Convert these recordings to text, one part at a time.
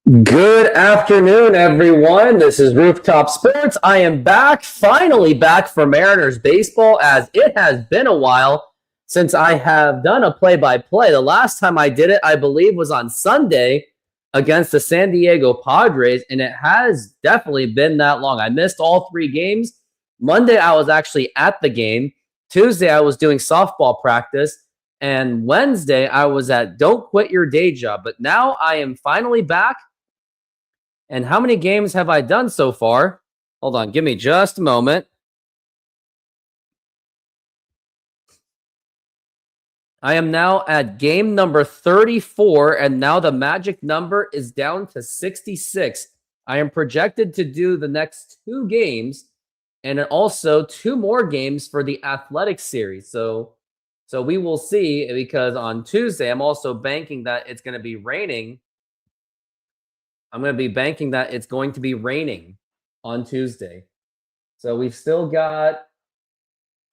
Good afternoon, everyone. This is Rooftop Sports. I am back, finally back for Mariners baseball, as it has been a while since I have done a play-by-play. The last time I did it, I believe, was on Sunday against the San Diego Padres, and it has definitely been that long. I missed all 3 games. Monday, I was actually at the game. Tuesday, I was doing softball practice. And Wednesday, I was at Don't Quit Your Day Job. But now I am finally back. And how many games have I done so far? Hold on, give me just a moment. I am now at game number 34, and now the magic number is down to 66. I am projected to do the next 2 games and also 2 more games for the athletic series. So we will see, because on Tuesday, I'm also banking that it's going to be raining. I'm going to be banking that it's going to be raining on Tuesday. So we've still got,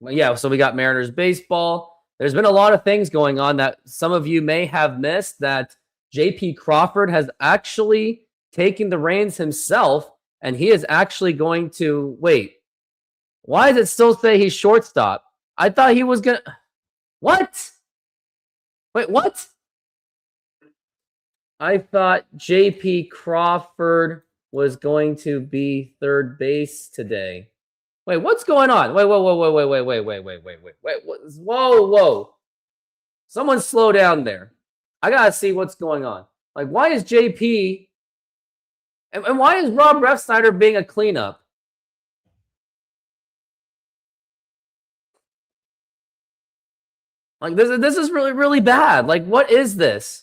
so we got Mariners baseball. There's been a lot of things going on that some of you may have missed, that J.P. Crawford has actually taken the reins himself, and he is actually going to, wait, why does it still say he's shortstop? I thought he was going to, what? Wait, what? I thought J.P. Crawford was going to be third base today. Wait, what's going on? Wait. Whoa. Someone slow down there. I got to see what's going on. Like, why is J.P. and why is Rob Refsnyder being a cleanup? Like, this is really, really bad. Like, what is this?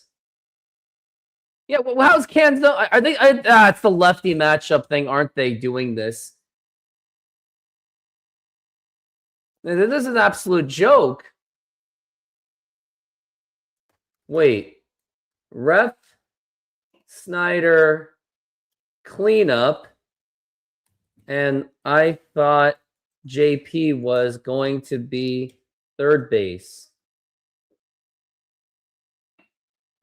Yeah, well, how's Kansas? Are they? It's the lefty matchup thing, aren't they doing this? This is an absolute joke. Wait, Ref Snyder cleanup, and I thought JP was going to be third base.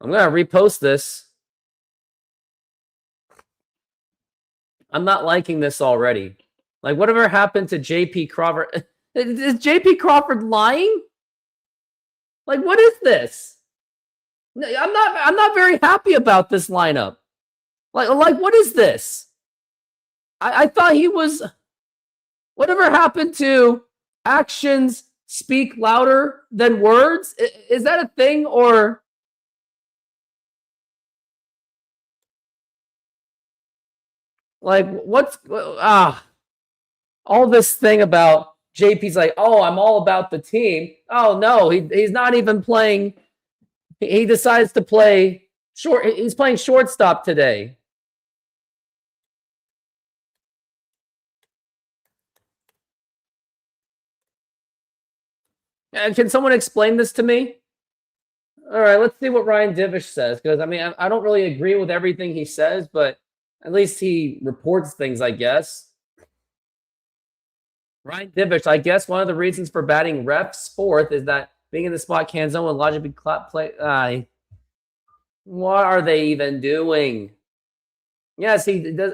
I'm gonna repost this. I'm not liking this already. Like, whatever happened to J.P. Crawford? Is J.P. Crawford lying? Like, what is this? I'm not very happy about this lineup. Like what is this? I thought he was. Whatever happened to actions speak louder than words? Is that a thing, or? Like, what's all this thing about JP's like, oh, I'm all about the team. Oh no, he's not even playing. He decides to play short. He's playing shortstop today. And can someone explain this to me? All right, let's see what Ryan Divish says, because I mean, I don't really agree with everything he says, but at least he reports things, I guess. Ryan Divish, I guess one of the reasons for batting Ref's fourth is that being in the spot can zone will logically play. What are they even doing? Yes, he does.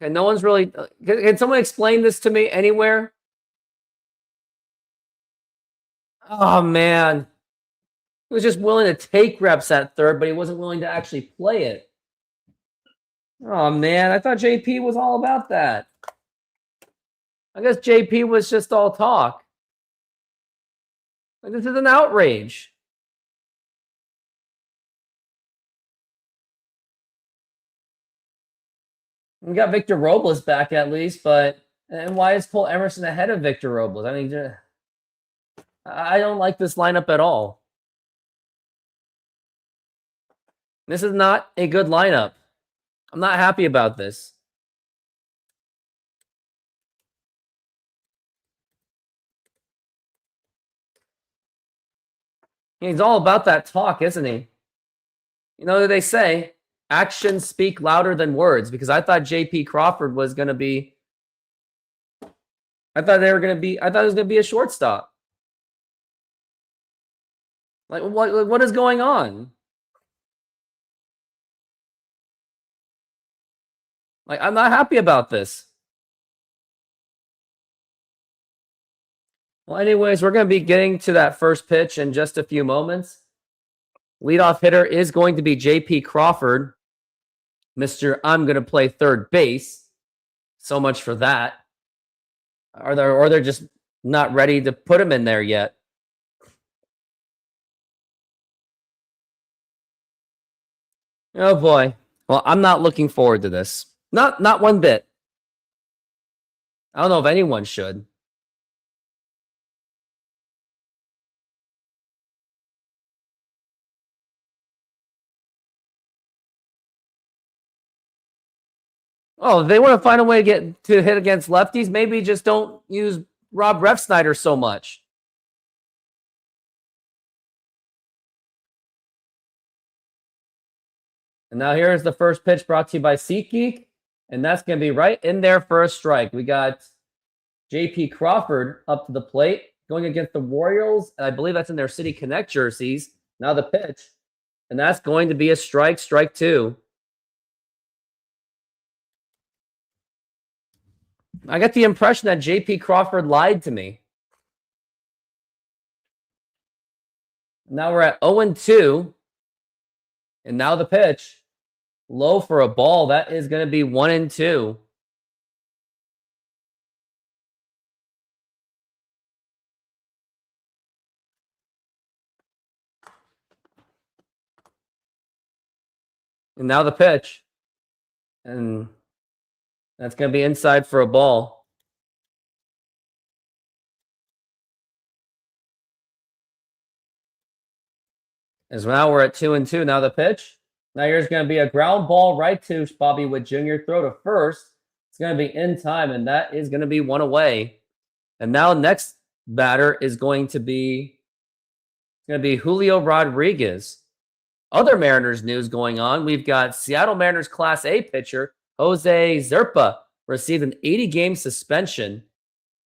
And no one's really. Can someone explain this to me anywhere? Oh man, he was just willing to take reps at third, but he wasn't willing to actually play it. Oh man, I thought JP was all about that. I guess JP was just all talk. Like, this is an outrage. We got Victor Robles back at least, but and why is Cole Emerson ahead of Victor Robles? I mean, I don't like this lineup at all. This is not a good lineup. I'm not happy about this. He's all about that talk, isn't he? You know what they say? Actions speak louder than words, because I thought J.P. Crawford was going to be. I thought it was going to be a shortstop. Like what is going on? Like I'm not happy about this. Well, anyways, we're going to be getting to that first pitch in just a few moments. Leadoff hitter is going to be J.P. Crawford, Mr. I'm going to play third base. So much for that. Or they're just not ready to put him in there yet. Oh boy. Well, I'm not looking forward to this. Not one bit. I don't know if anyone should. Oh, if they want to find a way to get to hit against lefties, maybe just don't use Rob Refsnyder so much. And now here's the first pitch brought to you by SeatGeek, and that's going to be right in there for a strike. We got J.P. Crawford up to the plate going against the Royals. I believe that's in their City Connect jerseys. Now the pitch, and that's going to be a strike, strike two. I get the impression that J.P. Crawford lied to me. Now we're at 0-2, and now the pitch. Low for a ball. That is going to be 1-2. And now the pitch. And that's going to be inside for a ball. As now we're at 2-2. Now the pitch. Now here's going to be a ground ball right to Bobby Witt Jr. Throw to first. It's going to be in time, and that is going to be one away. And now next batter is going to be Julio Rodriguez. Other Mariners news going on. We've got Seattle Mariners Class A pitcher Jose Zerpa received an 80-game suspension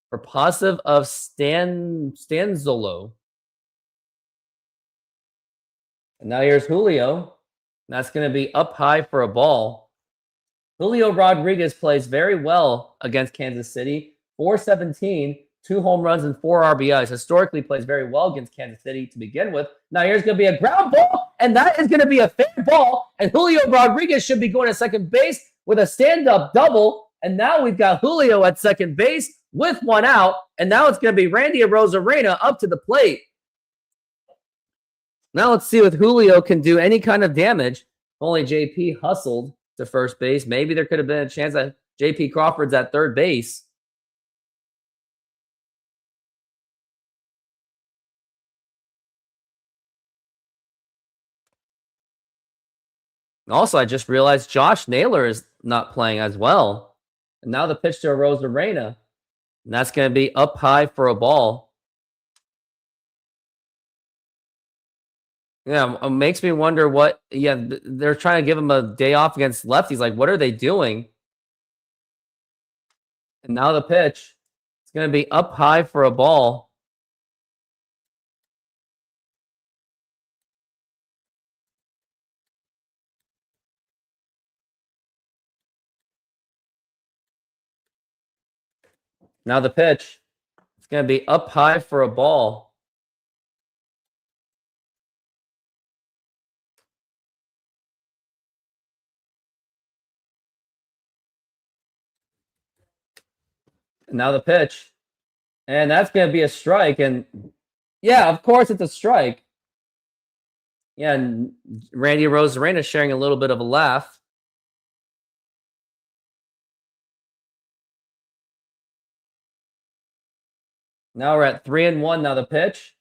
for positive of Stanzolo. And now here's Julio. That's going to be up high for a ball. Julio Rodriguez plays very well against Kansas City. 417, 2 home runs and 4 RBIs. Historically plays very well against Kansas City to begin with. Now here's going to be a ground ball, and that is going to be a fair ball. And Julio Rodriguez should be going to second base with a stand-up double. And now we've got Julio at second base with one out. And now it's going to be Randy Arozarena up to the plate. Now let's see if Julio can do any kind of damage. Only JP hustled to first base. Maybe there could have been a chance that JP Crawford's at third base. Also, I just realized Josh Naylor is not playing as well. And now the pitch to Arozarena. And that's going to be up high for a ball. Yeah, it makes me wonder what. Yeah, they're trying to give him a day off against lefties. Like, what are they doing? And now the pitch. It's going to be up high for a ball. Now the pitch. It's going to be up high for a ball. And now the pitch. And that's going to be a strike. And yeah, of course it's a strike. Yeah, and Randy Arozarena sharing a little bit of a laugh. Now we're at 3-1. Now the pitch.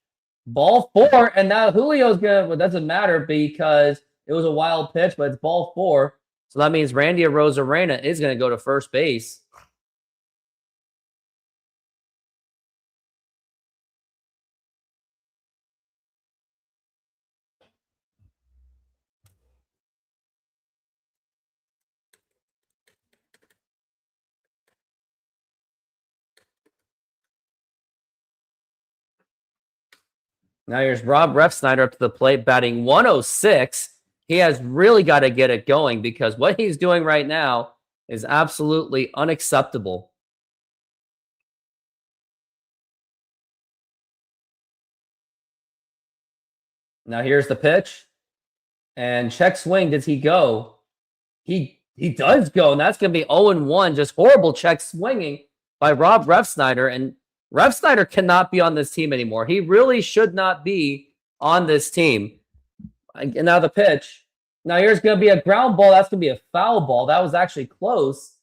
Ball 4. And now Julio's going to, well, it doesn't matter because it was a wild pitch, but it's ball 4. So that means Randy Arozarena is going to go to first base. Now here's Rob Refsnyder up to the plate, batting 106. He has really got to get it going because what he's doing right now is absolutely unacceptable. Now here's the pitch. And check swing. Does he go? He does go, and that's going to be 0-1. Just horrible check swinging by Rob Refsnyder. And Refsnyder cannot be on this team anymore. He really should not be on this team. And now the pitch. Now here's going to be a ground ball. That's going to be a foul ball. That was actually close.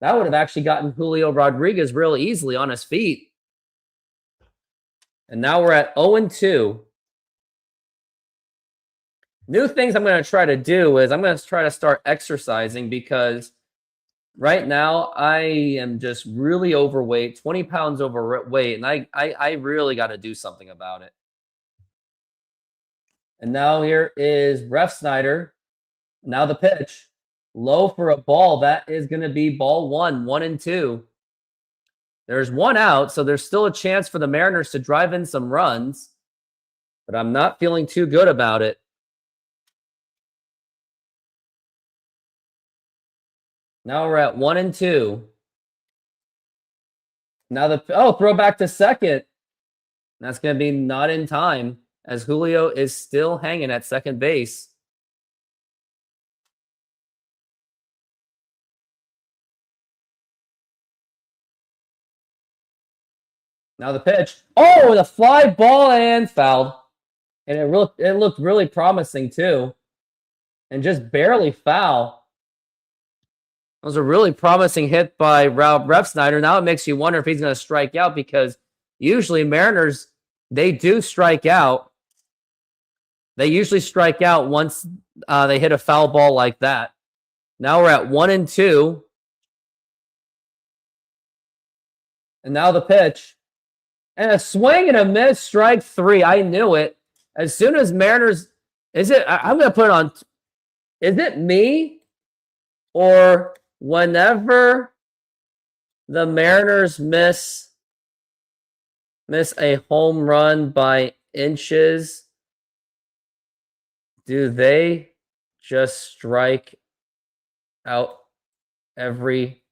That would have actually gotten Julio Rodriguez really easily on his feet. And now we're at 0-2. New things I'm going to try to do is I'm going to try to start exercising because right now I am just really overweight, 20 pounds overweight, and I really got to do something about it. And now here is Refsnyder. Now the pitch. Low for a ball. That is going to be ball 1-2. There's one out, so there's still a chance for the Mariners to drive in some runs, but I'm not feeling too good about it. Now we're at 1-2. Now throw back to second. That's going to be not in time as Julio is still hanging at second base. Now the pitch. Oh, the fly ball and fouled. And it looked really promising too. And just barely foul. It was a really promising hit by Rob Refsnyder. Now it makes you wonder if he's going to strike out because usually Mariners, they do strike out. They usually strike out once they hit a foul ball like that. Now we're at 1-2. And now the pitch. And a swing and a miss, strike 3. I knew it. As soon as Mariners, I'm going to put it on, is it me? Or whenever the Mariners miss a home run by inches, do they just strike out every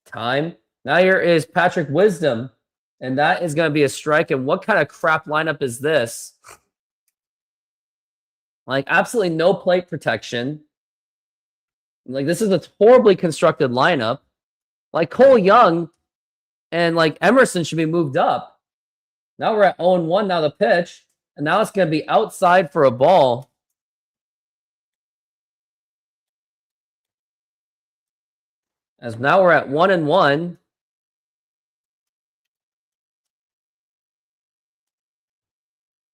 time? Now here is Patrick Wisdom, and that is going to be a strike. And what kind of crap lineup is this? Like, absolutely no plate protection. Like, this is a horribly constructed lineup. Like, Cole Young and, like, Emerson should be moved up. Now we're at 0-1. Now the pitch. And now it's going to be outside for a ball. As now we're at 1-1.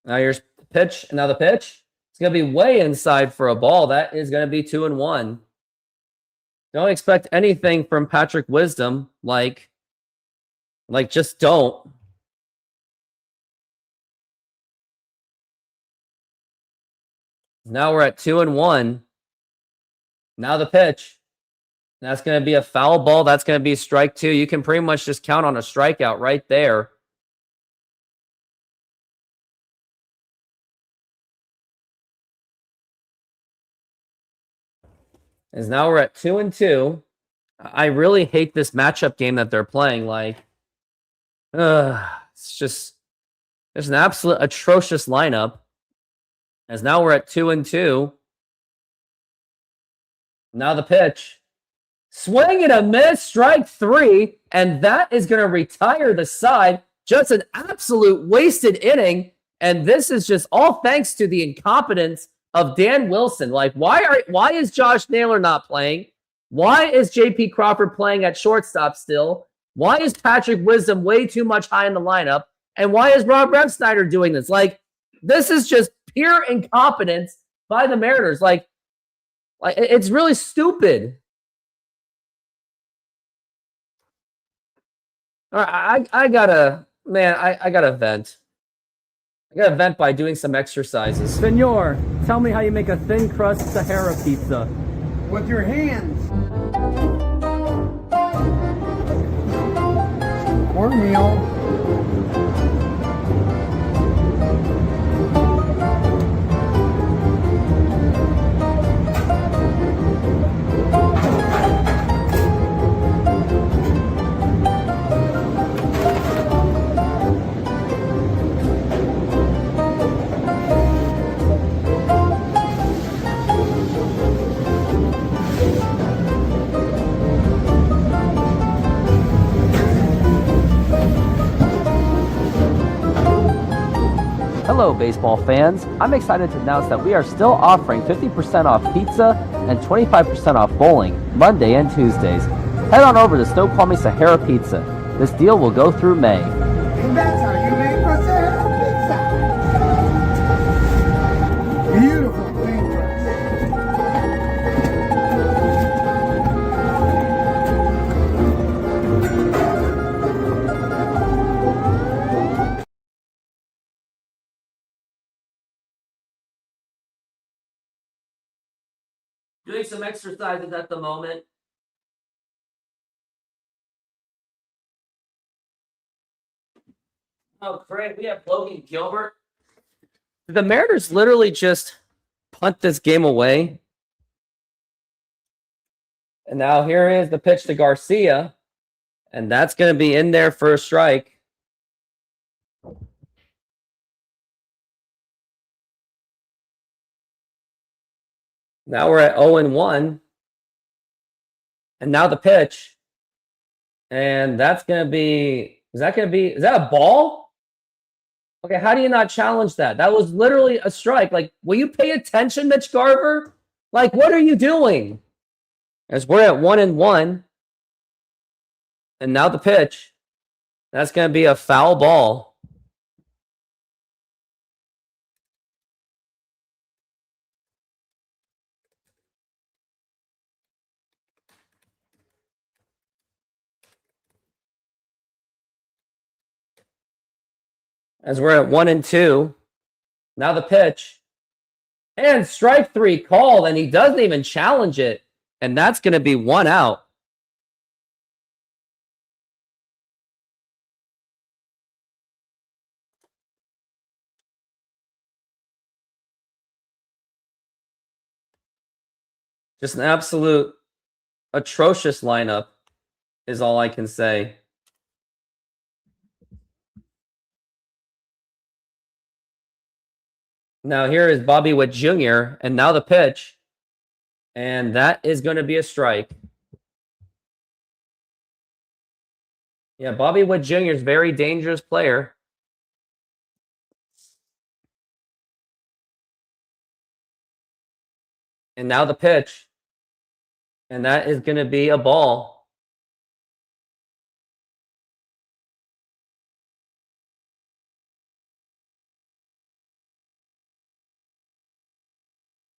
Now here's the pitch. And now the pitch. It's going to be way inside for a ball. That is going to be 2-1. Don't expect anything from Patrick Wisdom. Like just don't. Now we're at 2-1. Now the pitch. That's going to be a foul ball. That's going to be strike 2. You can pretty much just count on a strikeout right there. As now we're at 2-2. I really hate this matchup game that they're playing. Like, it's just, there's an absolute atrocious lineup. As now we're at 2-2. Now the pitch. Swing and a miss, strike 3. And that is going to retire the side. Just an absolute wasted inning. And this is just all thanks to the incompetence of Dan Wilson. Like, why is Josh Naylor not playing? Why is J.P. Crawford playing at shortstop still? Why is Patrick Wisdom way too much high in the lineup? And why is Rob Refsnyder doing this? Like, this is just pure incompetence by the Mariners. Like it's really stupid. All right, I gotta vent. I gotta vent by doing some exercises. Senor, tell me how you make a thin crust Sahara pizza. With your hands. Cornmeal. Hello, baseball fans. I'm excited to announce that we are still offering 50% off pizza and 25% off bowling Monday and Tuesdays. Head on over to Snoqualmie Sahara Pizza. This deal will go through May. And that's how you make a Sahara pizza. Beautiful paintbrush. Doing some exercises at the moment. Oh, great. We have Logan Gilbert. The Mariners literally just punt this game away. And now here is the pitch to Garcia. And that's going to be in there for a strike. Now we're at 0-1. And now the pitch. And that's going to be, is that a ball? Okay, how do you not challenge that? That was literally a strike. Like, will you pay attention, Mitch Garver? Like, what are you doing? As we're at 1-1. And now the pitch. That's going to be a foul ball. As we're at 1-2. Now the pitch. And strike three called, and he doesn't even challenge it. And that's going to be 1 out. Just an absolute atrocious lineup is all I can say. Now here is Bobby Witt Jr. and now the pitch. And that is going to be a strike. Yeah, Bobby Witt Jr. is a very dangerous player. And now the pitch. And that is going to be a ball.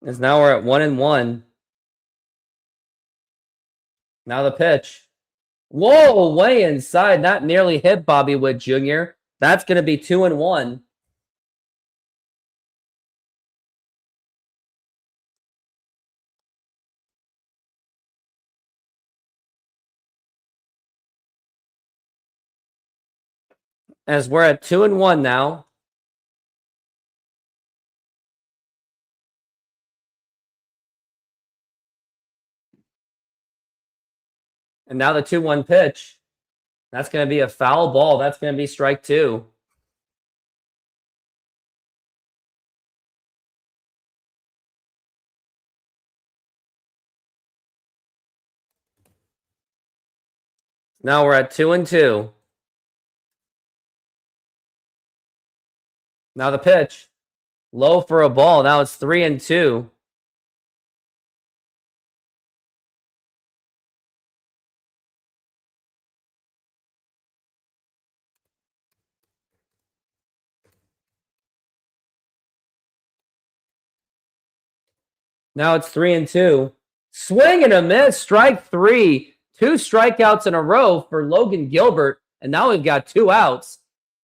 As now we're at 1-1. Now the pitch. Whoa, way inside. That nearly hit Bobby Witt Jr. That's going to be 2-1. As we're at 2-1 now. And now the 2-1 pitch. That's going to be a foul ball. That's going to be strike 2. Now we're at 2-2. Now the pitch. Low for a ball. Now it's 3-2. Now it's 3-2. Swing and a miss. Strike 3. 2 strikeouts in a row for Logan Gilbert. And now we've got 2 outs.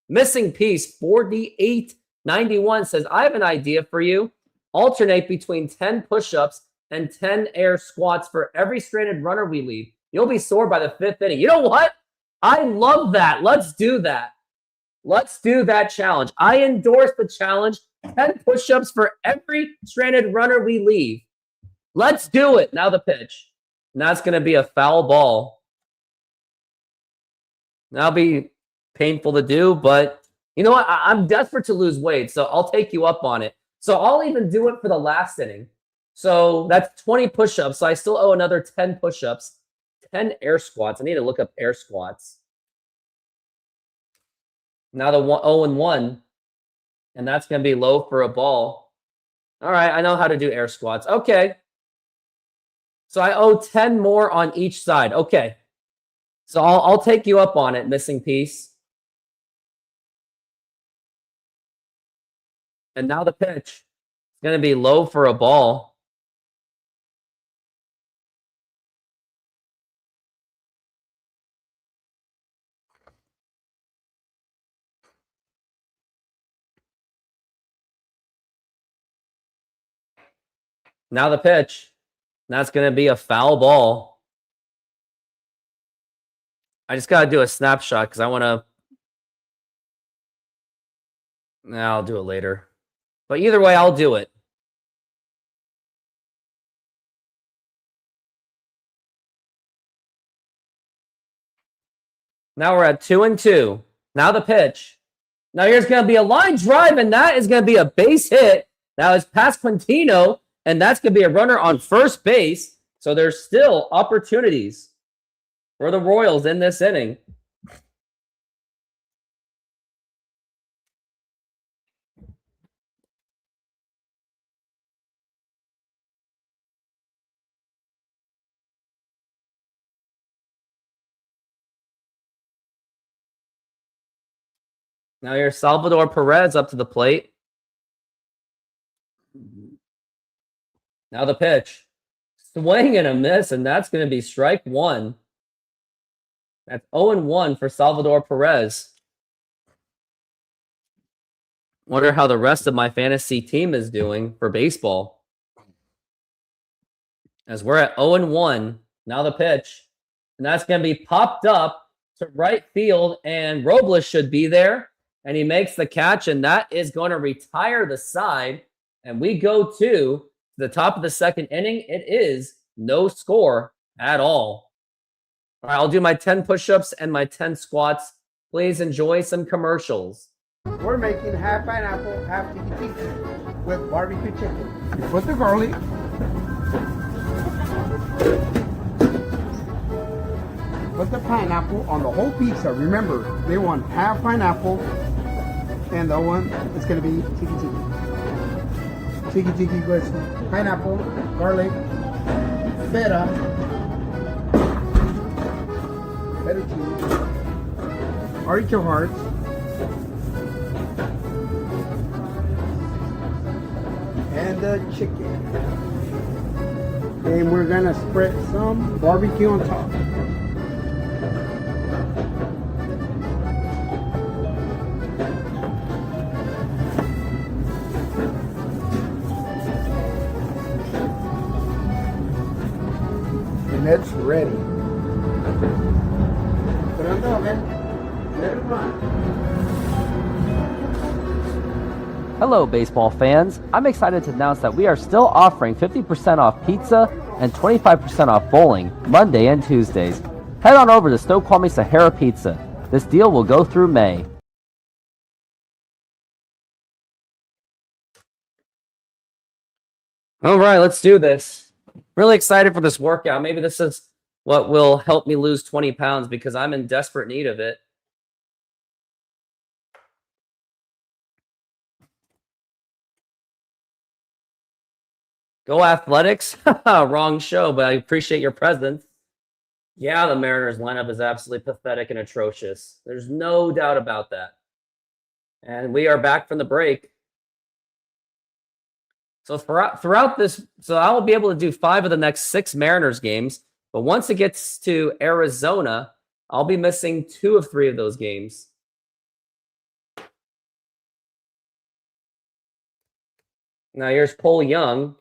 Missing piece 4891 says, I have an idea for you. Alternate between 10 push-ups and 10 air squats for every stranded runner we leave. You'll be sore by the 5th inning. You know what? I love that. Let's do that. Let's do that challenge. I endorse the challenge. 10 push-ups for every stranded runner we leave. Let's do it. Now the pitch. And that's going to be a foul ball. That'll be painful to do, but you know what? I'm desperate to lose weight, so I'll take you up on it. So I'll even do it for the last inning. So that's 20 push-ups. So I still owe another 10 push-ups, 10 air squats. I need to look up air squats. Now the 0-1. And that's going to be low for a ball. All right, I know how to do air squats. Okay. So I owe 10 more on each side. Okay. So I'll take you up on it, missing piece. And now the pitch. It's going to be low for a ball. Now the pitch. That's going to be a foul ball. I just got to do a snapshot because I want to. Nah, I'll do it later. But either way, I'll do it. Now we're at 2-2. Now the pitch. Now here's going to be a line drive, and that is going to be a base hit. Now it's past Quintino, and that's going to be a runner on first base. So there's still opportunities for the Royals in this inning. Now here's Salvador Perez up to the plate. Now the pitch. Swing and a miss, and that's going to be strike one. That's 0-1 for Salvador Perez. Wonder how the rest of my fantasy team is doing for baseball. As we're at 0-1. Now the pitch. And that's going to be popped up to right field, and Robles should be there. And he makes the catch, and that is going to retire the side. And we go to the top of the second inning. It is no score at all. All right, I'll do my 10 push-ups and my 10 squats. Please enjoy some commercials. We're making half pineapple, half tiki tiki with barbecue chicken. You put the garlic. Put the pineapple on the whole pizza. Remember, they want half pineapple, and the one is going to be tiki tiki. Tiki tiki goes pineapple, garlic, feta cheese, artichoke hearts, and the chicken. And we're going to spread some barbecue on top. It's ready. Put it on the oven. Let it run. Hello, baseball fans. I'm excited to announce that we are still offering 50% off pizza and 25% off bowling Monday and Tuesdays. Head on over to Snoqualmie Sahara Pizza. This deal will go through May. All right, let's do this. Really excited for this workout. Maybe this is what will help me lose 20 pounds because I'm in desperate need of it. Go Athletics. Wrong show, but I appreciate your presence. Yeah, the Mariners lineup is absolutely pathetic and atrocious. There's no doubt about that. And we are back from the break. So throughout this, so I will be able to do 5 of the next 6 Mariners games. But once it gets to Arizona, I'll be missing 2 of 3 of those games. Now here's Cole Young.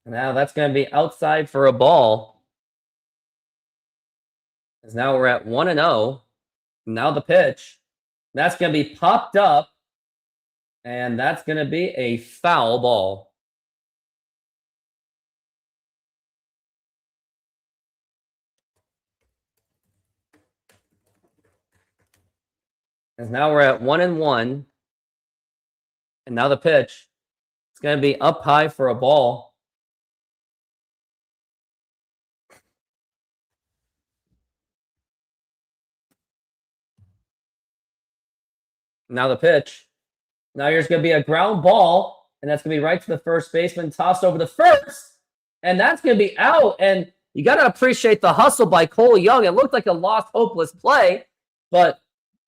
Now that's going to be outside for a ball. As now we're at 1-0. Now the pitch. That's going to be popped up. And that's going to be a foul ball. As now we're at 1-1. And now the pitch. It's going to be up high for a ball. Now the pitch. Now here's going to be a ground ball, and that's going to be right to the first baseman, tossed over the first, and that's going to be out. And you got to appreciate the hustle by Cole Young. It looked like a lost, hopeless play, but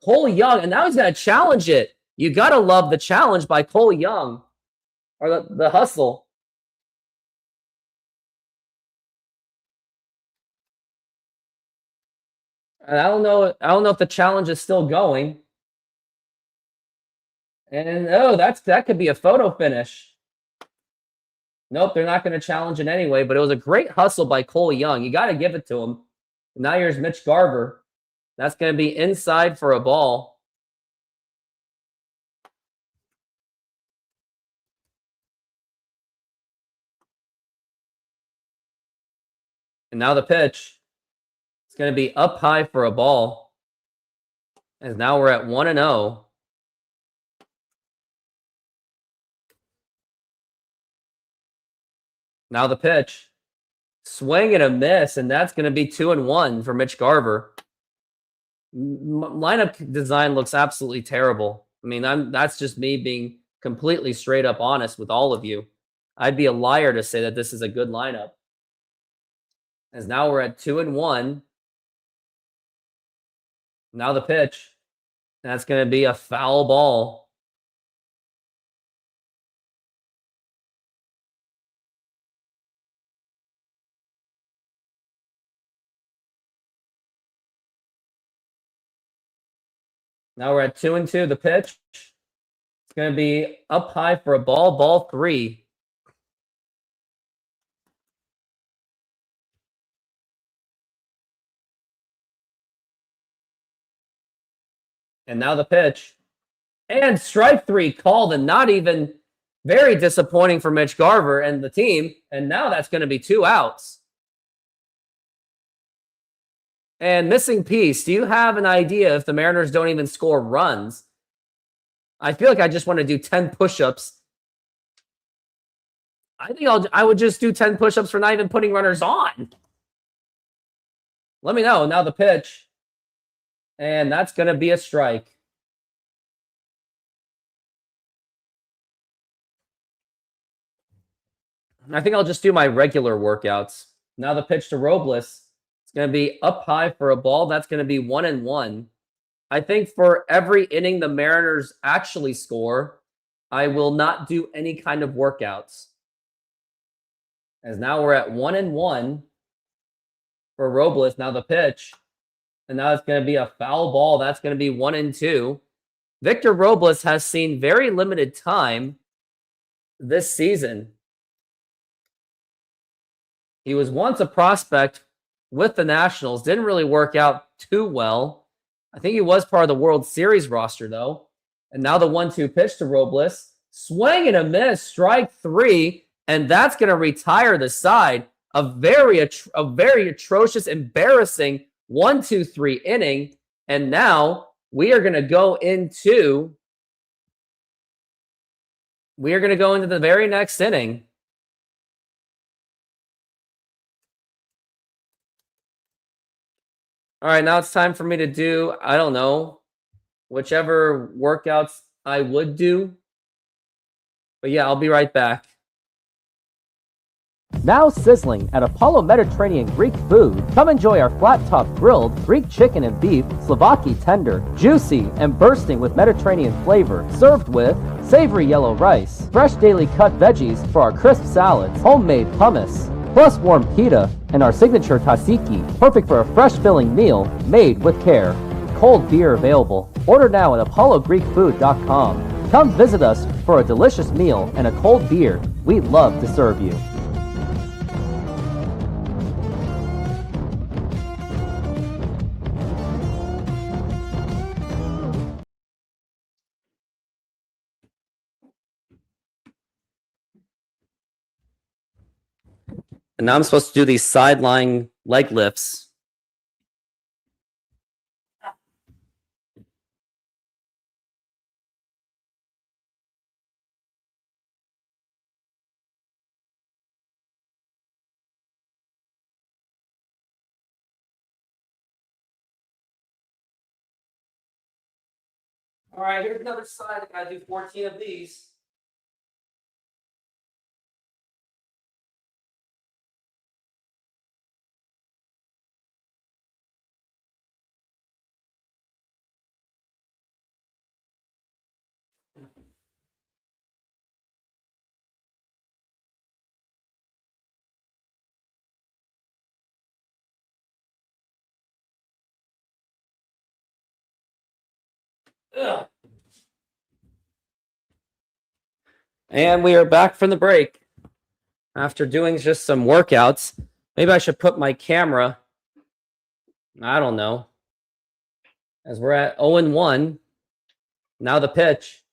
Cole Young, and now he's going to challenge it. You got to love the challenge by Cole Young, or the hustle. And I don't know if the challenge is still going. And oh, that could be a photo finish. Nope, they're not going to challenge it anyway, but it was a great hustle by Cole Young. You got to give it to him. Now here's Mitch Garver. That's going to be inside for a ball. And now the pitch. It's going to be up high for a ball. And now we're at 1-0. Now the pitch. Swing and a miss, and that's going to be 2-1 for Mitch Garver. Lineup design looks absolutely terrible. I mean, that's just me being completely straight up honest with all of you. I'd be a liar to say that this is a good lineup. As now we're at 2-1. Now the pitch. That's going to be a foul ball. Now we're at 2-2. The pitch. It's going to be up high for a ball. Ball 3. And now the pitch. And strike 3 called, and not even very disappointing for Mitch Garver and the team. And now that's going to be 2 outs. And missing piece, do you have an idea if the Mariners don't even score runs? I feel like I just want to do 10 push-ups. I think I would just do 10 push-ups for not even putting runners on. Let me know. Now the pitch. And that's going to be a strike. I think I'll just do my regular workouts. Now the pitch to Robles. It's going to be up high for a ball. That's going to be 1-1. I think for every inning the Mariners actually score, I will not do any kind of workouts. As now we're at 1-1 for Robles. Now the pitch. And now it's going to be a foul ball. That's going to be 1-2. Victor Robles has seen very limited time this season. He was once a prospect with the Nationals. Didn't really work out too well. I think he was part of the World Series roster, though. And now the 1-2 pitch to Robles. Swing and a miss, strike 3. And that's going to retire the side. A very atrocious, embarrassing 1-2-3 inning. And now we are going to go into the very next inning. All right, now it's time for me to do, I don't know, whichever workouts I would do. But yeah, I'll be right back. Now sizzling at Apollo Mediterranean Greek Food. Come enjoy our flat-top grilled Greek chicken and beef, Slovaki tender, juicy and bursting with Mediterranean flavor, served with savory yellow rice, fresh daily cut veggies for our crisp salads, homemade hummus, plus warm pita, and our signature tzatziki, perfect for a fresh filling meal made with care. Cold beer available. Order now at apollogreekfood.com. Come visit us for a delicious meal and a cold beer. We'd love to serve you. And now I'm supposed to do these sideline leg lifts. All right, here's another side. I gotta do 14 of these. Ugh. And we are back from the break after doing just some workouts. Maybe I should put my camera, I don't know, as we're at 0-1. Now the pitch.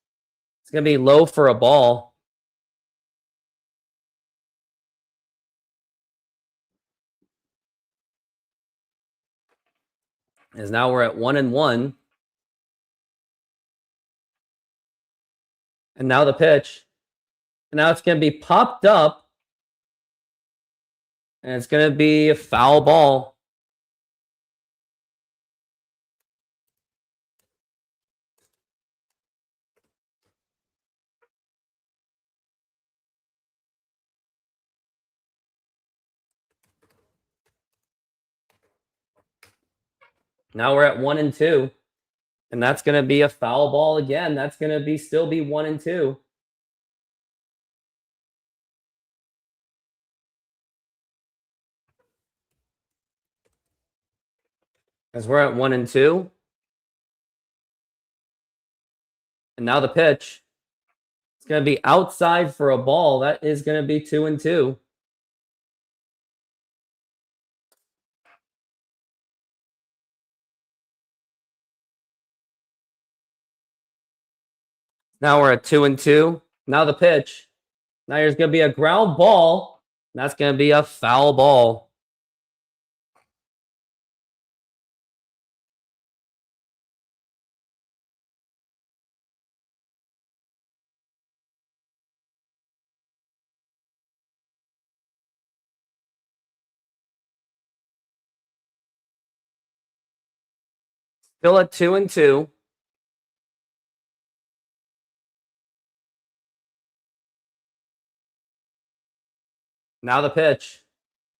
It's going to be low for a ball. As now we're at 1-1. And now the pitch. And now it's going to be popped up. And it's going to be a foul ball. Now we're at 1-2. And that's going to be a foul ball again. That's going to be still be 1-2. As we're at 1-2. And now the pitch. It's going to be outside for a ball. That is going to be 2-2. Now we're at 2-2. Now the pitch. Now there's going to be a ground ball. That's going to be a foul ball. Still at 2-2. Now the pitch.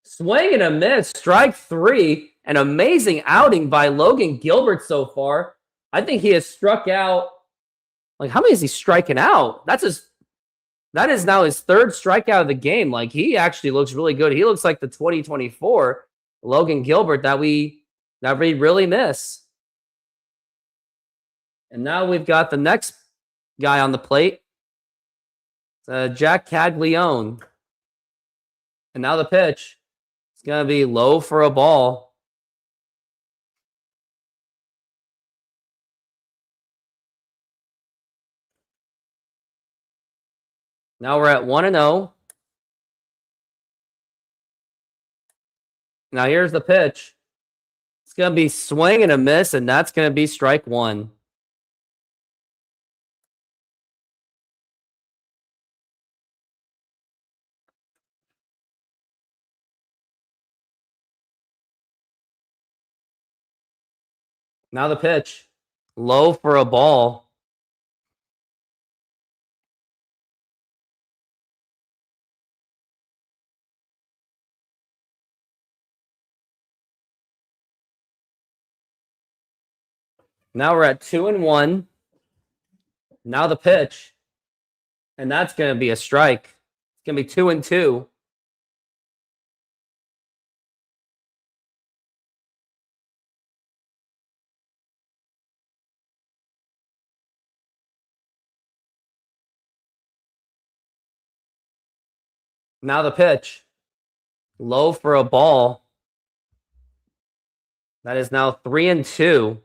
Swing and a miss. Strike 3. An amazing outing by Logan Gilbert so far. I think he has struck out. Like, how many is he striking out? That is now his third strikeout of the game. Like, he actually looks really good. He looks like the 2024 Logan Gilbert that we really miss. And now we've got the next guy on the plate. Jack Caglione. And now the pitch. It's going to be low for a ball. Now we're at 1-0. Now here's the pitch. It's going to be swing and a miss, and that's going to be strike 1. Now the pitch. Low for a ball. Now we're at 2-1. Now the pitch. And that's going to be a strike. It's going to be 2-2. Now the pitch. Low for a ball. That is now 3-2.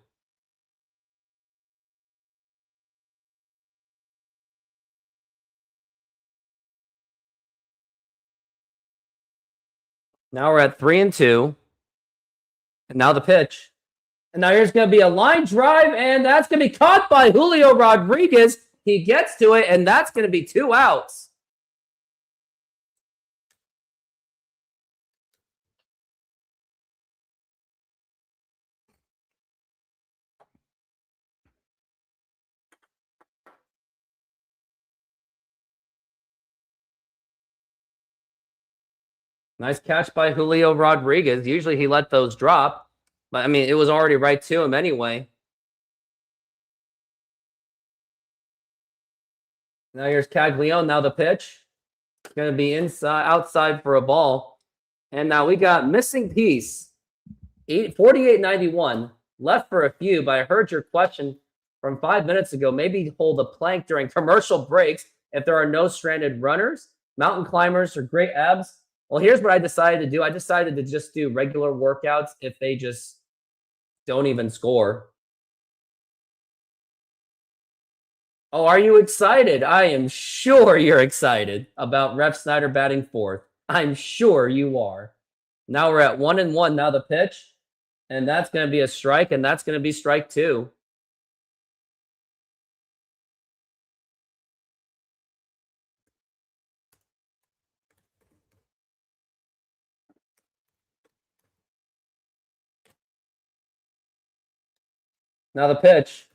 Now we're at 3-2. And now the pitch. And now here's going to be a line drive, and that's going to be caught by Julio Rodriguez. He gets to it, and that's going to be 2 outs. Nice catch by Julio Rodriguez. Usually he let those drop, but I mean, it was already right to him anyway. Now here's Caglione. Now the pitch. It's going to be outside for a ball. And now we got missing piece. 48.91. Left for a few, but I heard your question from 5 minutes ago. Maybe hold a plank during commercial breaks if there are no stranded runners. Mountain climbers are great abs. Well, here's what I decided to do. I decided to just do regular workouts if they just don't even score. Oh, are you excited? I am sure you're excited about Ref Snyder batting fourth. I'm sure you are. Now we're at 1-1. Now the pitch. And that's going to be a strike, and that's going to be strike two. Now the pitch.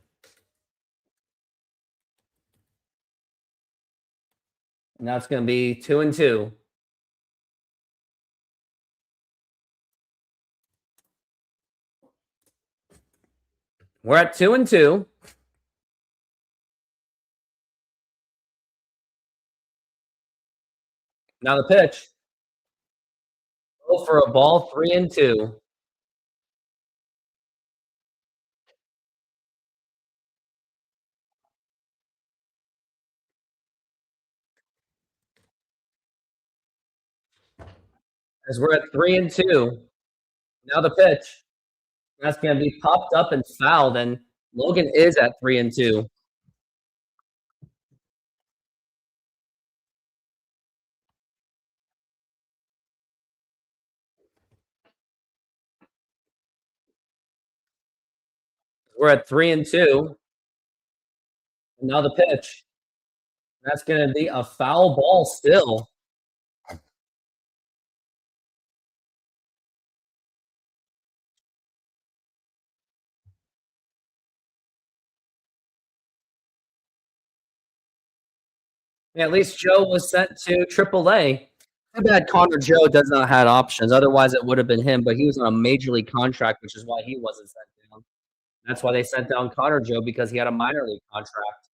And that's going to be 2-2. We're at 2-2. Now the pitch. Go for a ball, 3-2. As we're at 3-2. Now the pitch. That's going to be popped up and fouled, and Logan is at 3-2. We're at 3-2. And now the pitch. That's going to be a foul ball still. Yeah, at least Joe was sent to AAA. Too bad Connor Joe does not have options. Otherwise, it would have been him. But he was on a major league contract, which is why he wasn't sent down. That's why they sent down Connor Joe, because he had a minor league contract.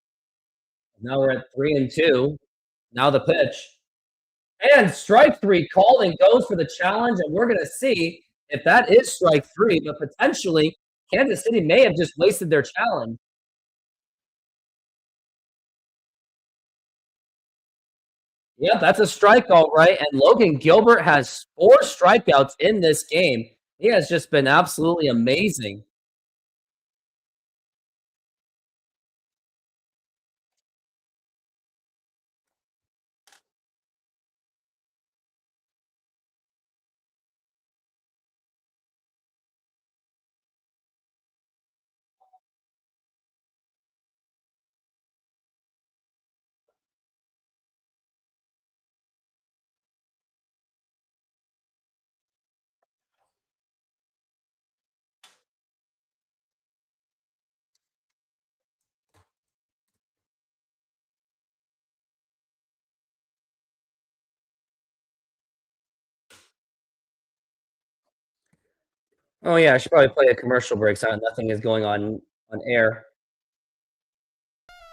Now we're at 3-2. Now the pitch. And strike three called and goes for the challenge. And we're going to see if that is strike three. But potentially, Kansas City may have just wasted their challenge. Yep, that's a strikeout, right? And Logan Gilbert has 4 strikeouts in this game. He has just been absolutely amazing. Oh, yeah, I should probably play a commercial break so nothing is going on air.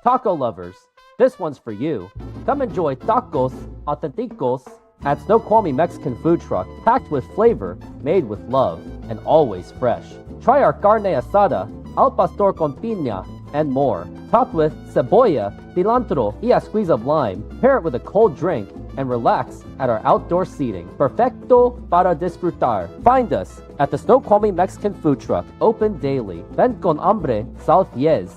Taco lovers, this one's for you. Come enjoy tacos autenticos at Snoqualmie Mexican food truck, packed with flavor, made with love, and always fresh. Try our carne asada, al pastor con piña, and more. Topped with cebolla, cilantro, y a squeeze of lime. Pair it with a cold drink and relax at our outdoor seating. Perfecto para disfrutar. Find us at the Snoqualmie Mexican food truck, open daily. Ven con hambre, sal fies.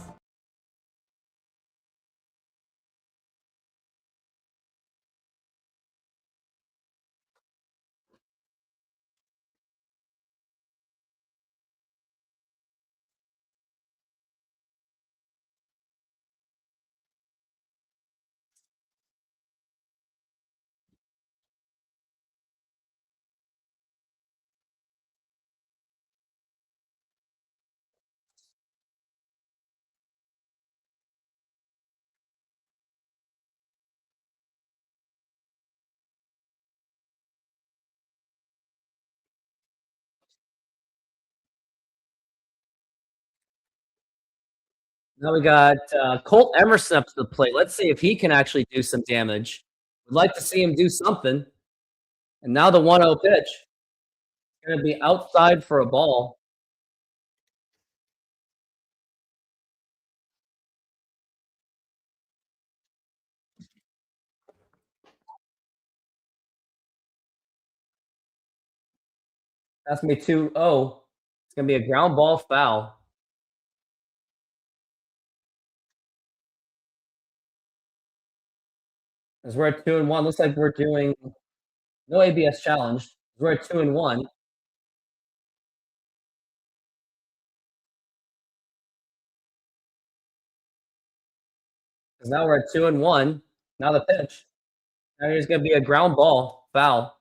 Now we got Colt Emerson up to the plate. Let's see if he can actually do some damage. Would like to see him do something. And now the 1-0 pitch. Going to be outside for a ball. That's going to be 2-0. It's going to be a ground ball foul. As we're at 2-1, looks like we're doing no ABS challenge. We're at 2-1. Because now we're at 2-1. Now the pitch. Now there's going to be a ground ball foul.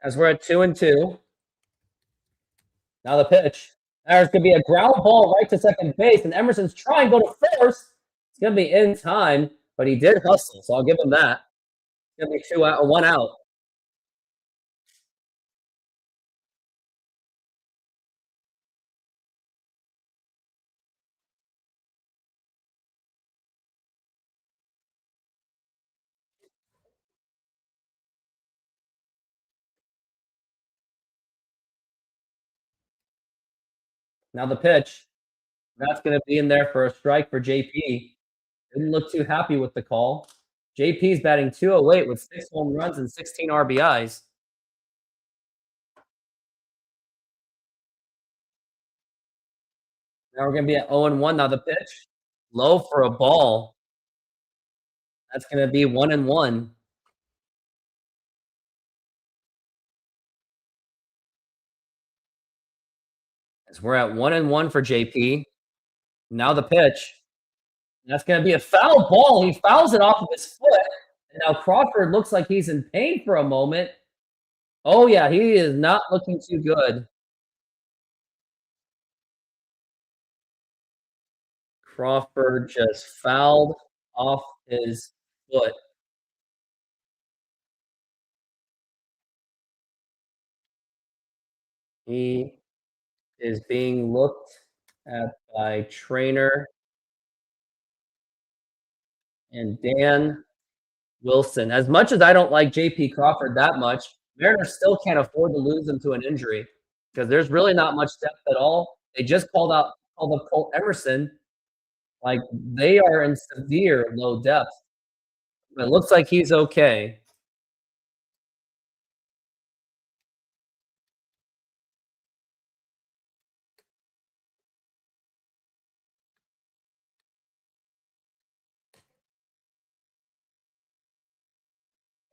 As we're at 2-2. Now the pitch. There's going to be a ground ball right to second base, and Emerson's trying to go to first. It's going to be in time, but he did hustle, so I'll give him that. It's going to be 1 out. Now the pitch. That's going to be in there for a strike for JP. Didn't look too happy with the call. JP's batting 208 with 6 home runs and 16 RBIs. Now we're going to be at 0-1. Now the pitch. Low for a ball. That's going to be 1-1. As we're at 1-1 for JP. Now the pitch. That's going to be a foul ball. He fouls it off of his foot. And now Crawford looks like he's in pain for a moment. Oh, yeah, he is not looking too good. Crawford just fouled off his foot. He is being looked at by trainer and Dan Wilson. As much as I don't like JP Crawford that much, Mariners still can't afford to lose him to an injury because there's really not much depth at all. They just called up Colt Emerson. Like, they are in severe low depth. It looks like he's okay.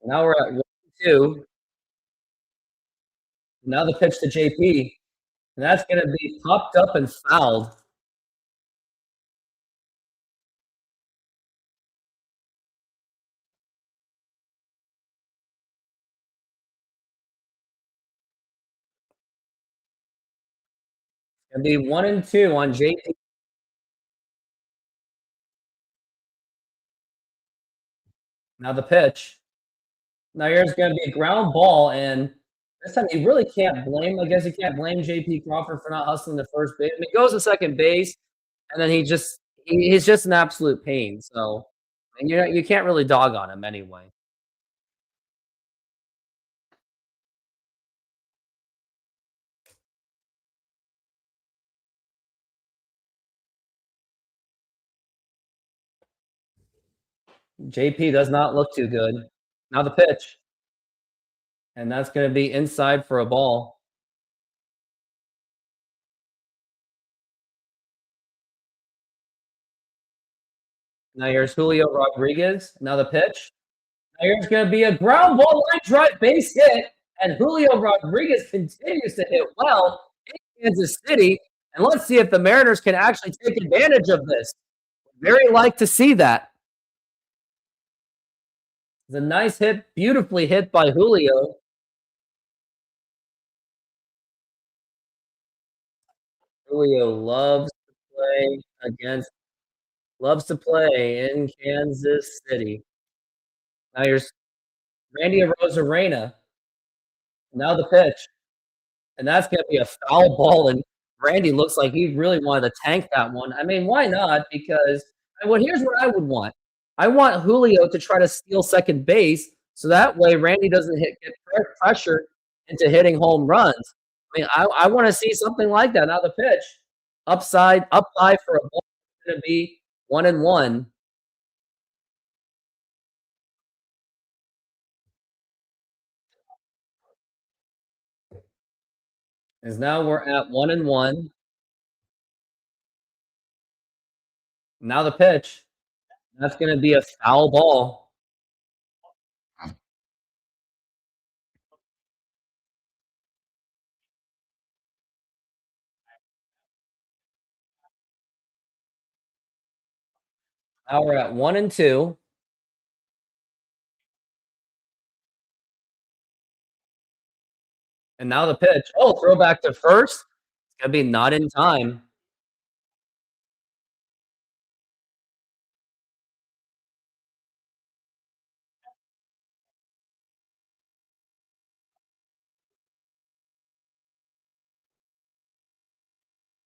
Now we're at 1-2. Now the pitch to JP. And that's going to be popped up and fouled. It's going to be 1-2 on JP. Now the pitch. Now here's going to be a ground ball, and this time you really can't blame. I guess you can't blame JP Crawford for not hustling the first base. I mean, he goes to second base, and then he's just an absolute pain. So, and you can't really dog on him anyway. JP does not look too good. Now the pitch, and that's going to be inside for a ball. Now here's Julio Rodriguez. Now the pitch. Now here's going to be a ground ball line drive base hit, and Julio Rodriguez continues to hit well in Kansas City. And let's see if the Mariners can actually take advantage of this. Very like to see that. It's a nice hit, beautifully hit by Julio. Julio loves to play against Loves to play in Kansas City. Now here's Randy Arozarena. Now the pitch. And that's gonna be a foul ball, and Randy looks like he really wanted to tank that one. I mean, why not? Because well, here's what I would want. I want Julio to try to steal second base, so that way Randy doesn't get pressure into hitting home runs. I mean, I wanna see something like that. Now the pitch. Up high for a ball. It's gonna be 1-1. As now we're at 1-1. Now the pitch. That's gonna be a foul ball. Now we're at 1-2. And now the pitch. Oh, throw back to first. It's gonna be not in time.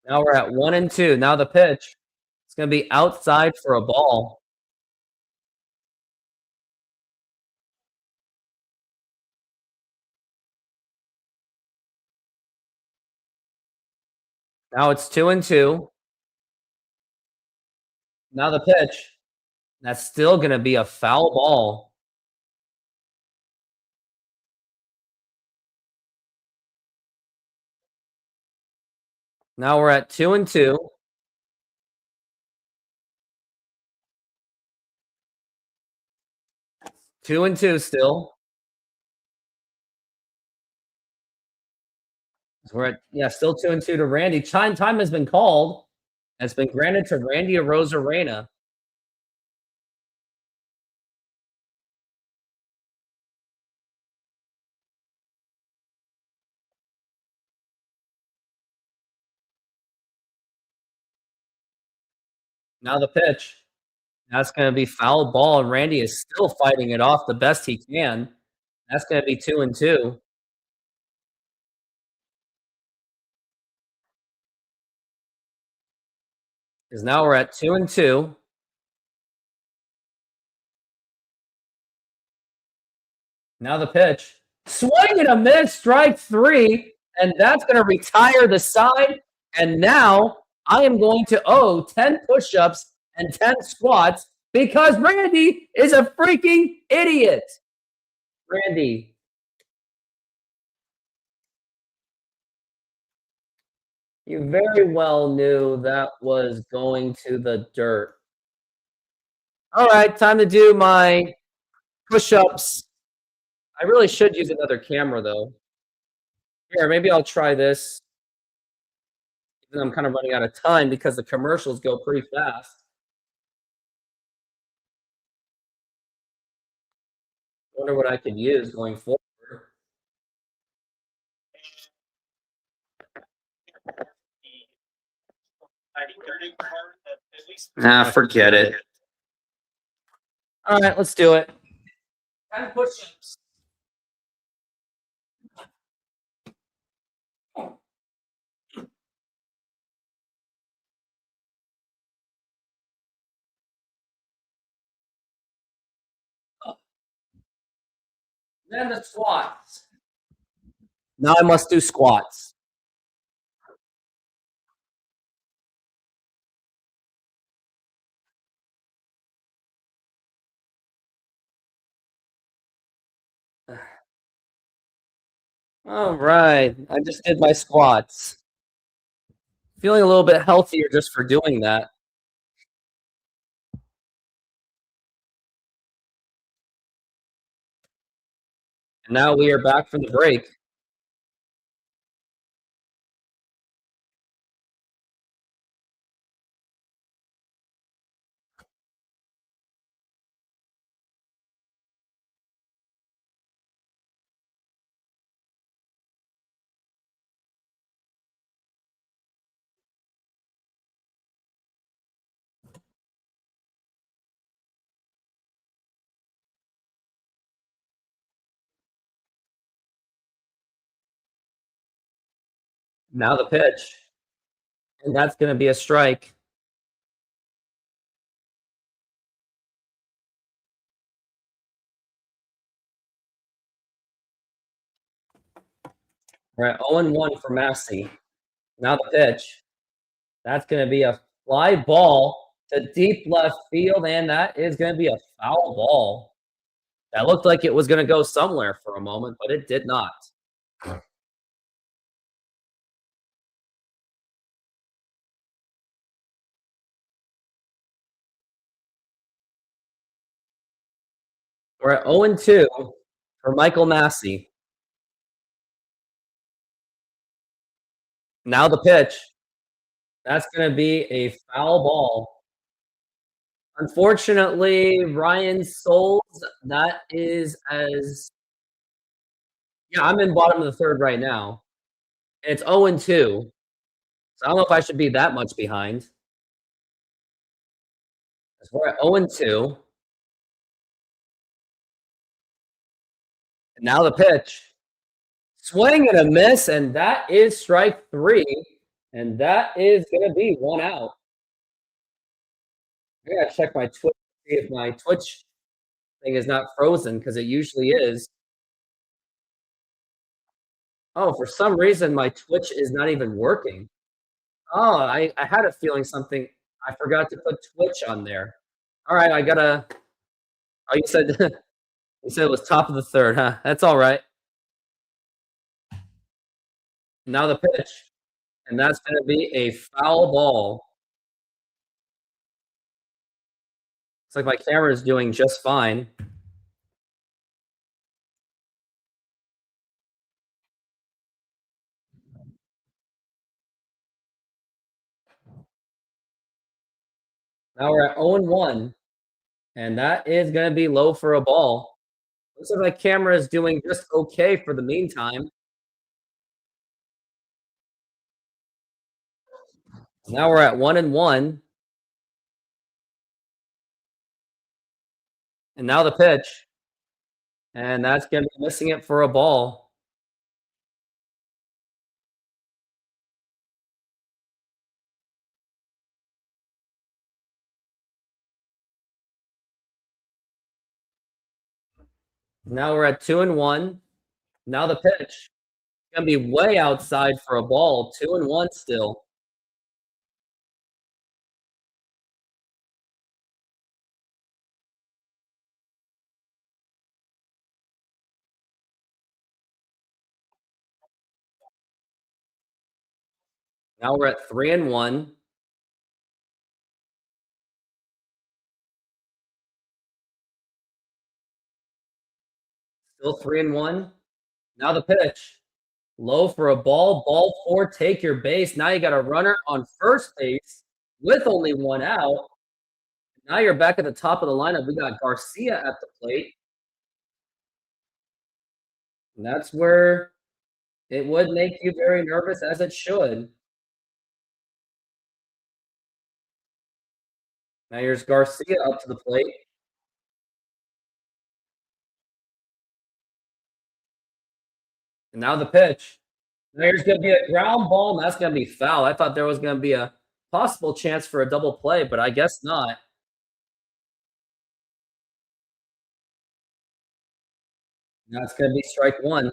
Now we're at 1-2. Now the pitch. It's gonna be outside for a ball. Now it's 2-2. Now the pitch. That's still gonna be a foul ball. Now we're at 2-2. Two and two still. We're at still 2-2 to Randy. Time has been called. It's been granted to Randy Arozarena. Now the pitch. That's gonna be foul ball, and Randy is still fighting it off the best he can. That's gonna be 2-2. Because now we're at 2-2. Now the pitch. Swing and a miss, strike three, and that's going to retire the side. And now I am going to owe 10 push-ups and 10 squats because Randy is a freaking idiot. Randy. You very well knew that was going to the dirt. All right, time to do my push-ups. I really should use another camera, though. Here, maybe I'll try this. Even though I'm kind of running out of time because the commercials go pretty fast. Wonder what I could use going forward. Forget it. All right, let's do it. 10 push-ups. Then the squats. Now I must do squats. All right, I just did my squats. Feeling a little bit healthier just for doing that. And now we are back from the break. Now the pitch. And that's going to be a strike. We're at 0-1 for Massey. Now the pitch. That's going to be a fly ball to deep left field, and that is going to be a foul ball. That looked like it was going to go somewhere for a moment, but it did not. We're at 0-2 for Michael Massey. Now the pitch. That's going to be a foul ball. Unfortunately, Ryan Souls, that is as yeah, I'm in bottom of the third right now. And it's 0-2. So I don't know if I should be that much behind. We're at 0-2. And now the pitch. Swing and a miss, and that is strike 3. And that is going to be 1 out. I gotta check my Twitch to see if my Twitch thing is not frozen, because it usually is. Oh, for some reason, my Twitch is not even working. Oh, I had a feeling something. I forgot to put Twitch on there. All right, I gotta. Oh, you said you said it was top of the third, huh? That's all right. Now the pitch, and that's gonna be a foul ball. Looks like my camera is doing just fine. Now we're at 0-1, and that is gonna be low for a ball. Looks like my camera is doing just okay for the meantime. Now we're at 1-1. And now the pitch. And that's going to be missing it for a ball. Now we're at 2-1. Now the pitch. Going to be way outside for a ball. 2-1 still. Now we're at 3-1. Still 3-1. Now the pitch. Low for a ball. Ball 4. Take your base. Now you got a runner on first base with only 1 out. Now you're back at the top of the lineup. We got Garcia at the plate. And that's where it would make you very nervous, as it should. Now here's Garcia up to the plate. And now the pitch. Now here's going to be a ground ball, and that's going to be foul. I thought there was going to be a possible chance for a double play, but I guess not. Now it's going to be strike 1.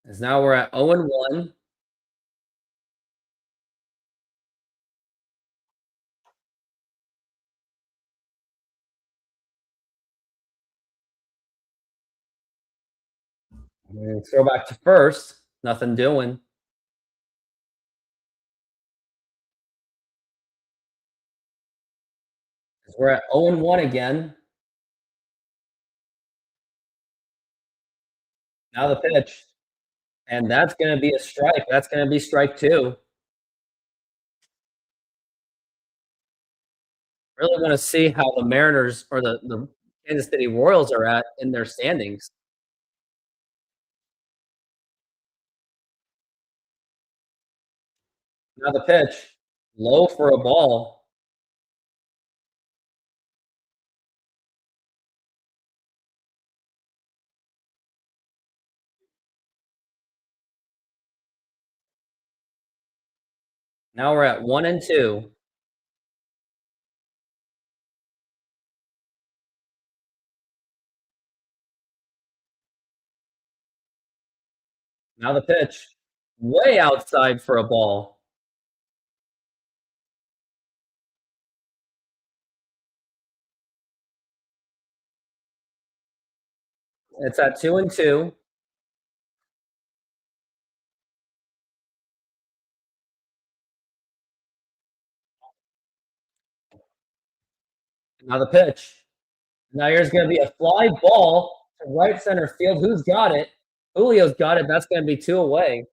As now we're at 0-1. Throw back to first. Nothing doing. We're at 0-1 again. Now the pitch. And that's going to be a strike. That's going to be strike 2. Really want to see how the Mariners or the Kansas City Royals are at in their standings. Now the pitch. Low for a ball. Now we're at 1-2. Now the pitch. Way outside for a ball. It's at 2-2. Now the pitch. Now here's going to be a fly ball to right center field. Who's got it? Julio's got it. That's going to be 2 away.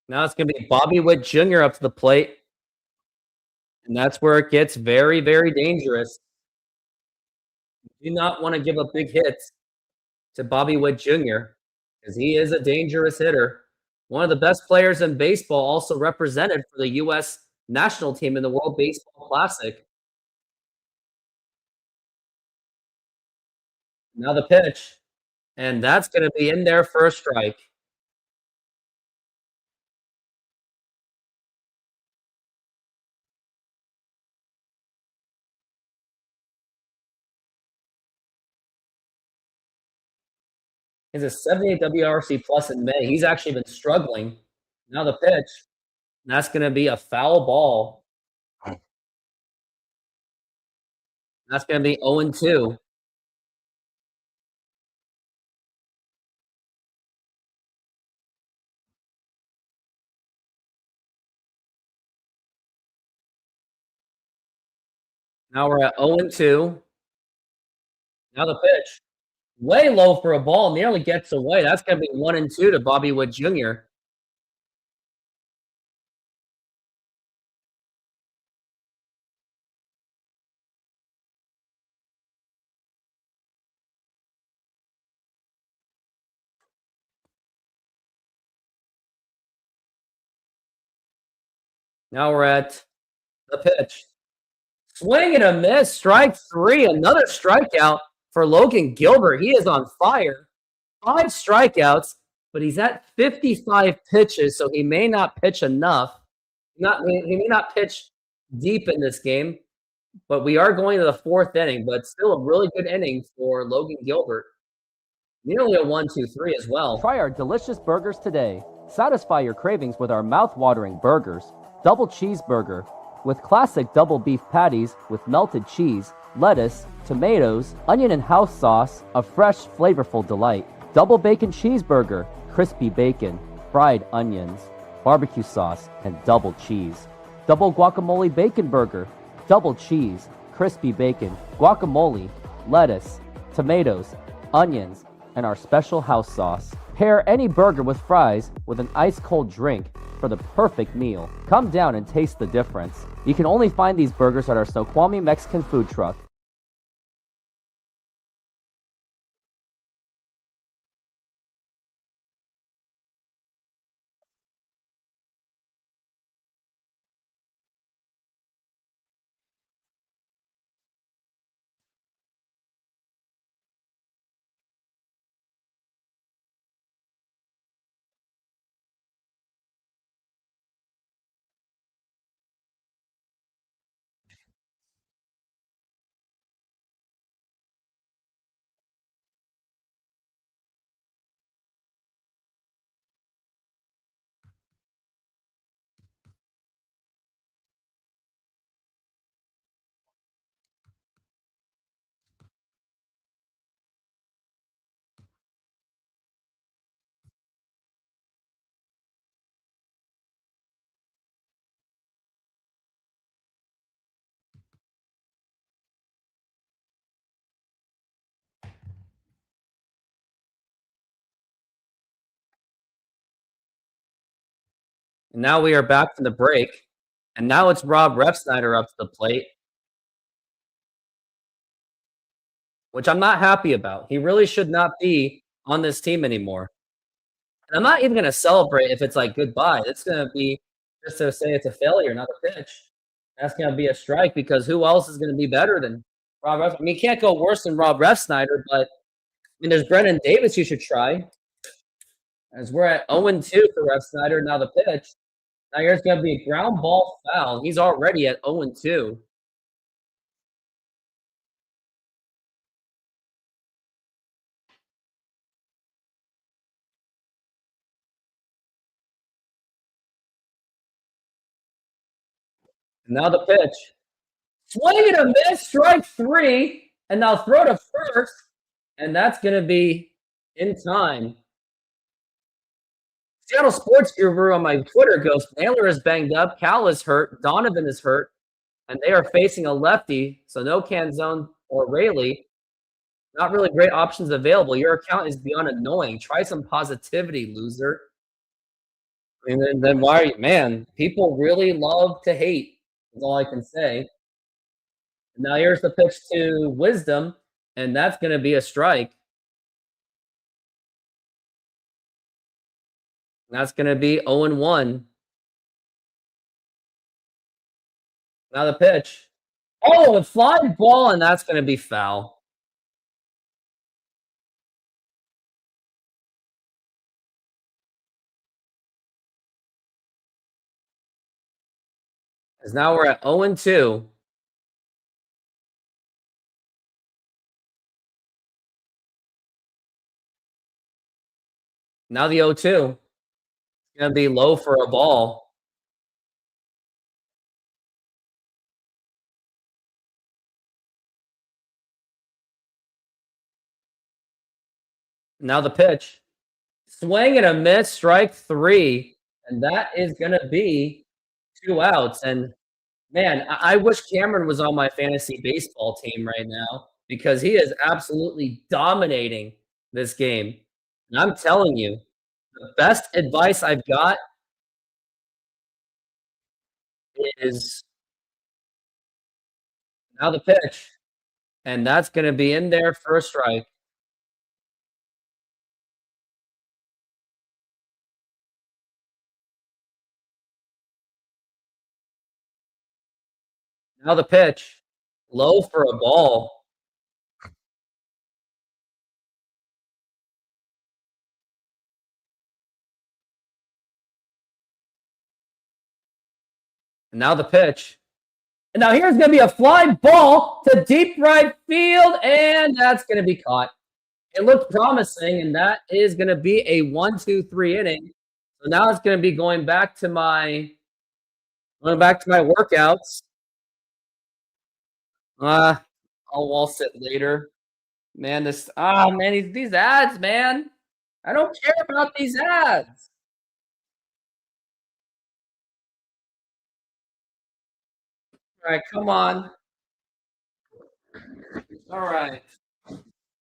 Now it's going to be Bobby Witt Jr. up to the plate. And that's where it gets very, very dangerous. You do not want to give up big hits to Bobby Witt Jr. because he is a dangerous hitter. One of the best players in baseball, also represented for the U.S. national team in the World Baseball Classic. Now the pitch. And that's going to be in there for a strike. He's a 78 WRC plus in May. He's actually been struggling. Now the pitch. And that's going to be a foul ball. That's going to be 0-2. Now we're at 0-2. Now the pitch. Way low for a ball. Nearly gets away. That's going to be 1-2 to Bobby Witt Jr. Now we're at the pitch. Swing and a miss. Strike 3. Another strikeout for Logan Gilbert. He is on fire. 5 strikeouts, but he's at 55 pitches, so he may not pitch enough. He may not pitch deep in this game, but we are going to the 4th inning, but still a really good inning for Logan Gilbert. Nearly a 1-2-3 as well. Try our delicious burgers today. Satisfy your cravings with our mouth-watering burgers. Double cheeseburger with classic double beef patties with melted cheese, lettuce, tomatoes, onion and house sauce, a fresh, flavorful delight. Double bacon cheeseburger, crispy bacon, fried onions, barbecue sauce, and double cheese. Double guacamole bacon burger, double cheese, crispy bacon, guacamole, lettuce, tomatoes, onions, and our special house sauce. Pair any burger with fries with an ice-cold drink for the perfect meal. Come down and taste the difference. You can only find these burgers at our Snoqualmie Mexican food truck. And now we are back from the break. And now it's Rob Refsnyder up to the plate, which I'm not happy about. He really should not be on this team anymore. And I'm not even going to celebrate if it's like goodbye. It's going to be just to say it's a failure, not a pitch. That's going to be a strike because who else is going to be better than Rob Refsnyder? I mean, you can't go worse than Rob Refsnyder, but mean, there's Brennan Davis you should try. As we're at 0-2 for Rev Snyder. Now the pitch. Now here's going to be a ground ball foul. He's already at 0-2. Now the pitch. Swing and a miss, strike 3. And now throw to first. And that's going to be in time. Seattle Sports Guru on my Twitter goes, Naylor is banged up, Cal is hurt, Donovan is hurt, and they are facing a lefty, so no Canzone or Rayleigh. Not really great options available. Your account is beyond annoying. Try some positivity, loser. And then why are you, man, people really love to hate, is all I can say. Now here's the pitch to Wisdom, and that's going to be a strike. That's going to be 0-1. Now the pitch. Oh, a fly ball, and that's going to be foul. As now we're at 0-2. Now the 0-2. It's going to be low for a ball. Now the pitch. Swing and a miss, strike 3. And that is going to be 2 outs. And, man, I wish Cameron was on my fantasy baseball team right now because he is absolutely dominating this game. And I'm telling you, the best advice I've got is now the pitch. And that's going to be in there for a strike. Now the pitch. Low for a ball. And now the pitch. And now here's going to be a fly ball to deep right field, and that's going to be caught. It looked promising, and that is going to be a 1-2-3 inning. So now it's going to be going back to my workouts. I'll waltz it later. Man, these ads, man. I don't care about these ads. All right, come on. All right.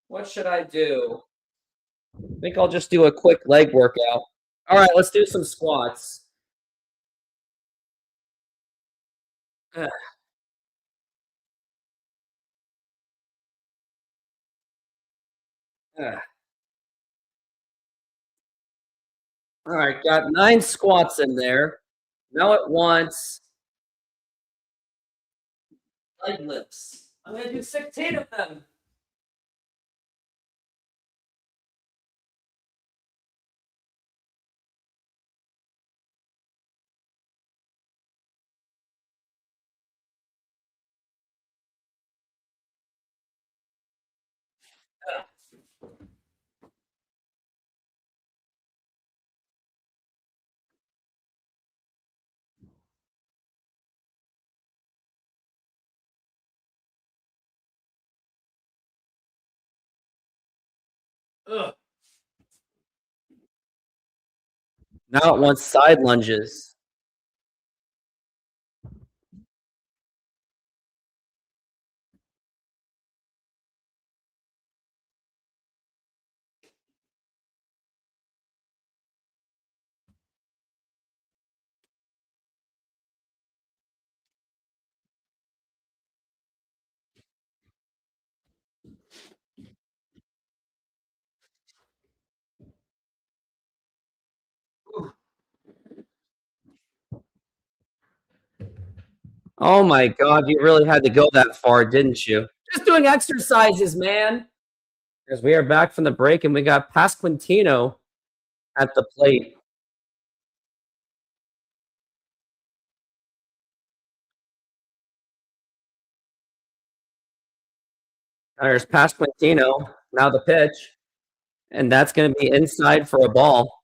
What should I do? I think I'll just do a quick leg workout. All right, let's do some squats. Ugh. Ugh. All right, got 9 squats in there. Now it wants leg lifts. I'm going to do 16 of them. Ugh. Now it wants side lunges. Oh my God, you really had to go that far, didn't you? Just doing exercises, man. As we are back from the break, and we got Pasquantino at the plate. There's Pasquantino. Now the pitch. And that's going to be inside for a ball.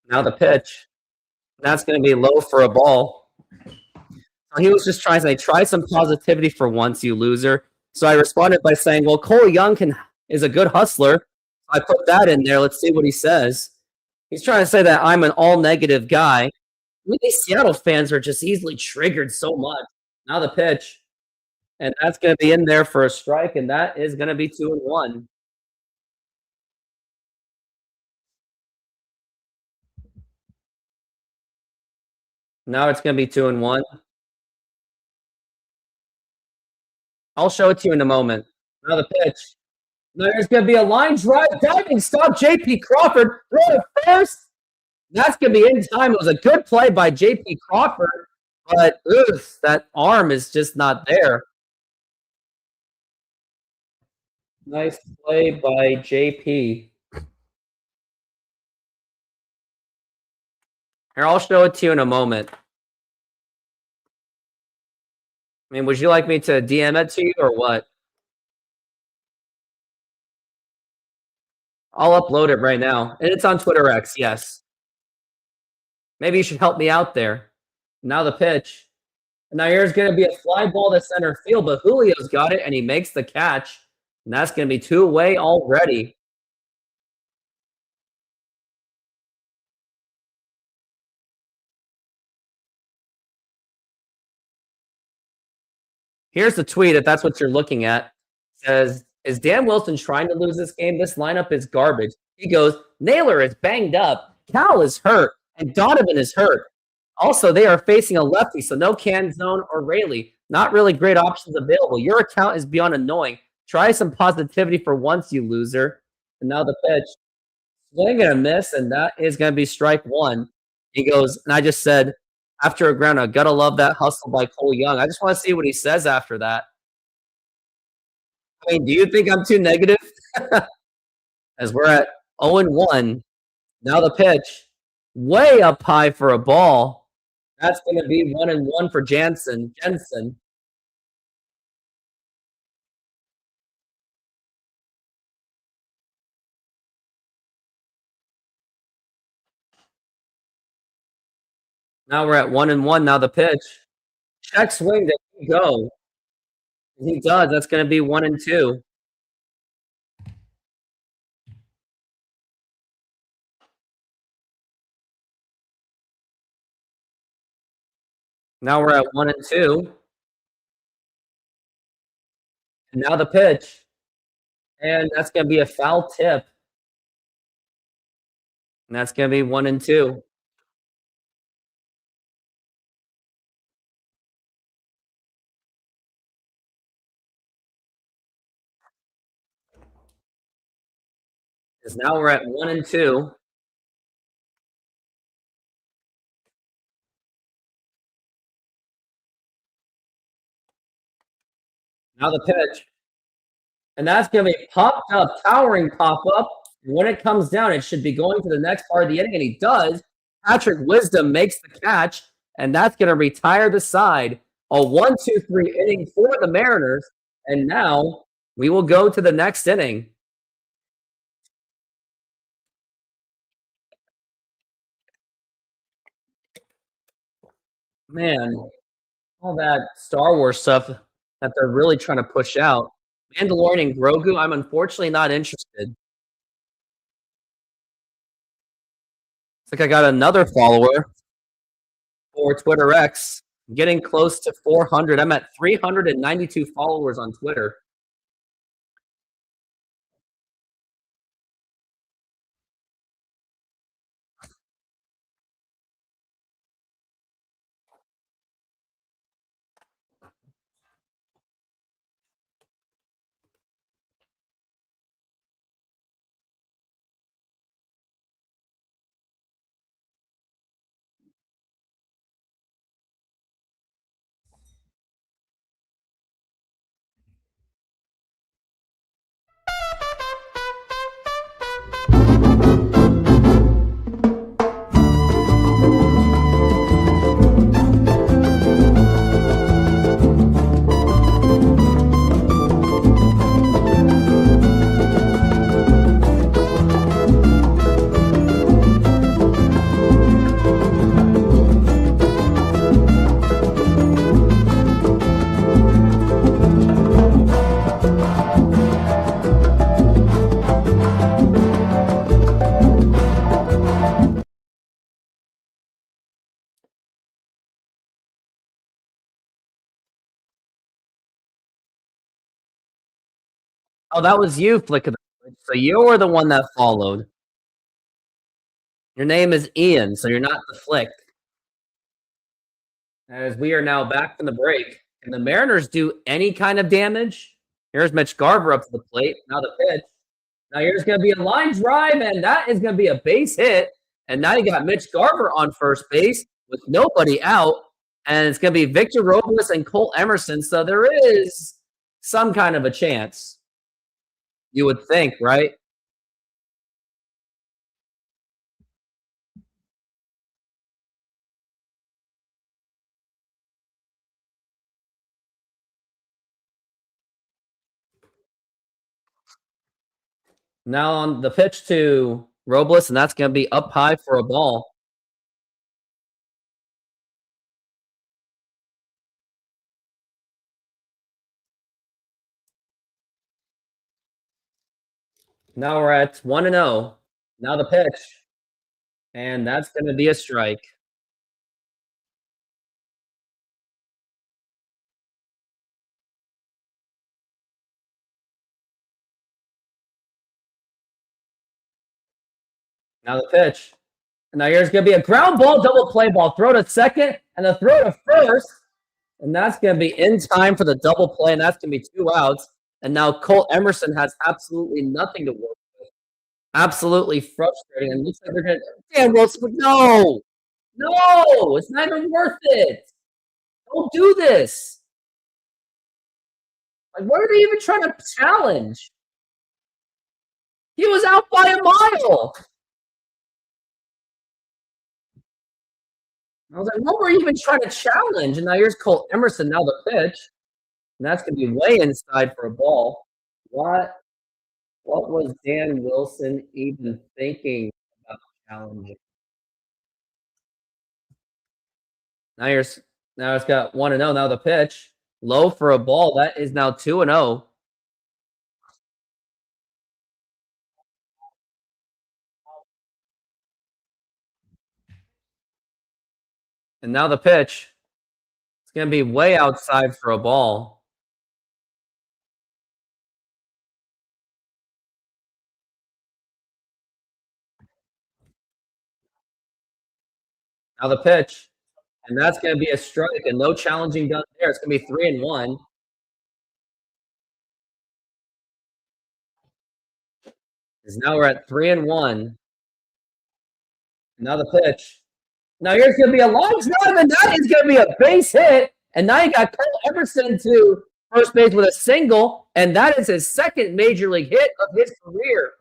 Now the pitch. That's going to be low for a ball. He was just trying to say, try some positivity for once, you loser. So I responded by saying, well, Cole Young is a good hustler. I put that in there. Let's see what he says. He's trying to say that I'm an all negative guy. These Seattle fans are just easily triggered so much. Now the pitch. And that's going to be in there for a strike, and that is going to be 2-1. Now it's going to be 2-1. I'll show it to you in a moment. Now the pitch. There's going to be a line drive, diving stop, J.P. Crawford. Throw it first. That's going to be in time. It was a good play by J.P. Crawford, but that arm is just not there. Nice play by J.P. Here, I'll show it to you in a moment. I mean, would you like me to DM it to you or what? I'll upload it right now. And it's on Twitter X, yes. Maybe you should help me out there. Now the pitch. Now here's going to be a fly ball to center field, but Julio's got it, and he makes the catch. And that's going to be 2 away already. Here's the tweet, if that's what you're looking at. It says, is Dan Wilson trying to lose this game? This lineup is garbage. He goes, Naylor is banged up. Cal is hurt, and Donovan is hurt. Also, they are facing a lefty, so no Canzone or Rayleigh. Not really great options available. Your account is beyond annoying. Try some positivity for once, you loser. And now the pitch. Swing and a miss, and that is going to be strike 1. He goes, and I just said, after a ground, I gotta love that hustle by Cole Young. I just want to see what he says after that. I mean, do you think I'm too negative? As we're at 0-1. Now the pitch. Way up high for a ball. That's going to be 1-1 for Jensen. Now we're at 1-1. Now the pitch. Check swing. There you go. He does. That's going to be 1-2. Now we're at 1-2. And now the pitch. And that's going to be a foul tip. And that's going to be 1-2. Because now we're at 1-2. Now the pitch. And that's going to be popped up, towering pop-up. When it comes down, it should be going to the next part of the inning, and he does. Patrick Wisdom makes the catch, and that's going to retire the side. A 1-2-3 inning for the Mariners, and now we will go to the next inning. Man, all that Star Wars stuff that they're really trying to push out. Mandalorian and Grogu, I'm unfortunately not interested. It's like I got another follower for Twitter X. Getting close to 400. I'm at 392 followers on Twitter. Oh, that was you flicking the switch. So you were the one that followed. Your name is Ian, so you're not the flick. As we are now back from the break. Can the Mariners do any kind of damage? Here's Mitch Garver up to the plate. Now the pitch. Now here's going to be a line drive, and that is going to be a base hit. And now you got Mitch Garver on first base with nobody out. And it's going to be Victor Robles and Cole Emerson. So there is some kind of a chance. You would think, right? Now on the pitch to Robles, and that's going to be up high for a ball. Now we're at 1-0. Now the pitch. And that's going to be a strike. Now the pitch. Now here's going to be a ground ball, double play ball. Throw to second, and the throw to first. And that's going to be in time for the double play, and that's going to be 2 outs. And now Cole Emerson has absolutely nothing to work with. Absolutely frustrating. And looks like they're going to... Damn, Wilson, no! No! It's not even worth it! Don't do this! Like, what are they even trying to challenge? He was out by a mile! I was like, what were you even trying to challenge? And now here's Cole Emerson, now the pitch. And that's going to be way inside for a ball. What was Dan Wilson even thinking about challenging? Now it's got 1-0. Now the pitch. Low for a ball. That is now 2-0. And now the pitch. It's going to be way outside for a ball. Now the pitch. And that's going to be a strike and no challenging done there. It's going to be 3-1. Because now we're at 3-1. Now the pitch. Now here's going to be a long drive, and that is going to be a base hit. And now you got Cole Emerson to first base with a single, and that is his second major league hit of his career.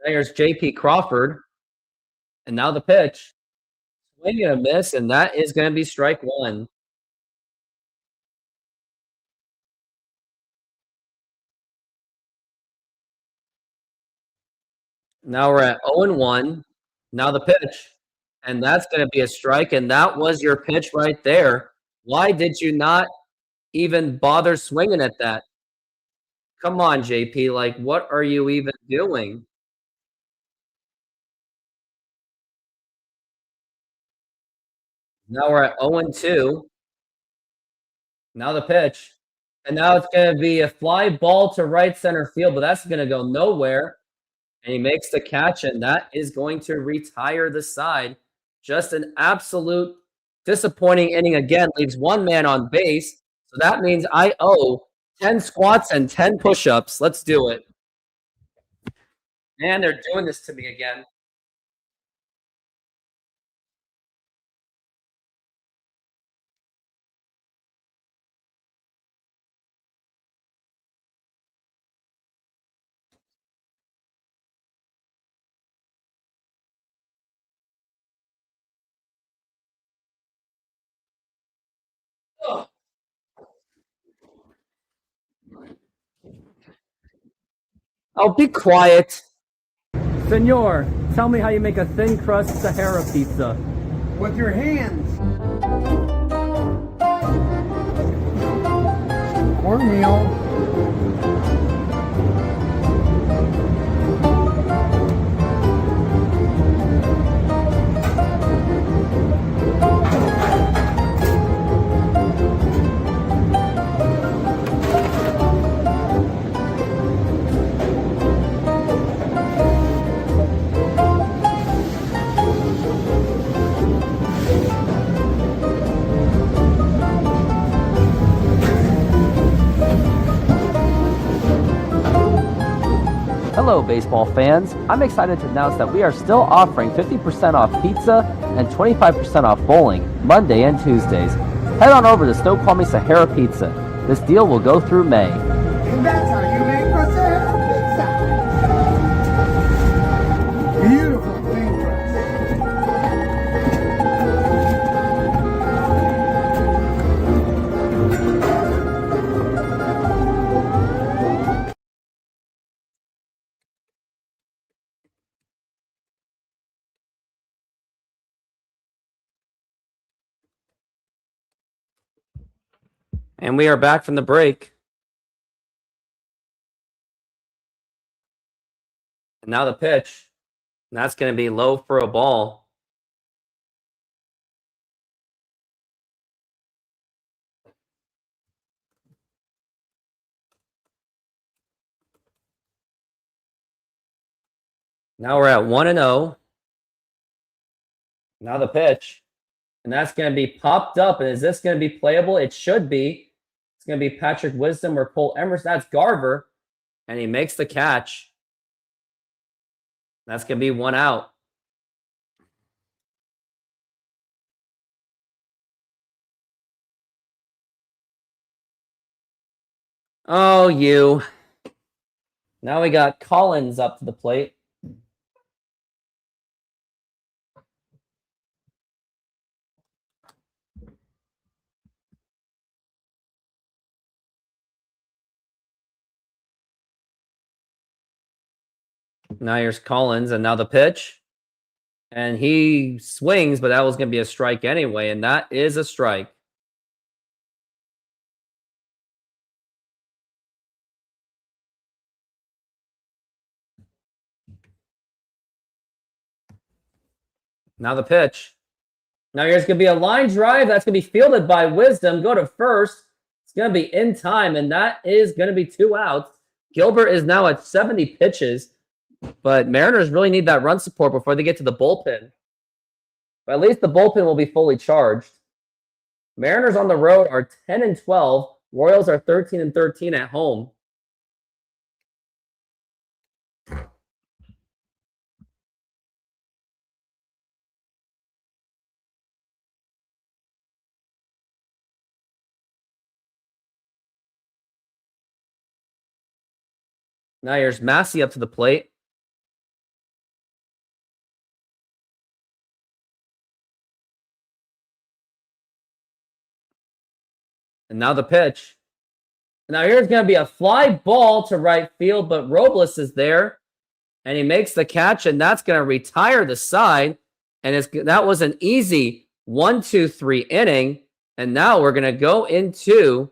There's J.P. Crawford. And now the pitch. Swing and a miss, and that is going to be strike 1. Now we're at 0-1. Now the pitch. And that's going to be a strike, and that was your pitch right there. Why did you not even bother swinging at that? Come on, JP. Like, what are you even doing? Now we're at 0-2. Now the pitch. And now it's going to be a fly ball to right center field, but that's going to go nowhere. And he makes the catch, and that is going to retire the side. Just an absolute disappointing inning again. Leaves one man on base. So that means I owe 10 squats and 10 push-ups. Let's do it. Man, they're doing this to me again. Oh, be quiet. Senor, tell me how you make a thin crust Sahara pizza. With your hands. cornmeal. Hello, baseball fans. I'm excited to announce that we are still offering 50% off pizza and 25% off bowling Monday and Tuesdays. Head on over to Snoqualmie Sahara Pizza. This deal will go through May. And that's how you make a Sahara pizza. Beautiful thing for us. And we are back from the break. And now the pitch. And that's going to be low for a ball. Now we're at 1-0. Now the pitch. And that's going to be popped up. And is this going to be playable? It should be. It's going to be Patrick Wisdom or Cole Emerson. That's Garver. And he makes the catch. That's going to be 1 out. Oh, you. Now we got Collins up to the plate. Now here's Collins, and now the pitch. And he swings, but that was going to be a strike anyway, and that is a strike. Now the pitch. Now here's going to be a line drive. That's going to be fielded by Wisdom. Go to first. It's going to be in time, and that is going to be 2 outs. Gilbert is now at 70 pitches. But Mariners really need that run support before they get to the bullpen. But at least the bullpen will be fully charged. Mariners on the road are 10-12. Royals are 13-13 at home. Now here's Massey up to the plate. And now the pitch. Now here's going to be a fly ball to right field, but Robles is there. And he makes the catch, and that's going to retire the side. And that was an easy 1-2-3 inning. And now we're going to go into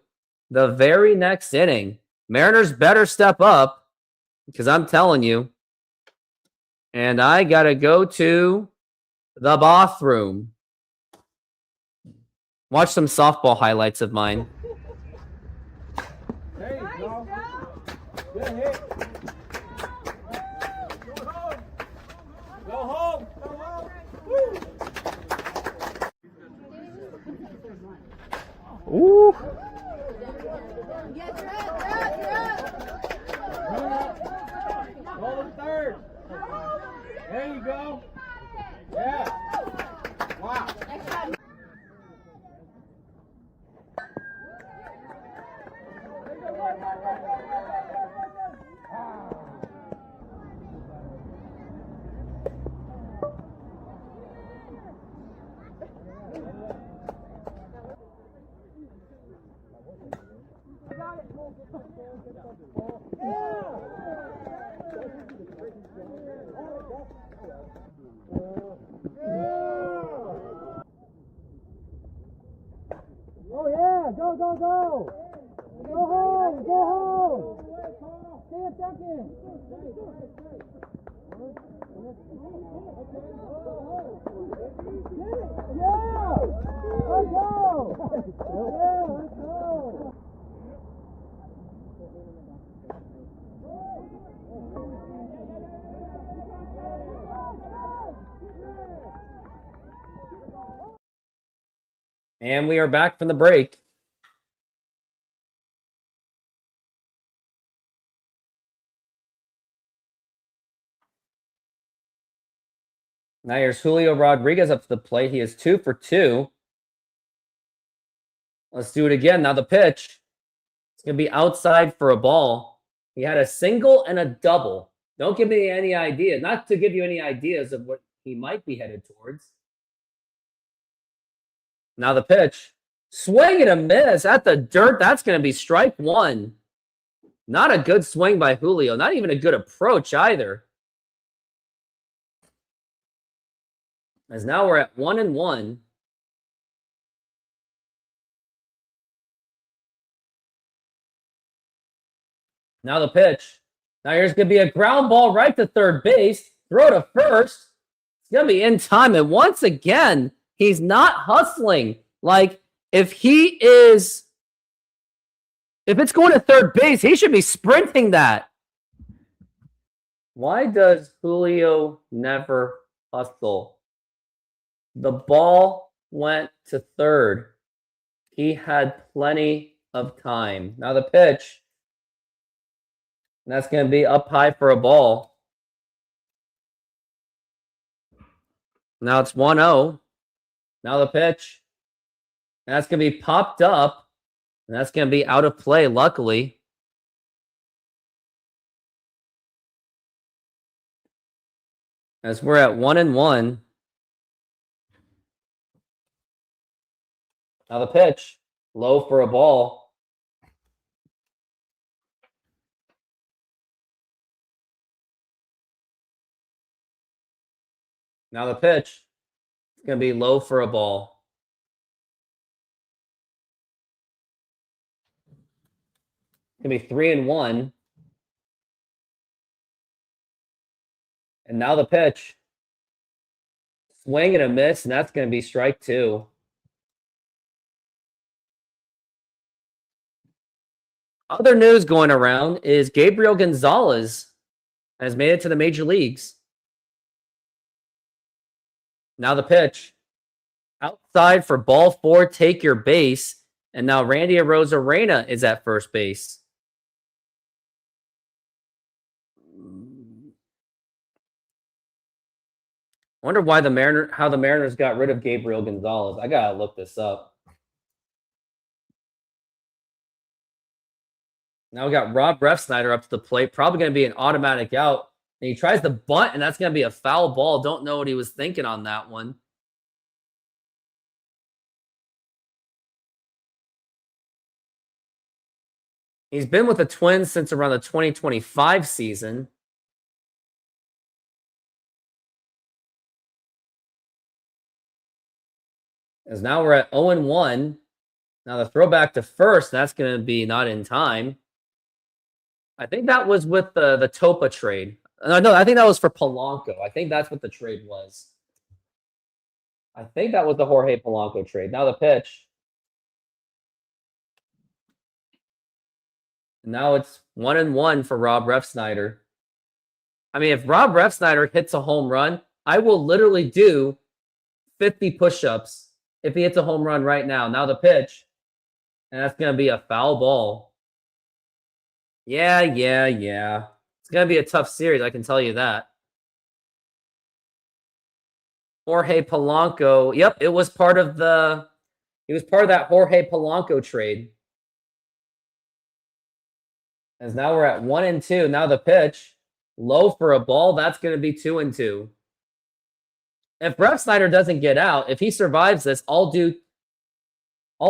the very next inning. Mariners better step up, because I'm telling you. And I got to go to the bathroom. Watch some softball highlights of mine. There you go. Good hit. Go home. Go home. Ooh. Yes, you're up. Go to third. There you go. Yeah. Wow. Oh yeah, go, go, go! And we are back from the break. Now here's Julio Rodriguez up to the plate. He is 2 for 2. Let's do it again. Now the pitch. It's going to be outside for a ball. He had a single and a double. Don't give me any idea. Not to give you any ideas of what he might be headed towards. Now the pitch. Swing and a miss at the dirt. That's going to be strike 1. Not a good swing by Julio. Not even a good approach either. As now we're at 1-1. Now the pitch. Now here's going to be a ground ball right to third base. Throw to first. It's going to be in time. And once again, he's not hustling. Like, if it's going to third base, he should be sprinting that. Why does Julio never hustle? The ball went to third. He had plenty of time. Now the pitch. And that's going to be up high for a ball. Now it's 1-0. Now the pitch. And that's going to be popped up. And that's going to be out of play, luckily. As we're at 1-1. Now the pitch. Low for a ball. Now the pitch. It's going to be low for a ball. It's going to be 3-1. And now the pitch. Swing and a miss, and that's going to be strike 2. Other news going around is Gabriel Gonzalez has made it to the major leagues. Now the pitch. Outside for ball 4, take your base. And now Randy Arozarena is at first base. I wonder why how the Mariners got rid of Gabriel Gonzalez. I gotta look this up. Now we got Rob Refsnyder up to the plate. Probably going to be an automatic out. And he tries to bunt, and that's going to be a foul ball. Don't know what he was thinking on that one. He's been with the Twins since around the 2025 season. As now we're at 0-1. Now the throwback to first, that's going to be not in time. I think that was with the Topa trade. No, I think that was for Polanco. I think that's what the trade was. I think that was the Jorge Polanco trade. Now the pitch. Now it's 1-1 for Rob Refsnyder. I mean, if Rob Refsnyder hits a home run, I will literally do 50 push-ups if he hits a home run right now. Now the pitch. And that's going to be a foul ball. Yeah. It's going to be a tough series, I can tell you that. Jorge Polanco. Yep, it was part of that Jorge Polanco trade. As now we're at 1-2. Now the pitch. Low for a ball. That's going to be 2-2. If Refsnyder doesn't get out, if he survives this, I'll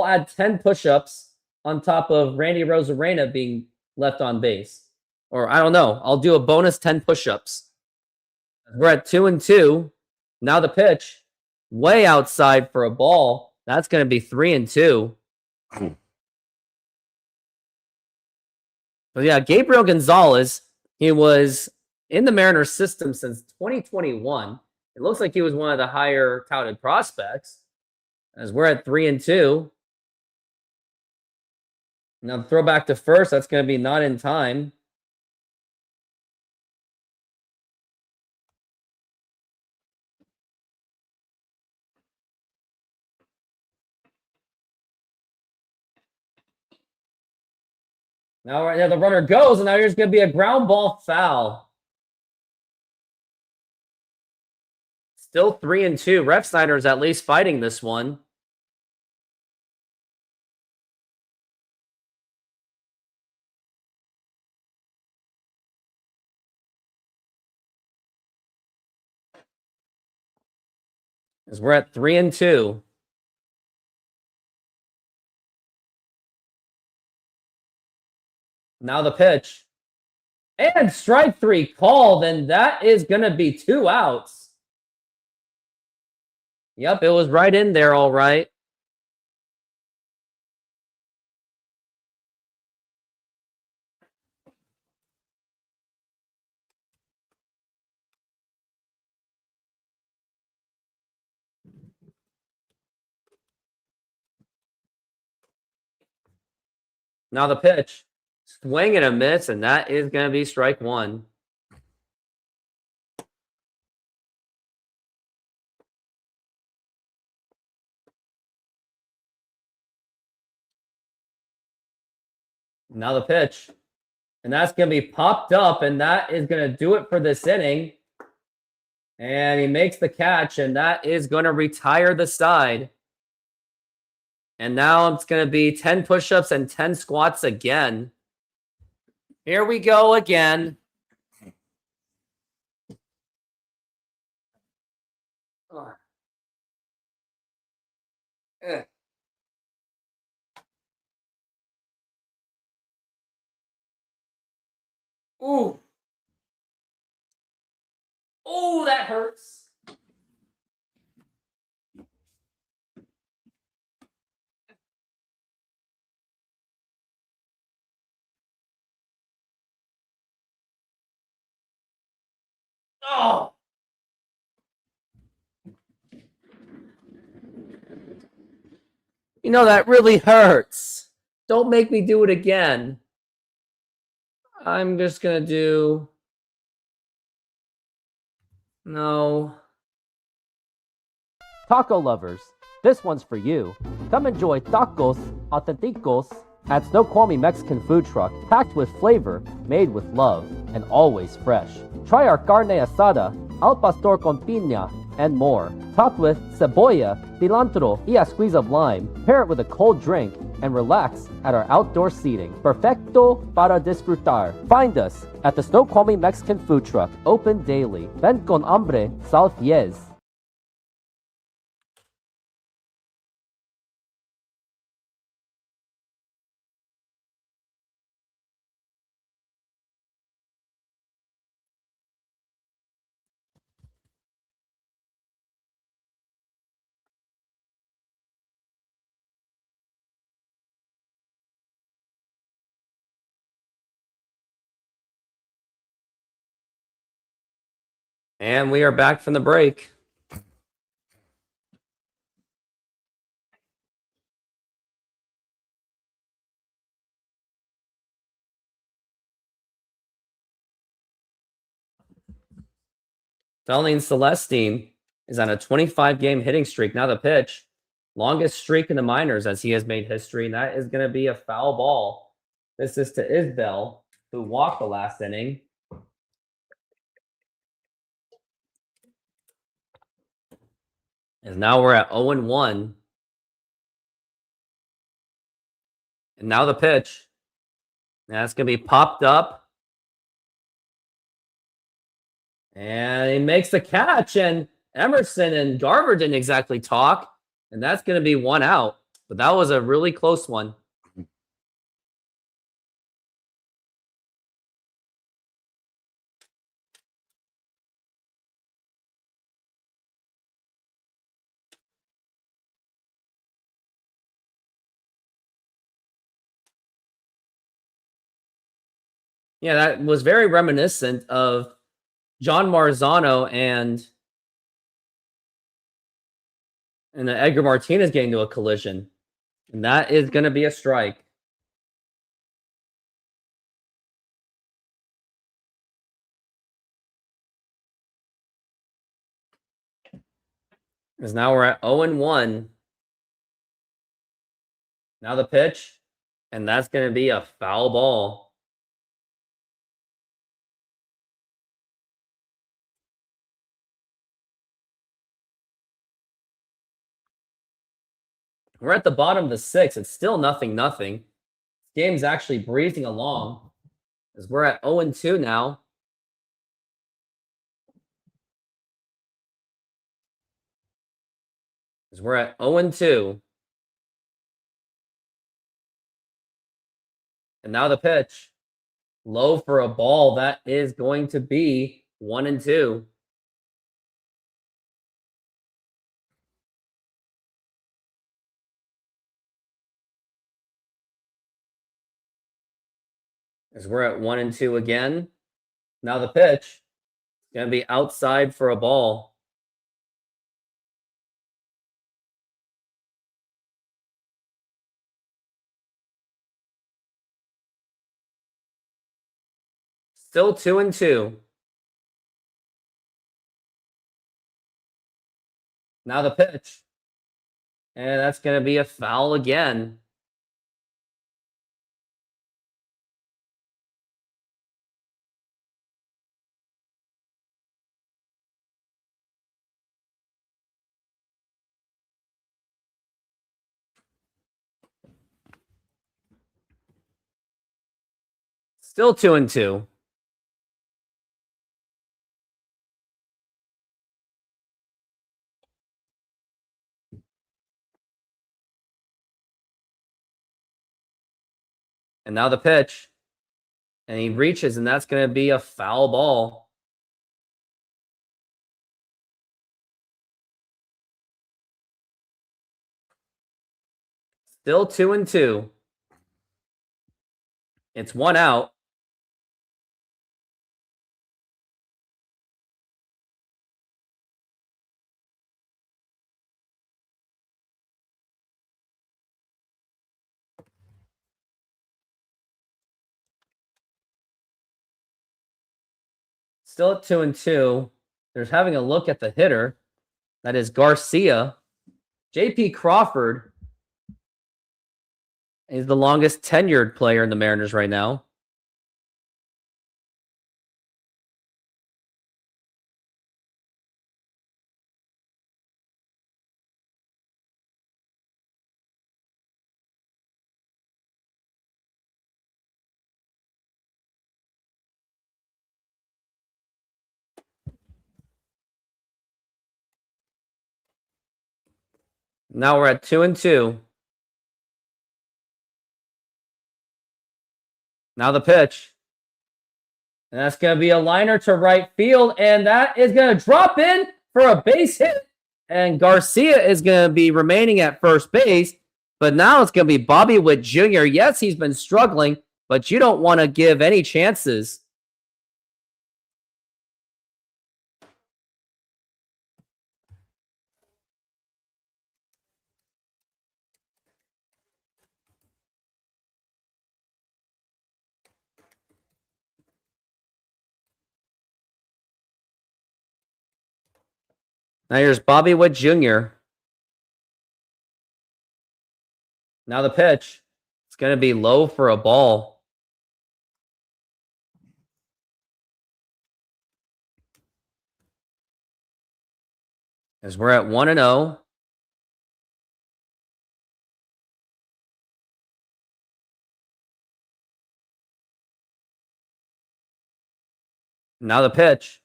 add 10 push-ups on top of Randy Arozarena being left on base. Or I don't know. I'll do a bonus 10 push-ups. We're at 2-2. Now the pitch. Way outside for a ball. That's going to be 3-2. But yeah, Gabriel Gonzalez, he was in the Mariners system since 2021. It looks like he was one of the higher touted prospects, as we're at 3-2. Now throw back to first. That's going to be not in time. Now right now the runner goes, and now here's going to be a ground ball foul. Still 3-2. Ref Snyder is at least fighting this one. As we're at 3-2. Now the pitch. And strike three called, and that is going to be 2 outs. Yep, it was right in there, all right. Now the pitch. Swing and a miss, and that is going to be strike 1. Now the pitch. And that's going to be popped up, and that is going to do it for this inning. And he makes the catch, and that is going to retire the side. And now it's going to be 10 push-ups and 10 squats again. Here we go again. Ooh. Oh, that hurts. Oh. You know, that really hurts. Don't make me do it again. I'm just going to do... No. Taco lovers, this one's for you. Come enjoy tacos autenticos at Snoqualmie Mexican food truck, packed with flavor, made with love, and always fresh. Try our carne asada, al pastor con piña, and more. Topped with cebolla, cilantro, y a squeeze of lime. Pair it with a cold drink and relax at our outdoor seating. Perfecto para disfrutar. Find us at the Snoqualmie Mexican food truck, open daily. Ven con hambre, sal fies. And we are back from the break. Felling Celestine is on a 25-game hitting streak. Now the pitch. Longest streak in the minors as he has made history, and that is going to be a foul ball. This is to Isbell, who walked the last inning. And now we're at 0-1. And now the pitch. That's going to be popped up. And he makes the catch. And Emerson and Garver didn't exactly talk. And that's going to be 1 out. But that was a really close one. Yeah, that was very reminiscent of John Marzano and Edgar Martinez getting to a collision. And that is going to be a strike. Because now we're at 0-1. Now the pitch. And that's going to be a foul ball. We're at the bottom of the 6th. It's still 0-0. This game's actually breezing along. As we're at 0-2 now. As we're at 0-2. And now the pitch. Low for a ball. That is going to be 1-2. As we're at 1-2 again. Now the pitch. Going to be outside for a ball. Still 2-2. Now the pitch. And that's going to be a foul again. Still 2-2. And now the pitch. And he reaches, and that's going to be a foul ball. Still 2-2. It's 1 out. Still at 2-2. There's having a look at the hitter. That is Garcia. J.P. Crawford is the longest tenured player in the Mariners right now. Now we're at 2-2. Now the pitch. And that's going to be a liner to right field. And that is going to drop in for a base hit. And Garcia is going to be remaining at first base. But now it's going to be Bobby Witt Jr. Yes, he's been struggling, but you don't want to give any chances. Now here's Bobby Witt Jr. Now the pitch. It's going to be low for a ball. As we're at 1-0. Now the pitch.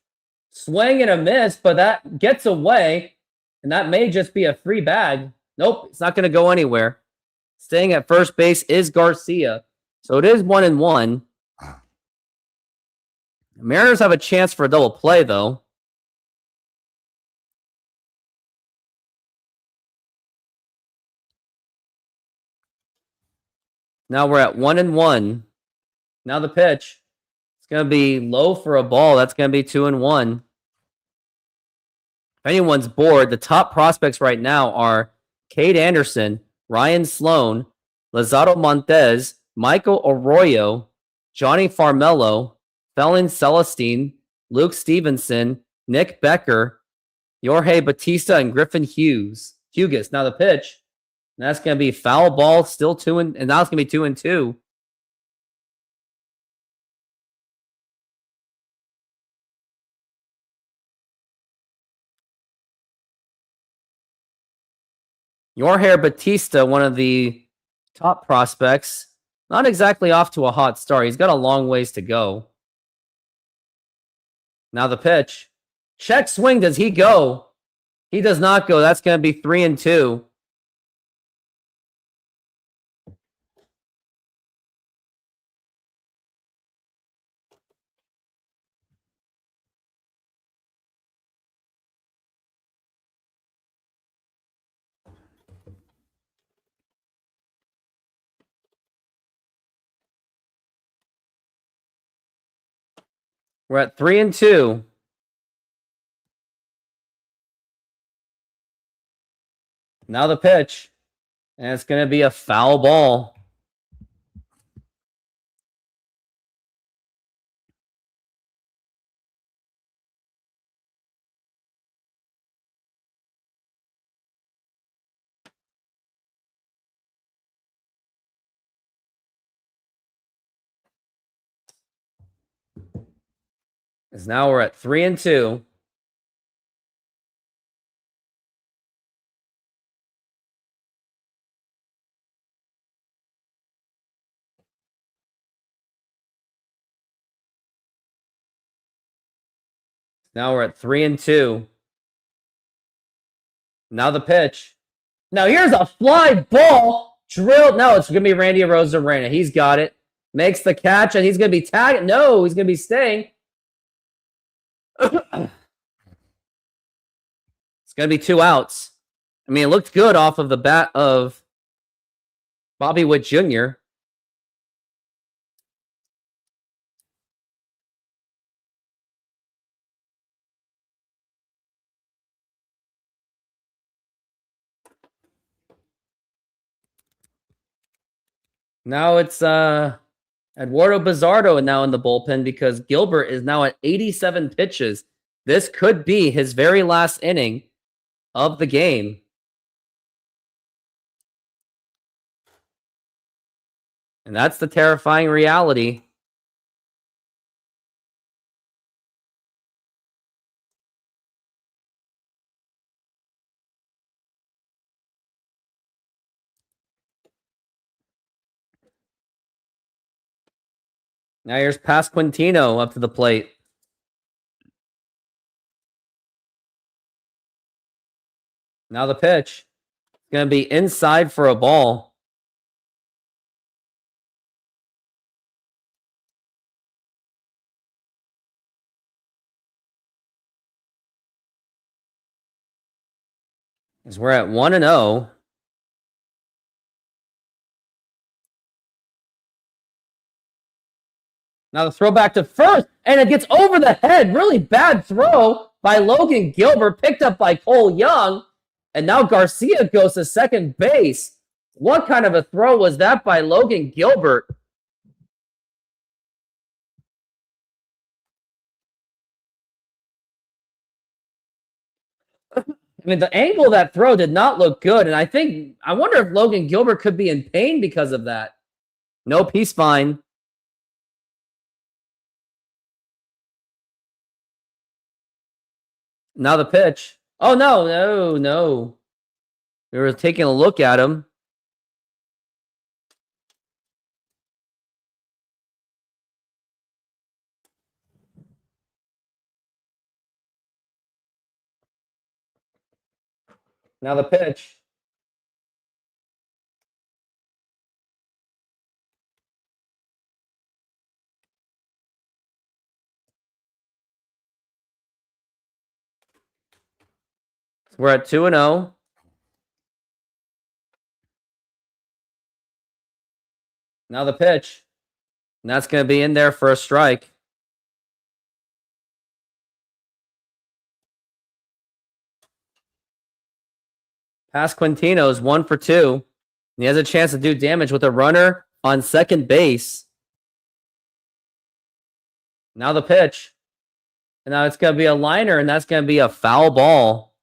Swing and a miss, but that gets away. And that may just be a free bag. Nope, it's not going to go anywhere. Staying at first base is Garcia. So it is 1-1. Mariners have a chance for a double play, though. Now we're at 1-1. Now the pitch. It's going to be low for a ball. That's going to be 2-1. If anyone's bored, the top prospects right now are Cade Anderson, Ryan Sloan, Lazaro Montez, Michael Arroyo, Johnny Farmelo, Felon Celestine, Luke Stevenson, Nick Becker, Jorge Batista, and Griffin Hughes. Now the pitch. And that's going to be foul ball, still 2 and now it's going to be 2-2. Jorge Batista, one of the top prospects, not exactly off to a hot start. He's got a long ways to go. Now the pitch. Check swing. Does he go? He does not go. That's going to be 3-2. We're at 3-2. Now the pitch. And it's going to be a foul ball. As now we're at 3-2. Now we're at 3-2. Now the pitch. Now here's a fly ball drilled. No, it's going to be Randy Arozarena. He's got it. Makes the catch, and he's going to be tagged. No, he's going to be staying. It's going to be 2 outs. I mean, it looked good off of the bat of Bobby Witt Jr. Now it's Eduardo Bizzardo now in the bullpen because Gilbert is now at 87 pitches. This could be his very last inning of the game. And that's the terrifying reality. Now here's Pasquantino up to the plate. Now the pitch. It's going to be inside for a ball. As we're at 1-0. Now the throw back to first, and it gets over the head. Really bad throw by Logan Gilbert, picked up by Cole Young. And now Garcia goes to second base. What kind of a throw was that by Logan Gilbert? I mean, the angle of that throw did not look good. And I wonder if Logan Gilbert could be in pain because of that. Nope, he's fine. Now the pitch. Oh, no. We were taking a look at him. Now the pitch. We're at 2-0. Now the pitch. And that's going to be in there for a strike. Pasquantino is 1 for 2. And he has a chance to do damage with a runner on second base. Now the pitch. And now it's going to be a liner, and that's going to be a foul ball.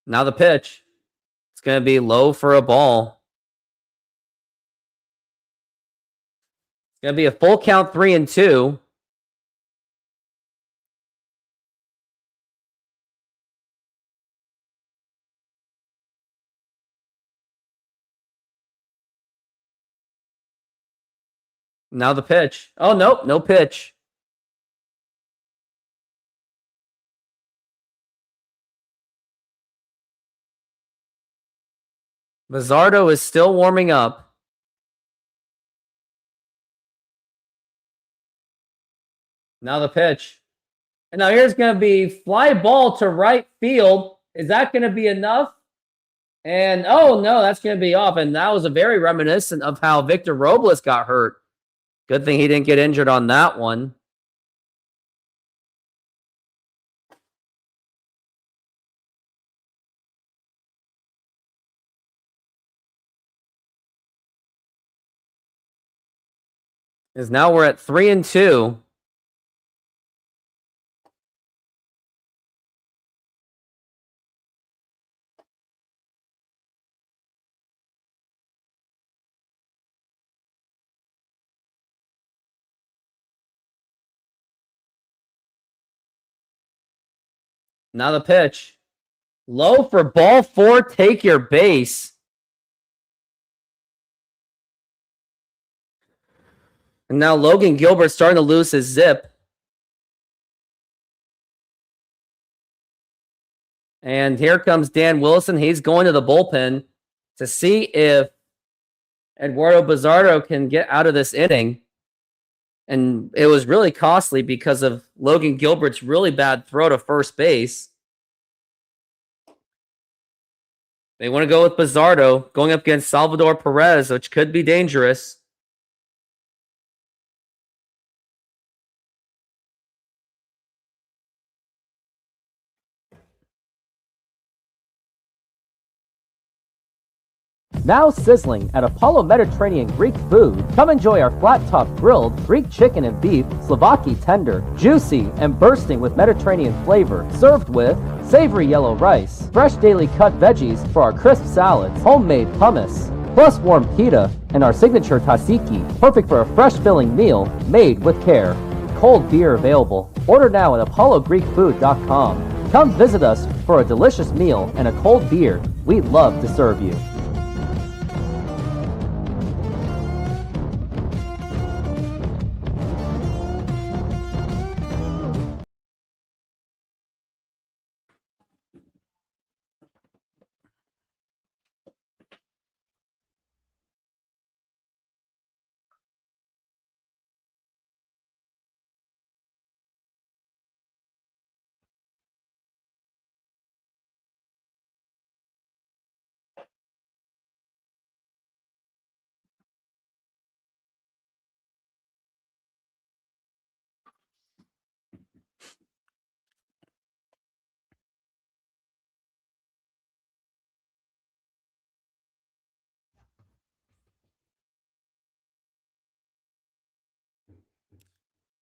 Now the pitch. It's going to be low for a ball. It's going to be a full count 3-2. Now the pitch. Oh, nope, no pitch. Bizzardo is still warming up. Now the pitch. And now here's going to be fly ball to right field. Is that going to be enough? And, oh, no, that's going to be off. And that was a very reminiscent of how Victor Robles got hurt. Good thing he didn't get injured on that one. Is now we're at 3-2. Now the pitch. Low for ball 4. Take your base. And now Logan Gilbert starting to lose his zip. And here comes Dan Wilson. He's going to the bullpen to see if Eduardo Bizzardo can get out of this inning. And it was really costly because of Logan Gilbert's really bad throw to first base. They want to go with Bizzardo going up against Salvador Perez, which could be dangerous. Now sizzling at Apollo Mediterranean Greek Food, come enjoy our flat-top grilled Greek chicken and beef, Slovaki tender, juicy and bursting with Mediterranean flavor, served with savory yellow rice, fresh daily cut veggies for our crisp salads, homemade hummus, plus warm pita, and our signature tzatziki, perfect for a fresh filling meal made with care. Cold beer available. Order now at apollogreekfood.com. Come visit us for a delicious meal and a cold beer. We'd love to serve you.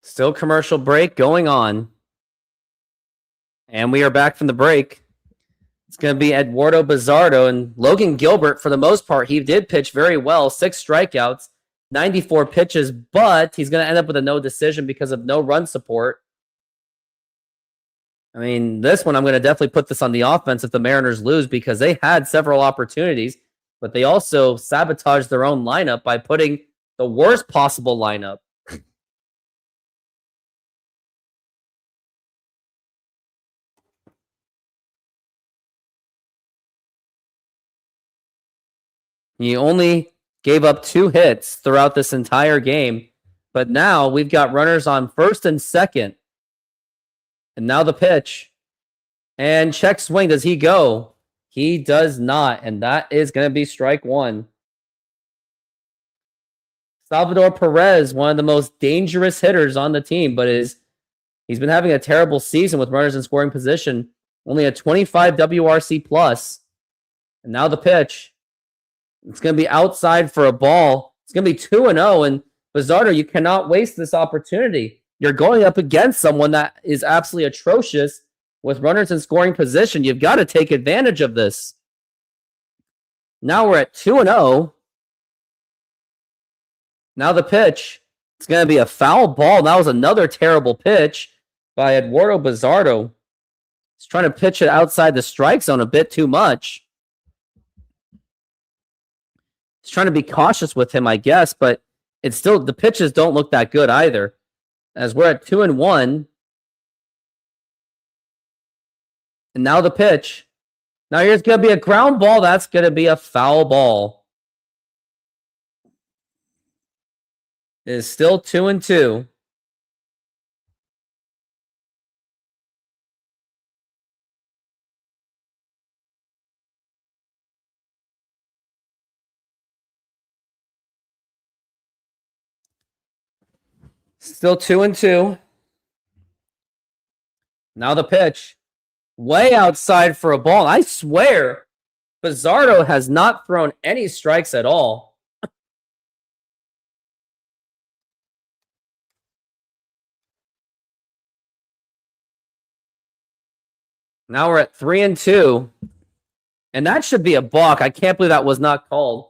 Still commercial break going on. And we are back from the break. It's going to be Eduardo Bizzardo and Logan Gilbert. For the most part, he did pitch very well. 6 strikeouts, 94 pitches, but he's going to end up with a no decision because of no run support. I mean, this one, I'm going to definitely put this on the offense if the Mariners lose because they had several opportunities, but they also sabotaged their own lineup by putting the worst possible lineup. You only gave up 2 hits throughout this entire game. But now we've got runners on first and second. And now the pitch. And check swing. Does he go? He does not. And that is going to be strike 1. Salvador Perez, one of the most dangerous hitters on the team, but he's been having a terrible season with runners in scoring position. Only a 25 WRC plus. And now the pitch. It's going to be outside for a ball. It's going to be 2-0. And Bizarro, you cannot waste this opportunity. You're going up against someone that is absolutely atrocious with runners in scoring position. You've got to take advantage of this. Now we're at 2-0. Now the pitch. It's going to be a foul ball. That was another terrible pitch by Eduardo Bizarro. He's trying to pitch it outside the strike zone a bit too much. He's trying to be cautious with him, I guess, but it's still, the pitches don't look that good either. As we're at 2-1. And now the pitch. Now here's going to be a ground ball. That's going to be a foul ball. It is still 2-2. Still 2-2. Now the pitch. Way outside for a ball. I swear, Bizarro has not thrown any strikes at all. Now we're at 3-2. And that should be a balk. I can't believe that was not called.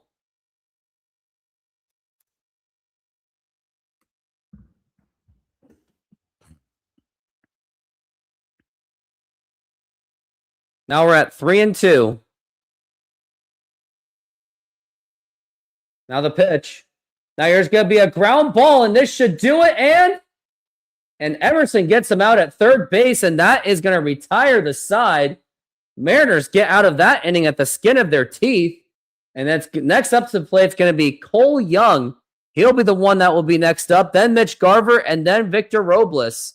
Now we're at 3-2. Now the pitch. Now here's going to be a ground ball, and this should do it. And Emerson gets him out at third base, and that is going to retire the side. Mariners get out of that inning at the skin of their teeth. And that's next up to the plate. It's going to be Cole Young. He'll be the one that will be next up. Then Mitch Garver, and then Victor Robles.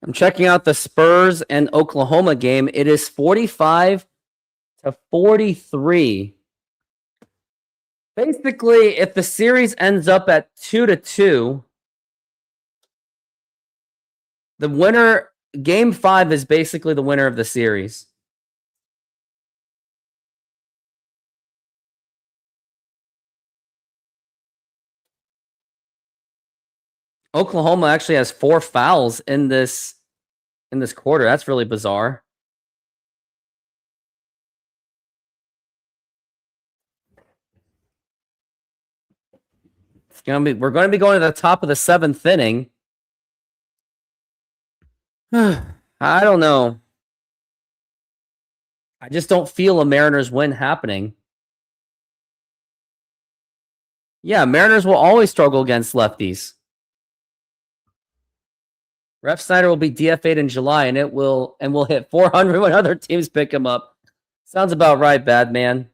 I'm checking out the Spurs and Oklahoma game. It is 45-43. Basically, if the series ends up at 2-2, the winner, game 5 is basically the winner of the series. Oklahoma actually has 4 fouls in this quarter. That's really bizarre. We're going to be going to the top of the 7th inning. I don't know. I just don't feel a Mariners win happening. Yeah, Mariners will always struggle against lefties. Ref Snyder will be DFA'd in July, and will hit 400 when other teams pick him up. Sounds about right, bad man.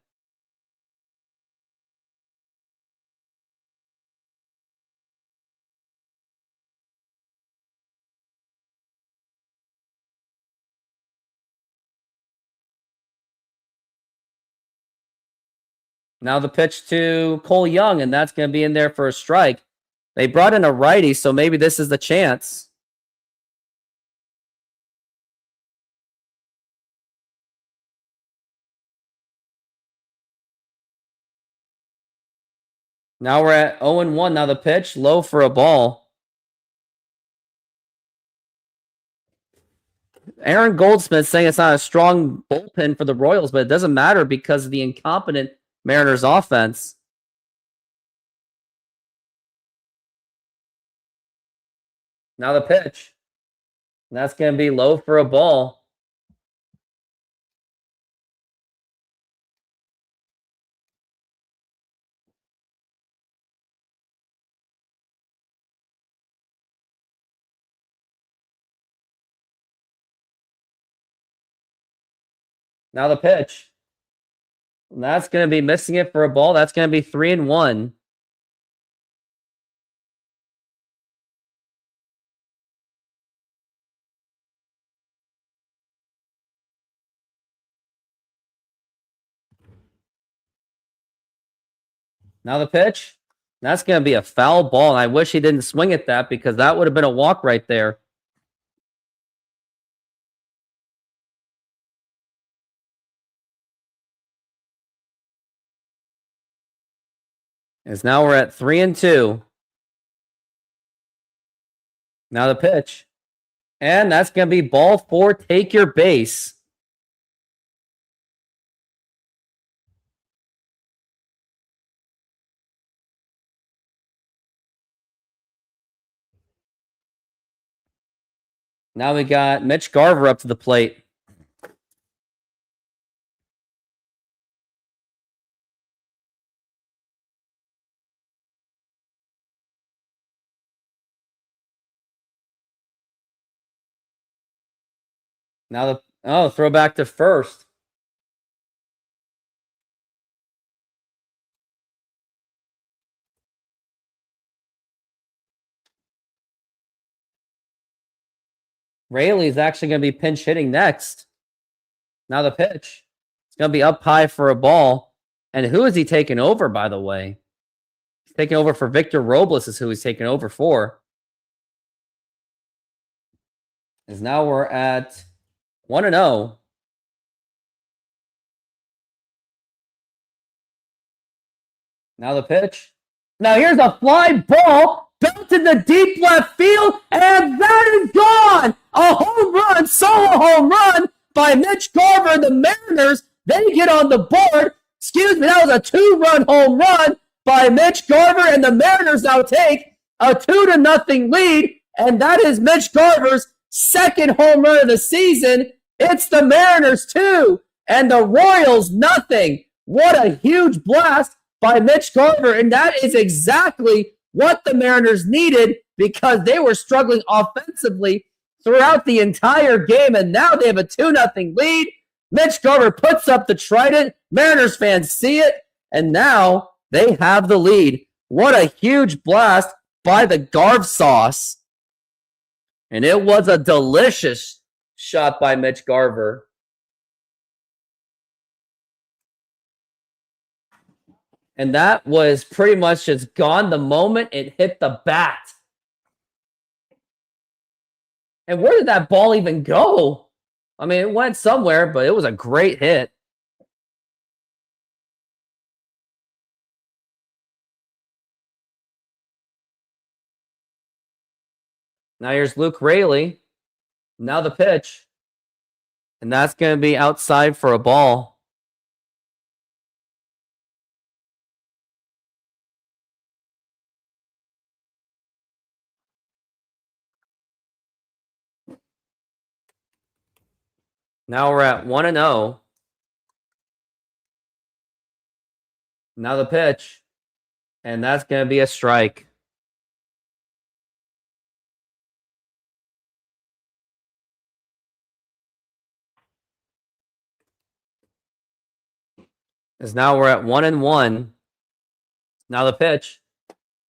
Now the pitch to Cole Young, and that's going to be in there for a strike. They brought in a righty, so maybe this is the chance. Now we're at 0-1. Now the pitch, low for a ball. Aaron Goldsmith saying it's not a strong bullpen for the Royals, but it doesn't matter because of the incompetent Mariners offense. Now the pitch. And that's going to be low for a ball. Now the pitch. And that's going to be missing it for a ball. That's going to be 3-1. Now the pitch. That's going to be a foul ball, and I wish he didn't swing at that because that would have been a walk right there. As now we're at 3-2. Now the pitch. And that's going to be ball 4. Take your base. Now we got Mitch Garver up to the plate. Now the throw back to first. Rayleigh's actually going to be pinch hitting next. Now the pitch. It's going to be up high for a ball. And who is he taking over, by the way? He's taking over for Victor Robles is who he's taking over for. As now we're at 1-0. Now the pitch. Now here's a fly ball built in the deep left field, and that is gone! A home run, solo home run by Mitch Garver and the Mariners. They get on the board. Excuse me, that was a 2-run home run by Mitch Garver, and the Mariners now take a 2-0 lead, and that is Mitch Garver's second home run of the season. It's the Mariners 2 and the Royals nothing. What a huge blast by Mitch Garver, and that is exactly what the Mariners needed because they were struggling offensively throughout the entire game, and now they have a 2-0 lead. Mitch Garver puts up the trident. Mariners fans see it, and now they have the lead. What a huge blast by the Garv sauce. And it was a delicious shot by Mitch Garver. And that was pretty much just gone the moment it hit the bat. And where did that ball even go? I mean, it went somewhere, but it was a great hit. Now here's Luke Raley. Now the pitch. And that's going to be outside for a ball. Now we're at 1-0. Now the pitch. And that's going to be a strike. As now we're at 1-1. Now the pitch.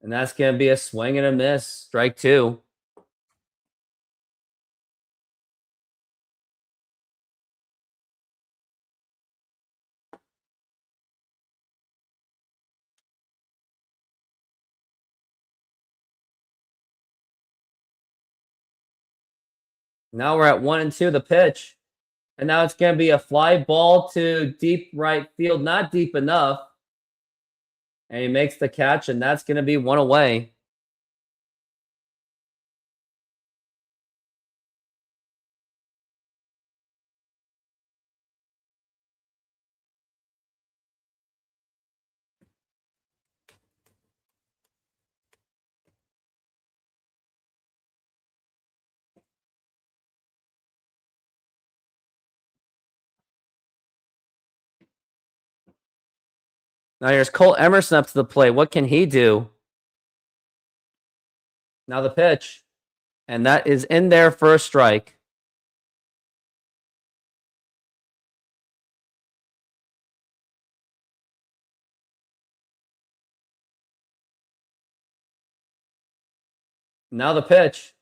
And that's going to be a swing and a miss. Strike 2. Now we're at 1-2, the pitch. And now it's going to be a fly ball to deep right field, not deep enough. And he makes the catch, and that's going to be one away. Now here's Cole Emerson up to the plate. What can he do? Now the pitch. And that is in there for a strike. Now the pitch.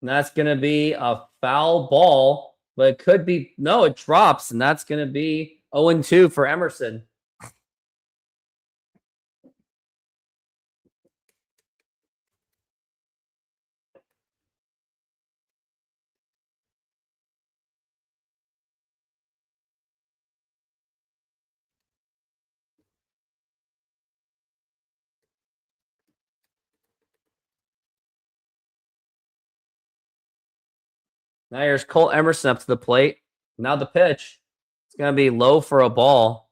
And that's going to be a foul ball, but it could be, no, it drops, and that's going to be 0-2 for Emerson. Now here's Cole Emerson up to the plate. Now the pitch. It's going to be low for a ball.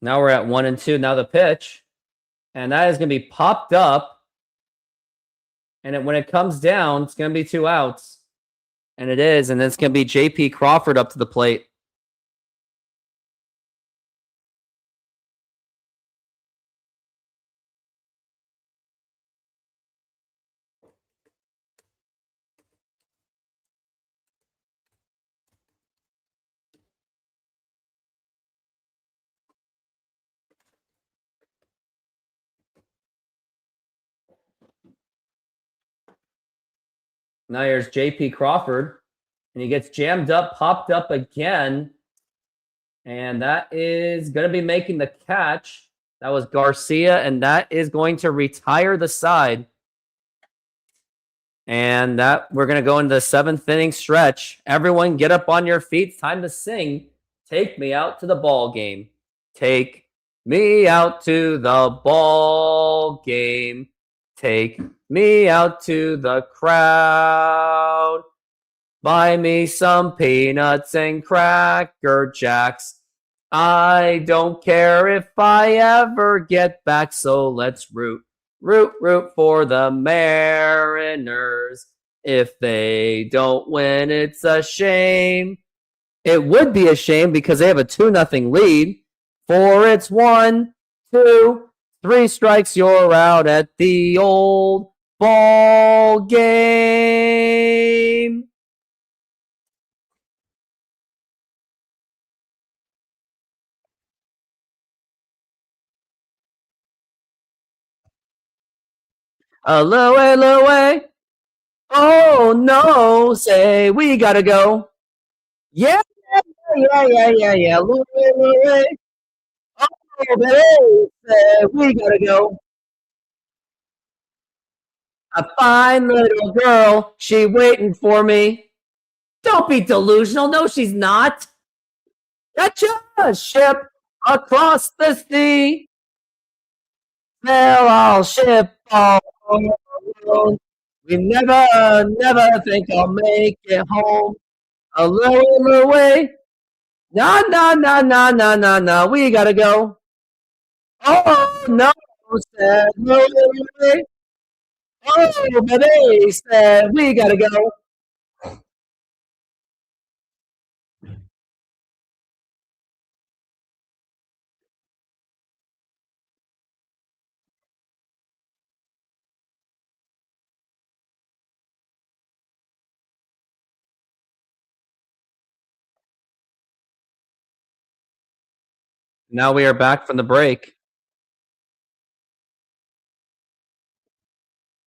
Now we're at 1-2. Now the pitch. And that is going to be popped up. And when it comes down, it's going to be 2 outs. And it is. And it's going to be J.P. Crawford up to the plate. Now here's J.P. Crawford. And he gets jammed up, popped up again. And that is going to be making the catch. That was Garcia, and that is going to retire the side. And that we're going to go into the 7th inning stretch. Everyone get up on your feet. It's time to sing Take Me Out to the Ball Game. Take me out to the ball game. Take me out to the crowd. Buy me some peanuts and Cracker Jacks. I don't care if I ever get back, so let's root for the Mariners. If they don't win, it's a shame. It would be a shame because they have a 2-0 lead. For it's 1, 2, 3 strikes, you're out at the old ball game. Aloe. Oh no, say we gotta go. Yeah. Aloe. Oh, baby, say we gotta go. A fine little girl, she waiting for me. Don't be delusional. No, she's not. Gotcha. A ship across the sea. Well, I'll ship all alone. We never think I'll make it home. A little away. No. We gotta go. Oh, no, said no way. Oh, baby, said we gotta go. Now we are back from the break.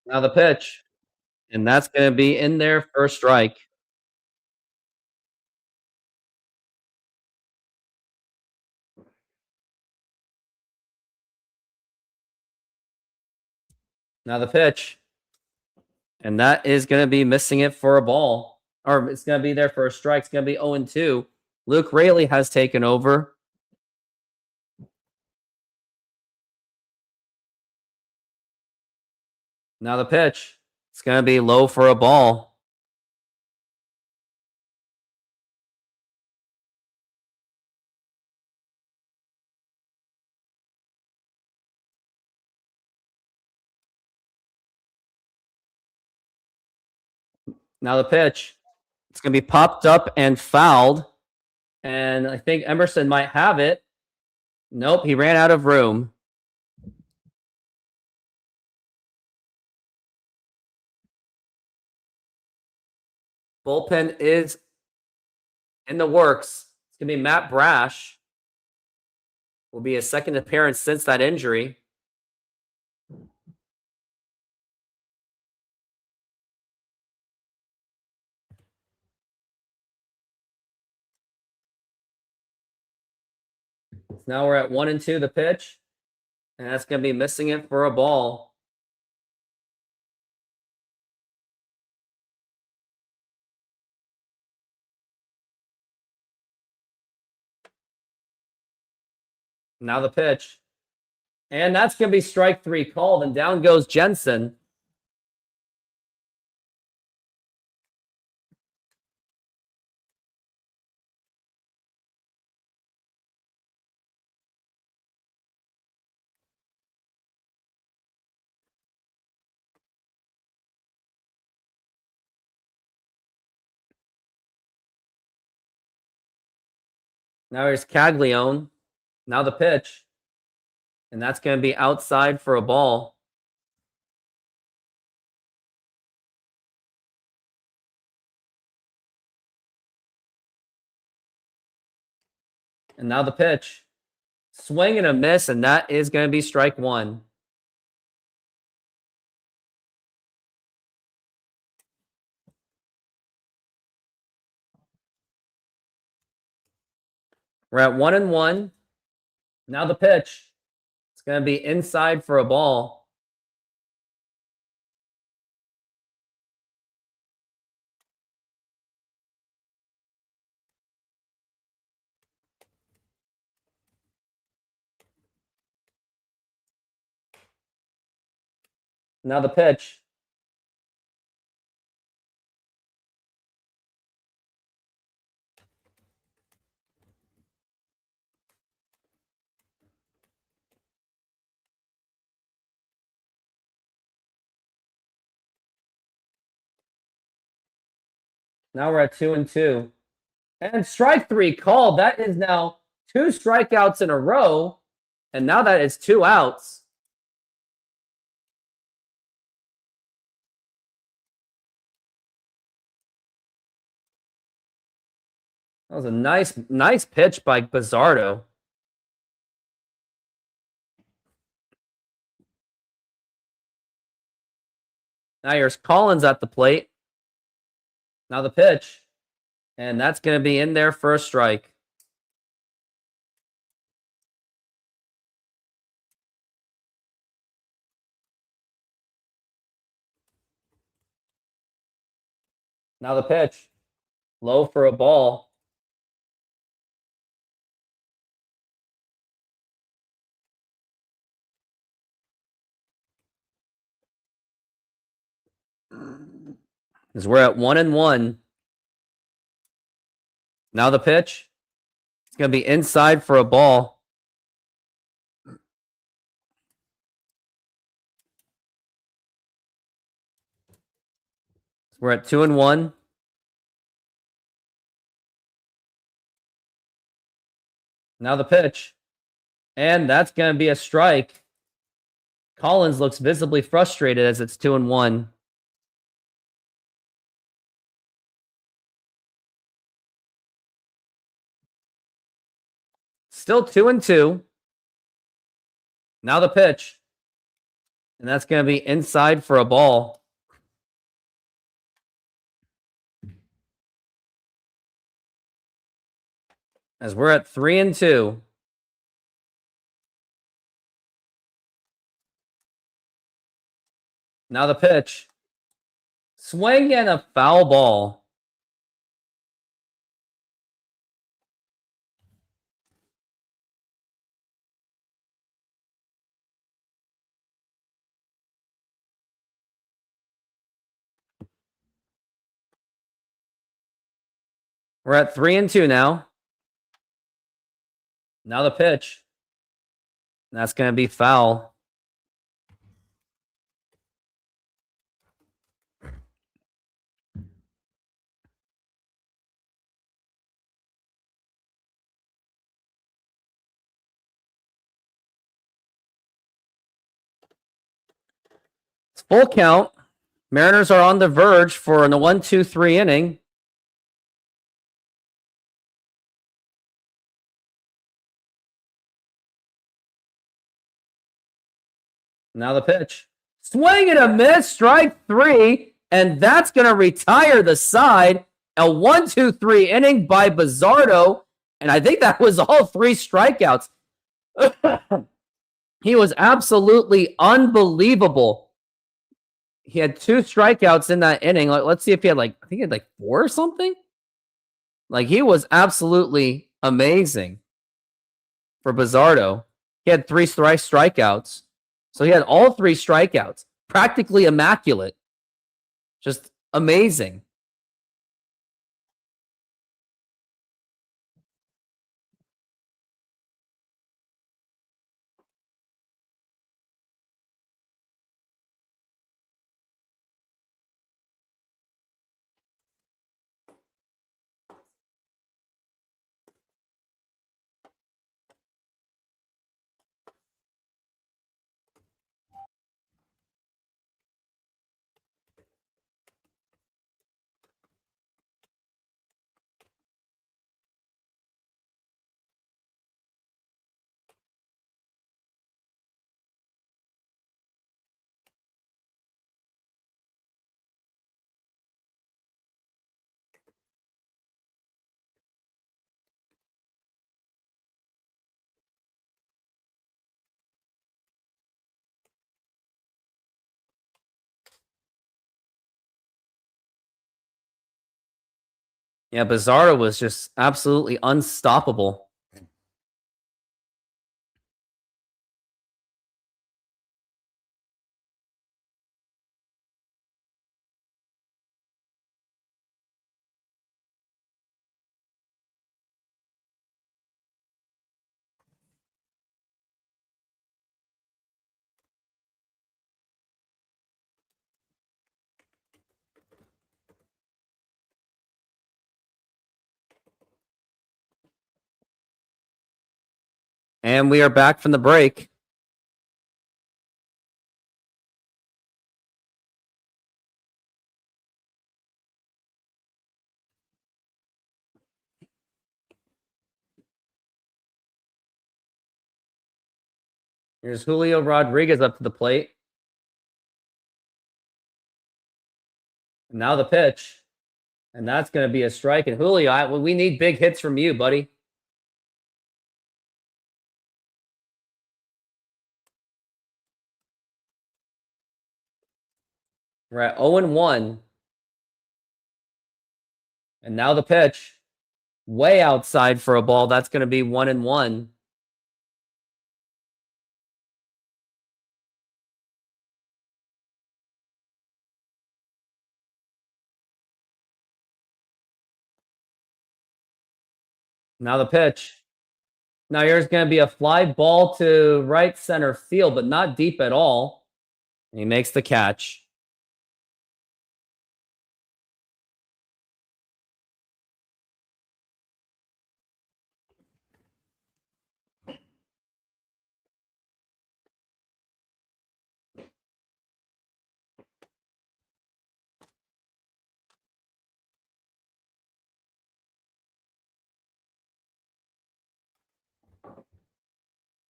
Now the pitch. And that's going to be in there for a strike. Now the pitch. And that is going to be missing it for a ball. Or it's going to be there for a strike. It's going to be 0-2. Luke Raley has taken over. Now the pitch. It's going to be low for a ball. Now the pitch. It's going to be popped up and fouled. And I think Emerson might have it. Nope, he ran out of room. Bullpen is in the works. It's going to be Matt Brash. Will be his second appearance since that injury. So now we're at 1-2 the pitch. And that's going to be missing it for a ball. Now the pitch. And that's going to be strike 3 called. And down goes Jensen. Now here's Caglione. Now the pitch. And that's going to be outside for a ball. And now the pitch. Swing and a miss, and that is going to be strike 1. We're at 1-1. Now the pitch. It's going to be inside for a ball. Now the pitch. Now we're at 2-2. And strike 3 called. That is now 2 strikeouts in a row. And now that is 2 outs. That was a nice pitch by Bizzardo. Now here's Collins at the plate. Now the pitch. And that's going to be in there for a strike. Now the pitch. Low for a ball. As we're at 1-1. Now the pitch. It's going to be inside for a ball. We're at 2-1. Now the pitch. And that's going to be a strike. Collins looks visibly frustrated as it's 2-1. Still 2-2. Now the pitch. And that's going to be inside for a ball. As we're at 3-2. Now the pitch. Swing and a foul ball. We're at 3-2 now. Now the pitch. That's going to be foul. It's full count. Mariners are on the verge for a 1-2-3 inning. Now the pitch. Swing and a miss, strike 3, and that's going to retire the side. A 1-2-3 inning by Bizzardo, and I think that was all 3 strikeouts. He was absolutely unbelievable. He had 2 strikeouts in that inning. Let's see if he had I think he had 4 or something. He was absolutely amazing for Bizzardo. He had 3 strikeouts. So he had all 3 strikeouts. Practically immaculate. Just amazing. Yeah, Bizzardo was just absolutely unstoppable. And we are back from the break. Here's Julio Rodriguez up to the plate. Now the pitch. And that's going to be a strike. And Julio, we need big hits from you, buddy. We're at 0-1. And now the pitch. Way outside for a ball. That's going to be 1-1. Now the pitch. Now here's going to be a fly ball to right center field, but not deep at all. And he makes the catch.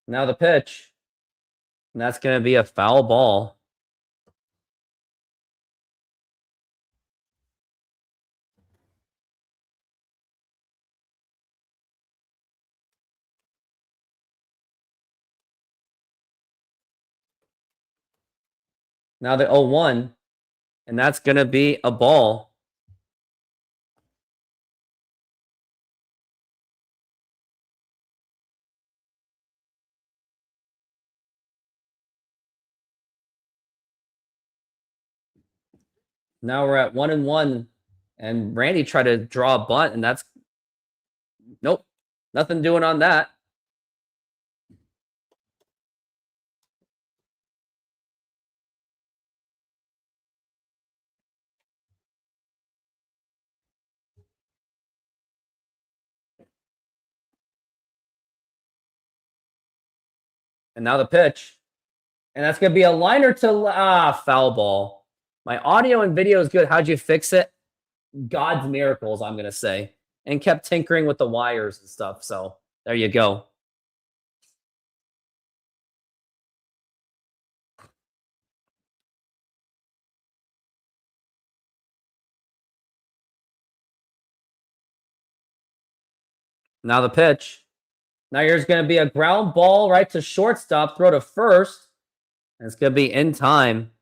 Now the pitch. And that's going to be a foul ball. Now the 0-1, and that's going to be a ball. Now we're at 1-1, and Randy tried to draw a bunt, and that's nope, nothing doing on that. And now the pitch. And that's going to be a liner to foul ball. My audio and video is good. How'd you fix it? God's miracles, I'm going to say. And kept tinkering with the wires and stuff. So there you go. Now the pitch. Now here's going to be a ground ball right to shortstop, throw to first. And it's going to be in time.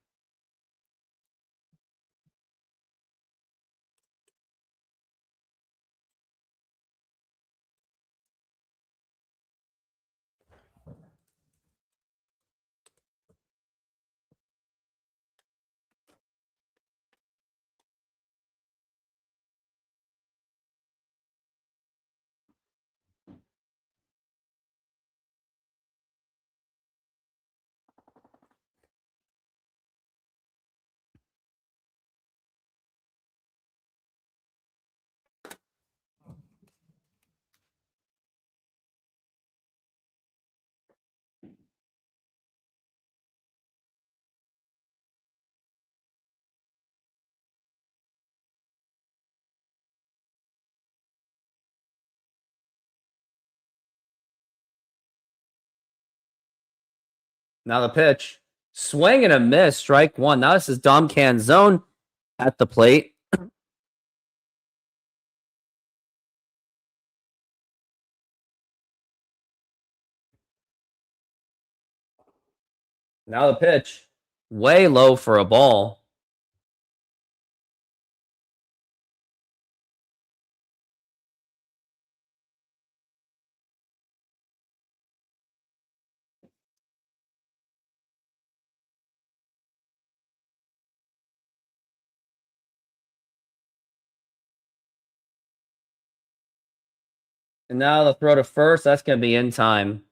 Now the pitch. Swing and a miss. Strike one. Now this is Dom Canzone at the plate. Now the pitch. Way low for a ball. And now the throw to first. That's going to be in time.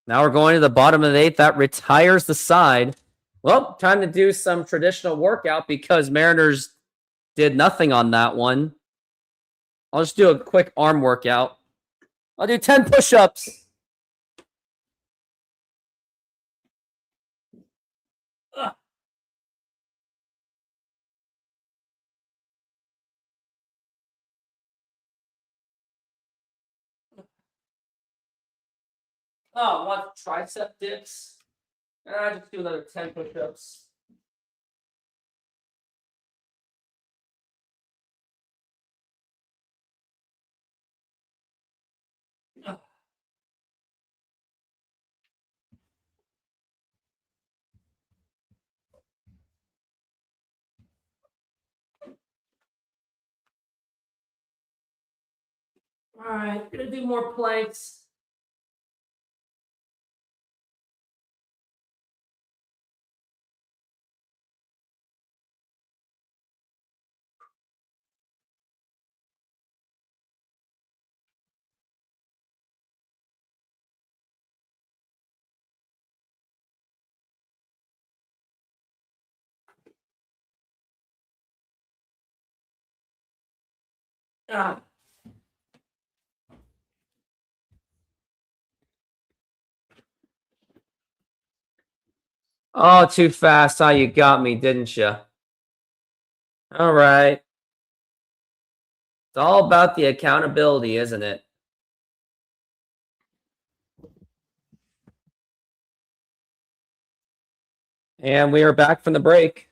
Now we're going to the bottom of the eighth. That retires the side. Well, time to do some traditional workout because Mariners did nothing on that one. I'll just do a quick arm workout. I'll do 10 push-ups. Oh, want tricep dips? I just do another 10 push-ups. All right, gonna do more planks. Ah. Oh, too fast. How you got me, didn't you? All right. It's all about the accountability, isn't it? And we are back from the break.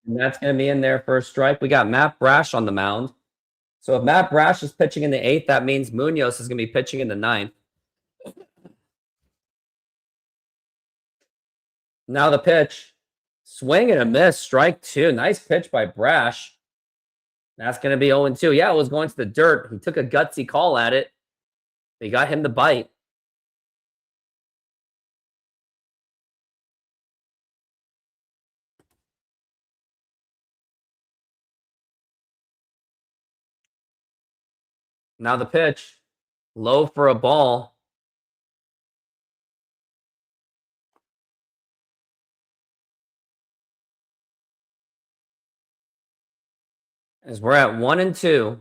And that's going to be in there for a strike. We got Matt Brash on the mound. So if Matt Brash is pitching in the 8th, that means Munoz is going to be pitching in the 9th. Now the pitch. Swing and a miss. Strike 2. Nice pitch by Brash. That's going to be 0-2. Yeah, it was going to the dirt. He took a gutsy call at it. They got him to bite. Now the pitch. Low for a ball. As we're at 1-2.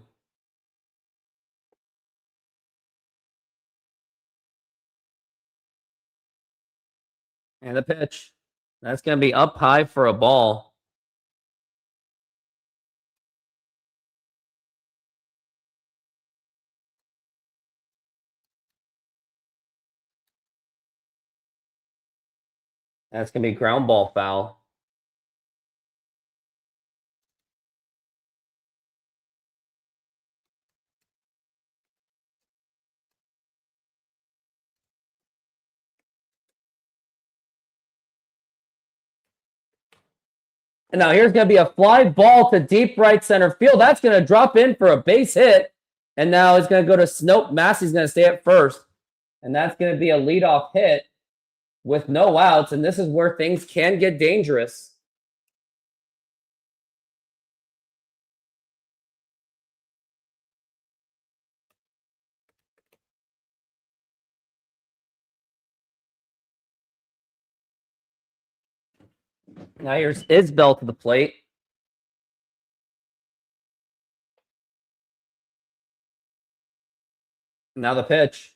And the pitch. That's going to be up high for a ball. That's going to be ground ball foul. And now here's going to be a fly ball to deep right center field. That's going to drop in for a base hit. And now it's going to go to Snope. Massey's going to stay at first. And that's going to be a leadoff hit with no outs. And this is where things can get dangerous. Now here's Isbell to the plate. Now the pitch.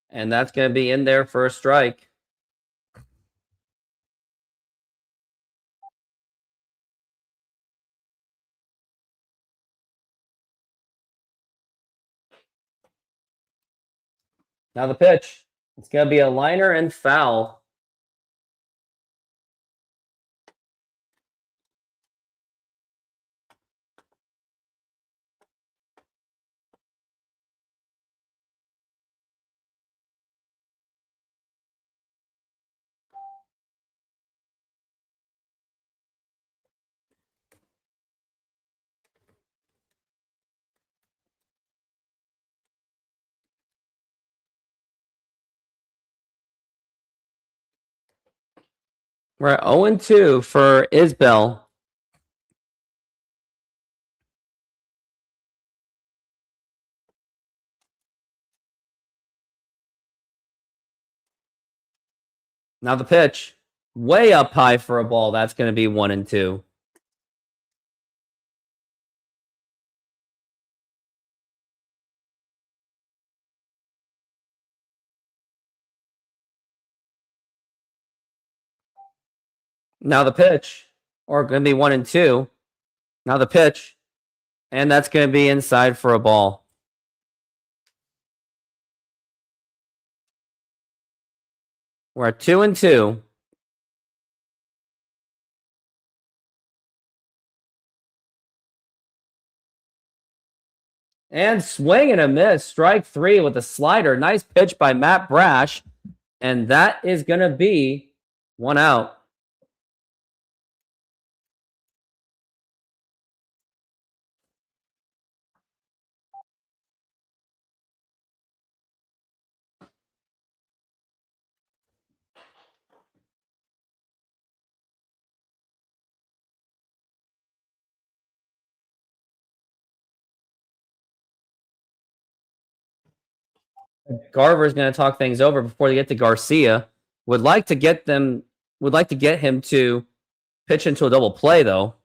And that's going to be in there for a strike. Now the pitch. It's going to be a liner and foul. We're at 0-2 for Isbell. Now the pitch. Way up high for a ball. That's going to be 1-2. Now the pitch. Or going to be 1-2. Now the pitch. And that's going to be inside for a ball. We're at 2-2. And swing and a miss. Strike 3 with a slider. Nice pitch by Matt Brash. And that is going to be 1 out. Garver's going to talk things over before they get to Garcia. Would like to get him to pitch into a double play, though.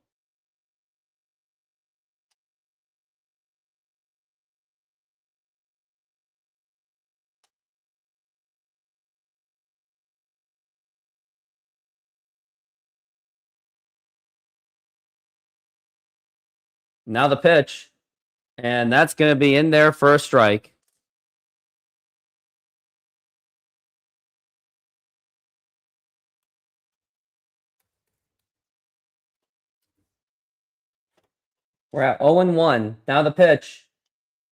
Now the pitch. And that's going to be in there for a strike. We're at 0-1. Now the pitch.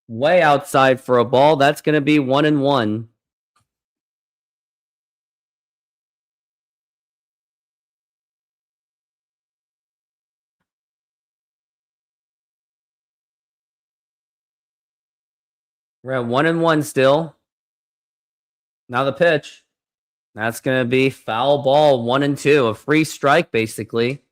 Way outside for a ball. That's going to be 1-1. We're at 1-1 still. Now the pitch. That's going to be foul ball, 1-2. A free strike, basically.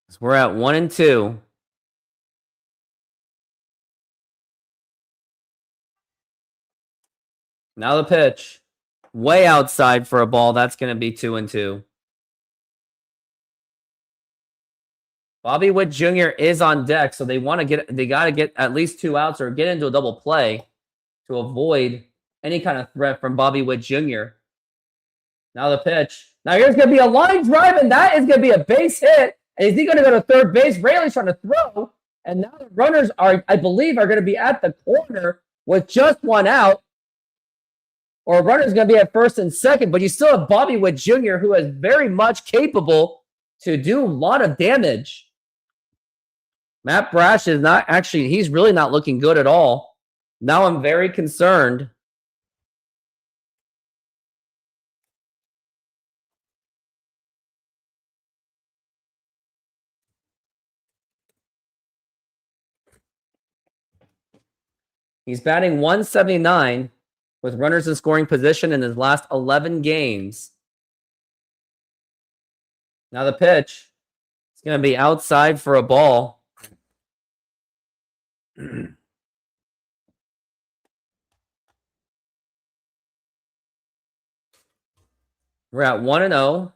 So we're at 1-2. Now the pitch. Way outside for a ball. That's going to be 2-2. Bobby Witt Jr. is on deck, so they got to get at least 2 outs or get into a double play to avoid any kind of threat from Bobby Witt Jr. Now the pitch. Now here's going to be a line drive, and that is going to be a base hit. And is he going to go to third base? Rayleigh's trying to throw, and now the runners I believe, are going to be at the corner with just 1 out. Or a runner's going to be at first and second, but you still have Bobby Witt Jr., who is very much capable to do a lot of damage. Matt Brash is not actually, he's really not looking good at all. Now I'm very concerned. He's batting 179 with runners in scoring position in his last 11 games. Now the pitch. It's going to be outside for a ball. We're at 1-0.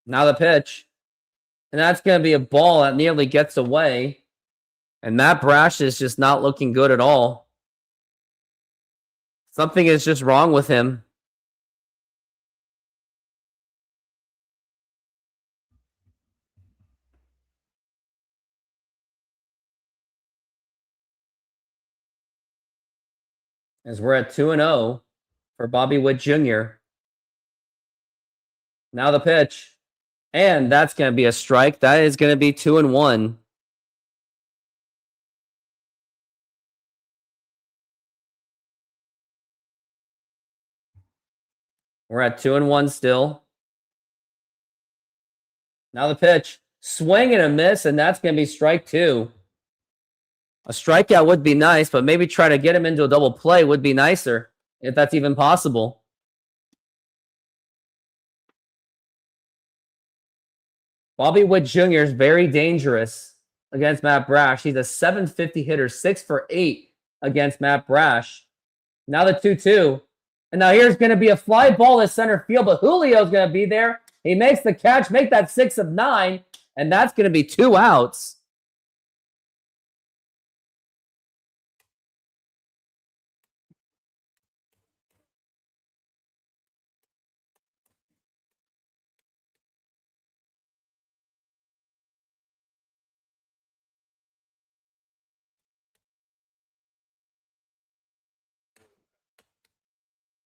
Now the pitch. And that's going to be a ball that nearly gets away. And Matt Brash is just not looking good at all. Something is just wrong with him. As we're at 2-0 for Bobby Witt Jr. Now the pitch. And that's going to be a strike. That is going to be 2-1. We're at 2-1 still. Now the pitch. Swing and a miss, and that's going to be strike 2. A strikeout would be nice, but maybe try to get him into a double play would be nicer, if that's even possible. Bobby Witt Jr. is very dangerous against Matt Brash. He's a 750 hitter, 6 for 8 against Matt Brash. Now the 2-2. And now here's going to be a fly ball to center field, but Julio's going to be there. He makes the catch, make that 6 of 9, and that's going to be 2 outs.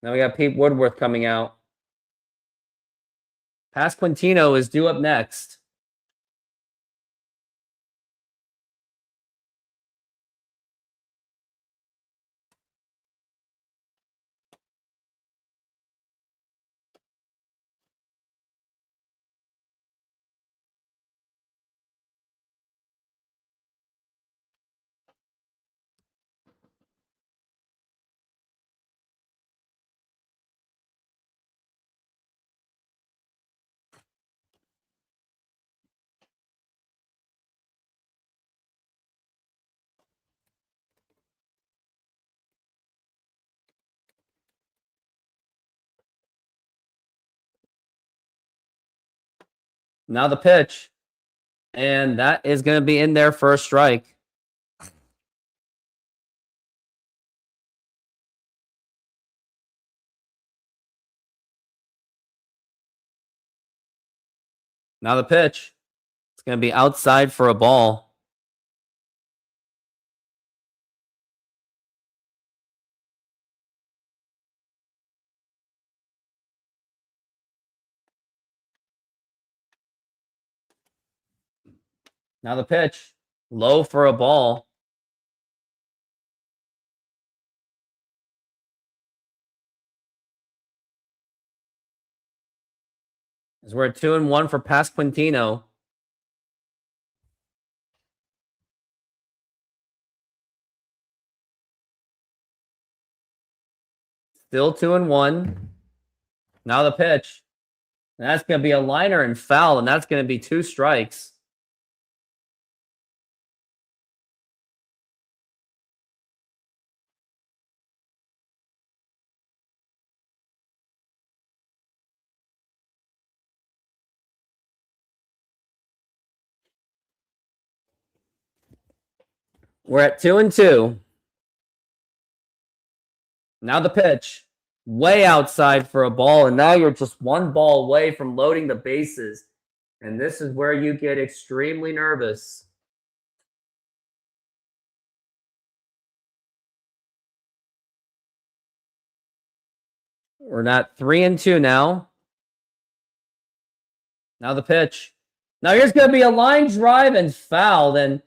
Now we got Pete Woodworth coming out. Pasquantino is due up next. Now the pitch. And that is going to be in there for a strike. Now the pitch. It's going to be outside for a ball. Now the pitch. Low for a ball. As we're at 2-1 for Pasquantino. Still 2-1. Now the pitch. And that's going to be a liner and foul, and that's going to be 2 strikes. We're at 2-2. Now the pitch. Way outside for a ball, and now you're just 1 ball away from loading the bases. And this is where you get extremely nervous. We're at 3-2 now. Now the pitch. Now here's going to be a line drive and foul. Then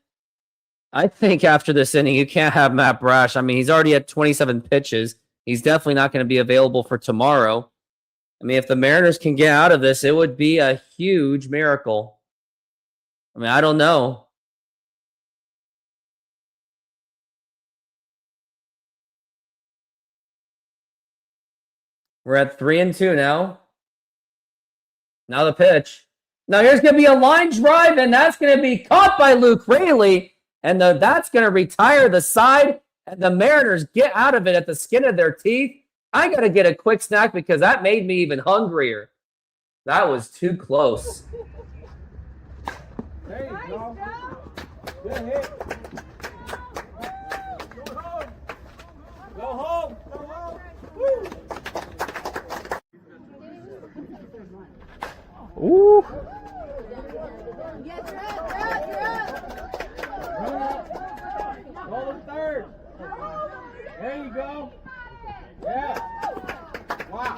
I think after this inning, you can't have Matt Brash. I mean, he's already at 27 pitches. He's definitely not going to be available for tomorrow. I mean, if the Mariners can get out of this, it would be a huge miracle. I mean, I don't know. We're at 3-2 now. Now the pitch. Now here's going to be a line drive, and that's going to be caught by Luke Raley. And that's going to retire the side, and the Mariners get out of it at the skin of their teeth. I got to get a quick snack because that made me even hungrier. That was too close. There you go. Good hit. Go home. Go home. Woo. Ooh. Yes, you're up. Roll the third. There you go. Yeah. Wow.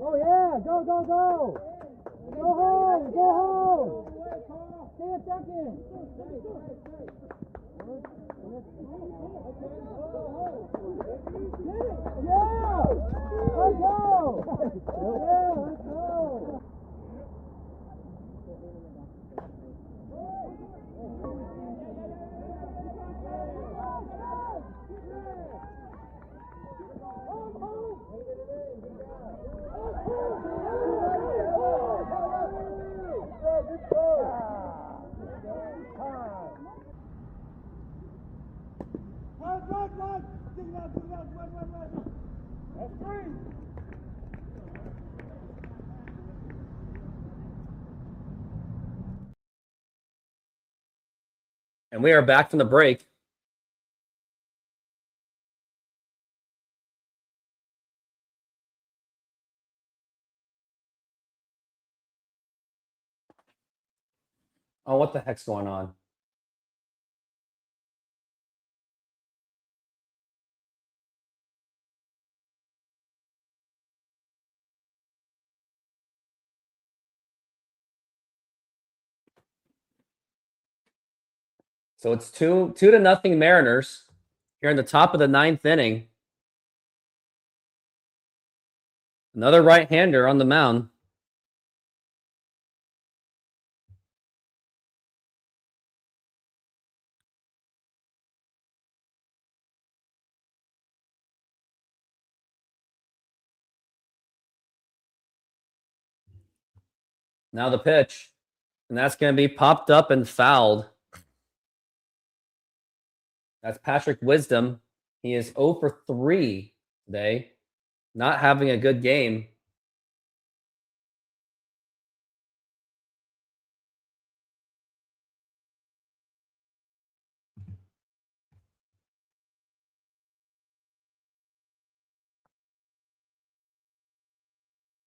Oh yeah, go, go, go! Go home, go home! Stay a second! Yeah! Let's go! Yeah, let's go! That's 3. And we are back from the break. Oh, what the heck's going on? So it's 2-0 Mariners here in the top of the 9th inning. Another right-hander on the mound. Now the pitch. And that's going to be popped up and fouled. That's Patrick Wisdom. He is 0 for 3 today. Not having a good game.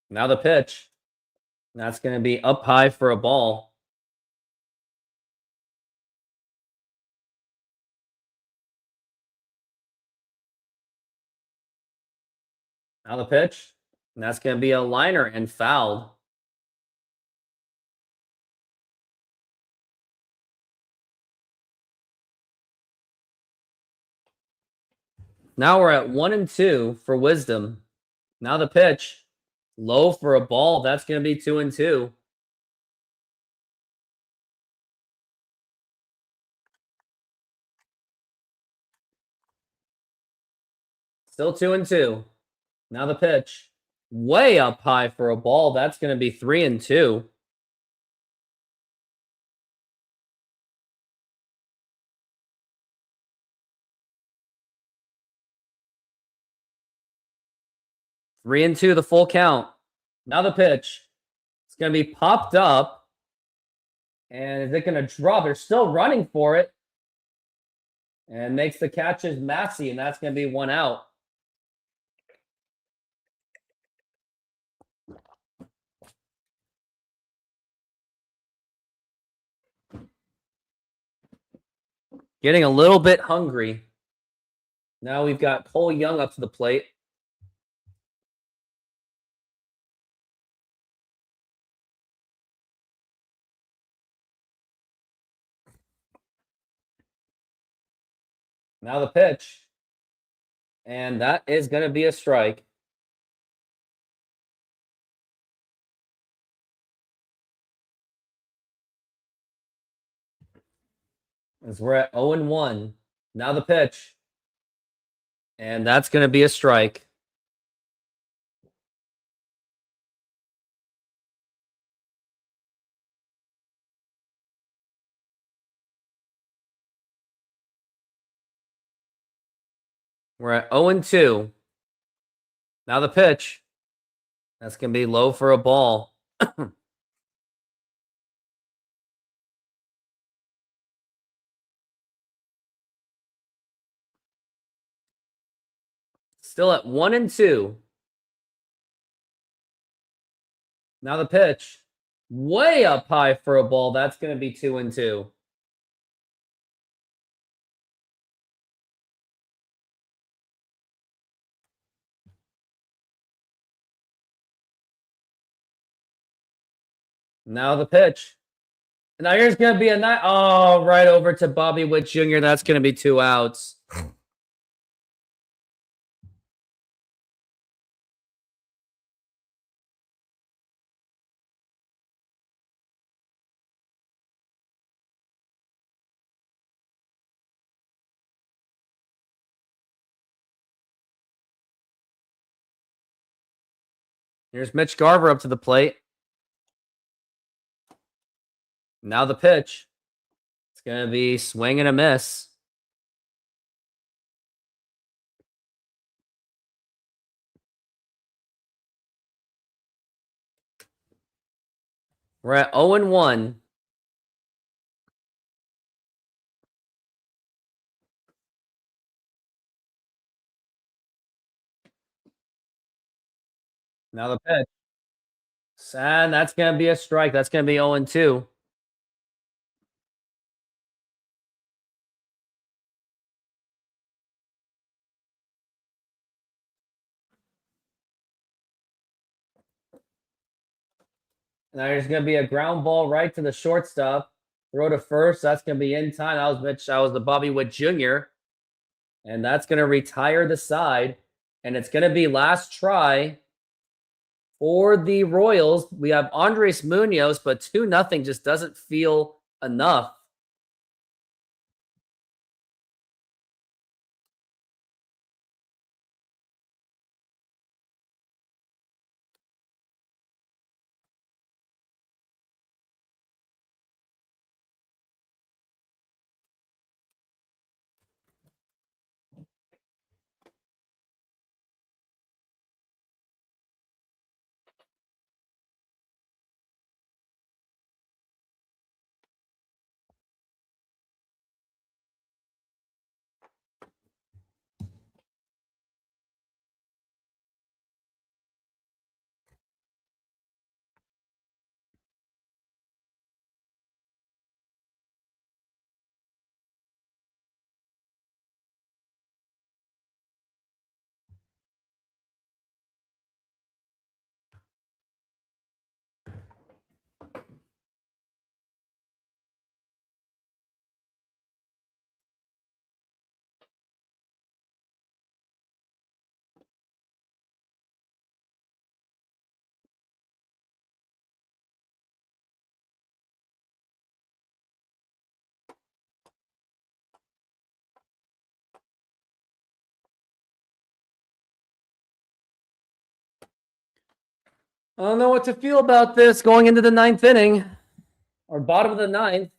Now the pitch. That's going to be up high for a ball. Now the pitch. And that's going to be a liner and fouled. Now we're at 1-2 for Wisdom. Now the pitch. Low for a ball. That's going to be 2-2. Still 2-2. Now the pitch. Way up high for a ball. That's going to be 3-2. Three and two, the full count. Now the pitch. It's going to be popped up. And is it going to drop? They're still running for it. And makes the catches Massey, and that's going to be 1 out. Getting a little bit hungry. Now we've got Cole Young up to the plate. Now the pitch. And that is going to be a strike. As we're at 0-1. Now the pitch. And that's going to be a strike. We're at 0-2. Now the pitch. That's going to be low for a ball. Still at 1-2. Now the pitch. Way up high for a ball. That's going to be 2-2. Now the pitch. Now here's going to be a night. Oh, right over to Bobby Witt Jr. That's going to be 2 outs. Here's Mitch Garver up to the plate. Now the pitch. It's going to be swing and a miss. We're at 0-1. Now the pitch. And that's going to be a strike. That's going to be 0-2. Now there's going to be a ground ball right to the shortstop. Throw to first. That's going to be in time. That was Mitch. That was the Bobby Witt Jr. And that's going to retire the side. And it's going to be last try for the Royals. We have Andres Munoz, but 2-0 just doesn't feel enough. I don't know what to feel about this going into the 9th inning or bottom of the 9th.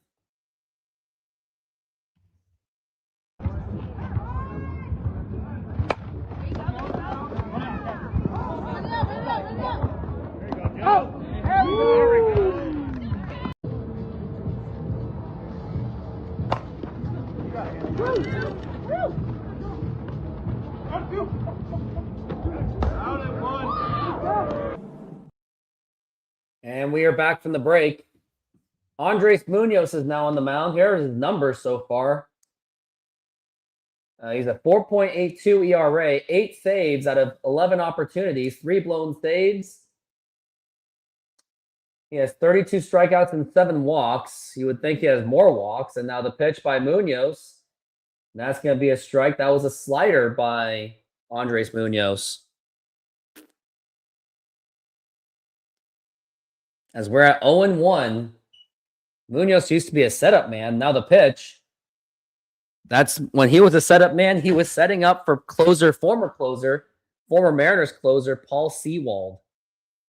And we are back from the break. Andres Munoz is now on the mound. Here's his numbers so far. He's a 4.82 ERA, 8 saves out of 11 opportunities, 3 blown saves. He has 32 strikeouts and 7 walks. You would think he has more walks. And now the pitch by Munoz. That's going to be a strike. That was a slider by Andres Munoz. As we're at 0-1. Munoz used to be a setup man. Now the pitch. That's when he was a setup man. He was setting up for former Mariners closer, Paul Sewald.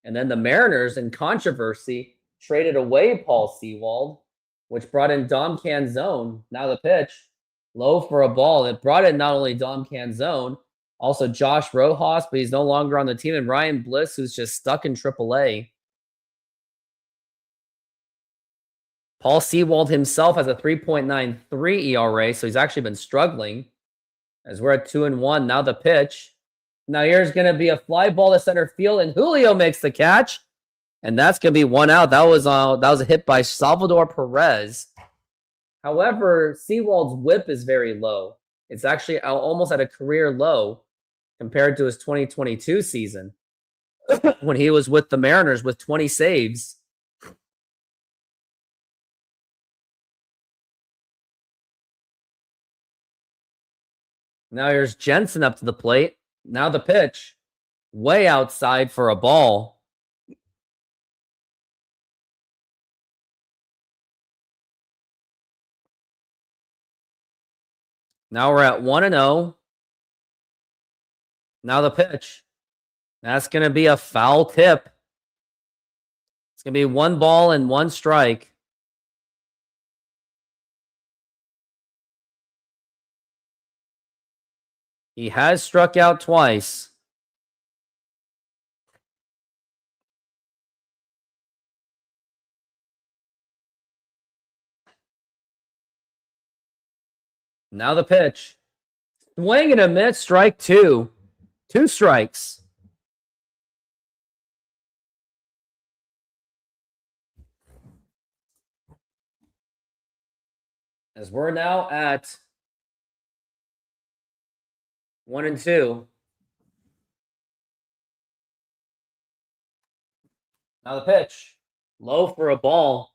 And then the Mariners, in controversy, traded away Paul Sewald, which brought in Dom Canzone. Now the pitch, low for a ball. It brought in not only Dom Canzone, also Josh Rojas, but he's no longer on the team, and Ryan Bliss, who's just stuck in AAA. Paul Sewald himself has a 3.93 ERA, so he's actually been struggling. As we're at 2-1, now the pitch. Now here's going to be a fly ball to center field, and Julio makes the catch, and that's going to be 1 out. That was a hit by Salvador Perez. However, Sewald's whip is very low. It's actually almost at a career low compared to his 2022 season when he was with the Mariners with 20 saves. Now here's Jensen up to the plate. Now the pitch. Way outside for a ball. Now we're at 1-0. Now the pitch. That's going to be a foul tip. It's going to be 1 ball and 1 strike. He has struck out twice. Now the pitch. Swing and a miss, strike 2. 2 strikes. As we're now at 1-2. Now the pitch. Low for a ball.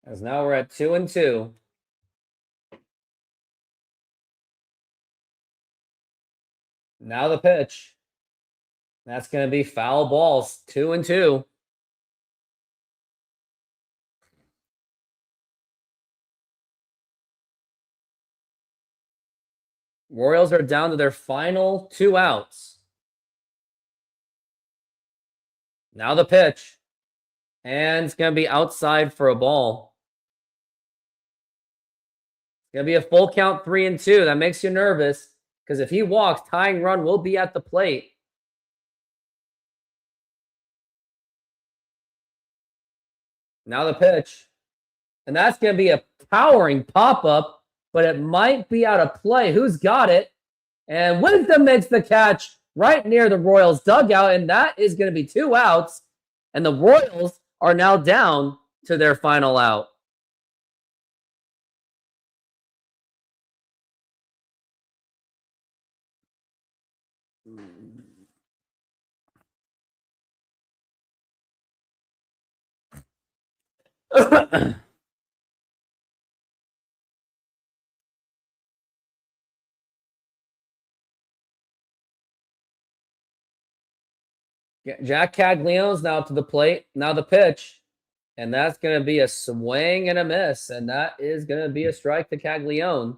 As now we're at 2-2. Now the pitch. That's going to be foul balls. 2-2. Royals are down to their final 2 outs. Now the pitch. And it's going to be outside for a ball. It's going to be a full count 3-2. That makes you nervous because if he walks, tying run will be at the plate. Now the pitch. And that's going to be a towering pop-up, but it might be out of play. Who's got it? And Wisdom makes the catch right near the Royals dugout, and that is going to be 2 outs. And the Royals are now down to their final out. Jack Cagliano's now to the plate. Now the pitch. And that's going to be a swing and a miss. And that is going to be a strike to Caglione.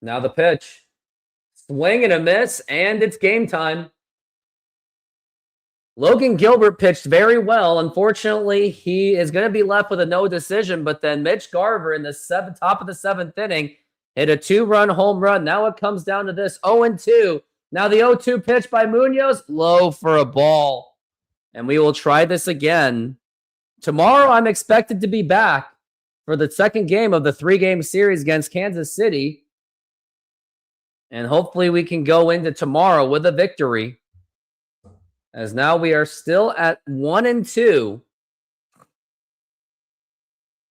Now the pitch. Swing and a miss, and it's game time. Logan Gilbert pitched very well. Unfortunately, he is going to be left with a no decision, but then Mitch Garver in the top of the 7th inning hit a 2-run home run. Now it comes down to this 0-2. Now the 0-2 pitch by Munoz, low for a ball. And we will try this again. Tomorrow, I'm expected to be back for the second game of the 3-game series against Kansas City. And hopefully we can go into tomorrow with a victory. As now we are still at 1-2.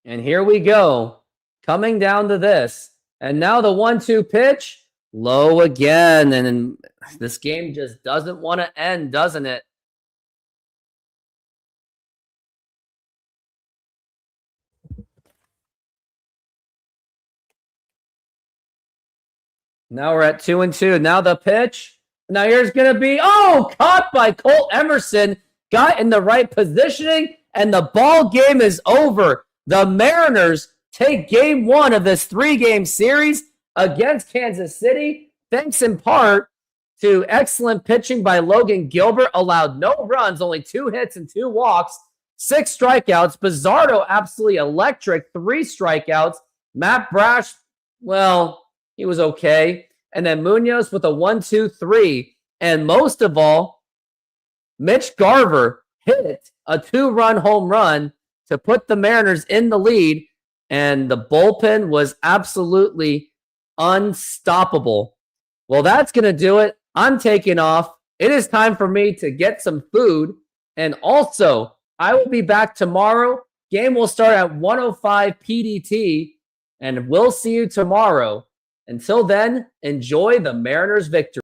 And here we go. Coming down to this. And now the 1-2 pitch. Low again. And this game just doesn't want to end, doesn't it? Now we're at 2-2. Now the pitch. Now here's going to be, caught by Colt Emerson. Got in the right positioning, and the ball game is over. The Mariners take game 1 of this 3-game series against Kansas City, thanks in part to excellent pitching by Logan Gilbert. Allowed no runs, only 2 hits and 2 walks, 6 strikeouts. Bizzardo, absolutely electric, 3 strikeouts. Matt Brash, well, he was okay. And then Munoz with a 1-2-3. And most of all, Mitch Garver hit a 2-run home run to put the Mariners in the lead. And the bullpen was absolutely unstoppable. Well, that's going to do it. I'm taking off. It is time for me to get some food. And also, I will be back tomorrow. Game will start at 1:05 PDT. And we'll see you tomorrow. Until then, enjoy the Mariners' victory.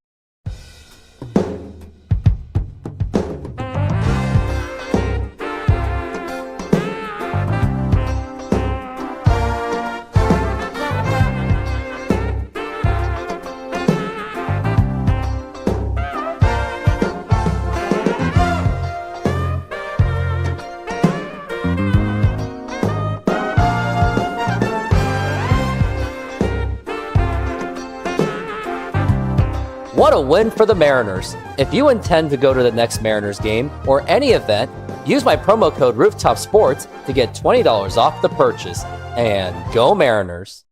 What a win for the Mariners. If you intend to go to the next Mariners game or any event, use my promo code RoofTopSports to get $20 off the purchase. And go Mariners!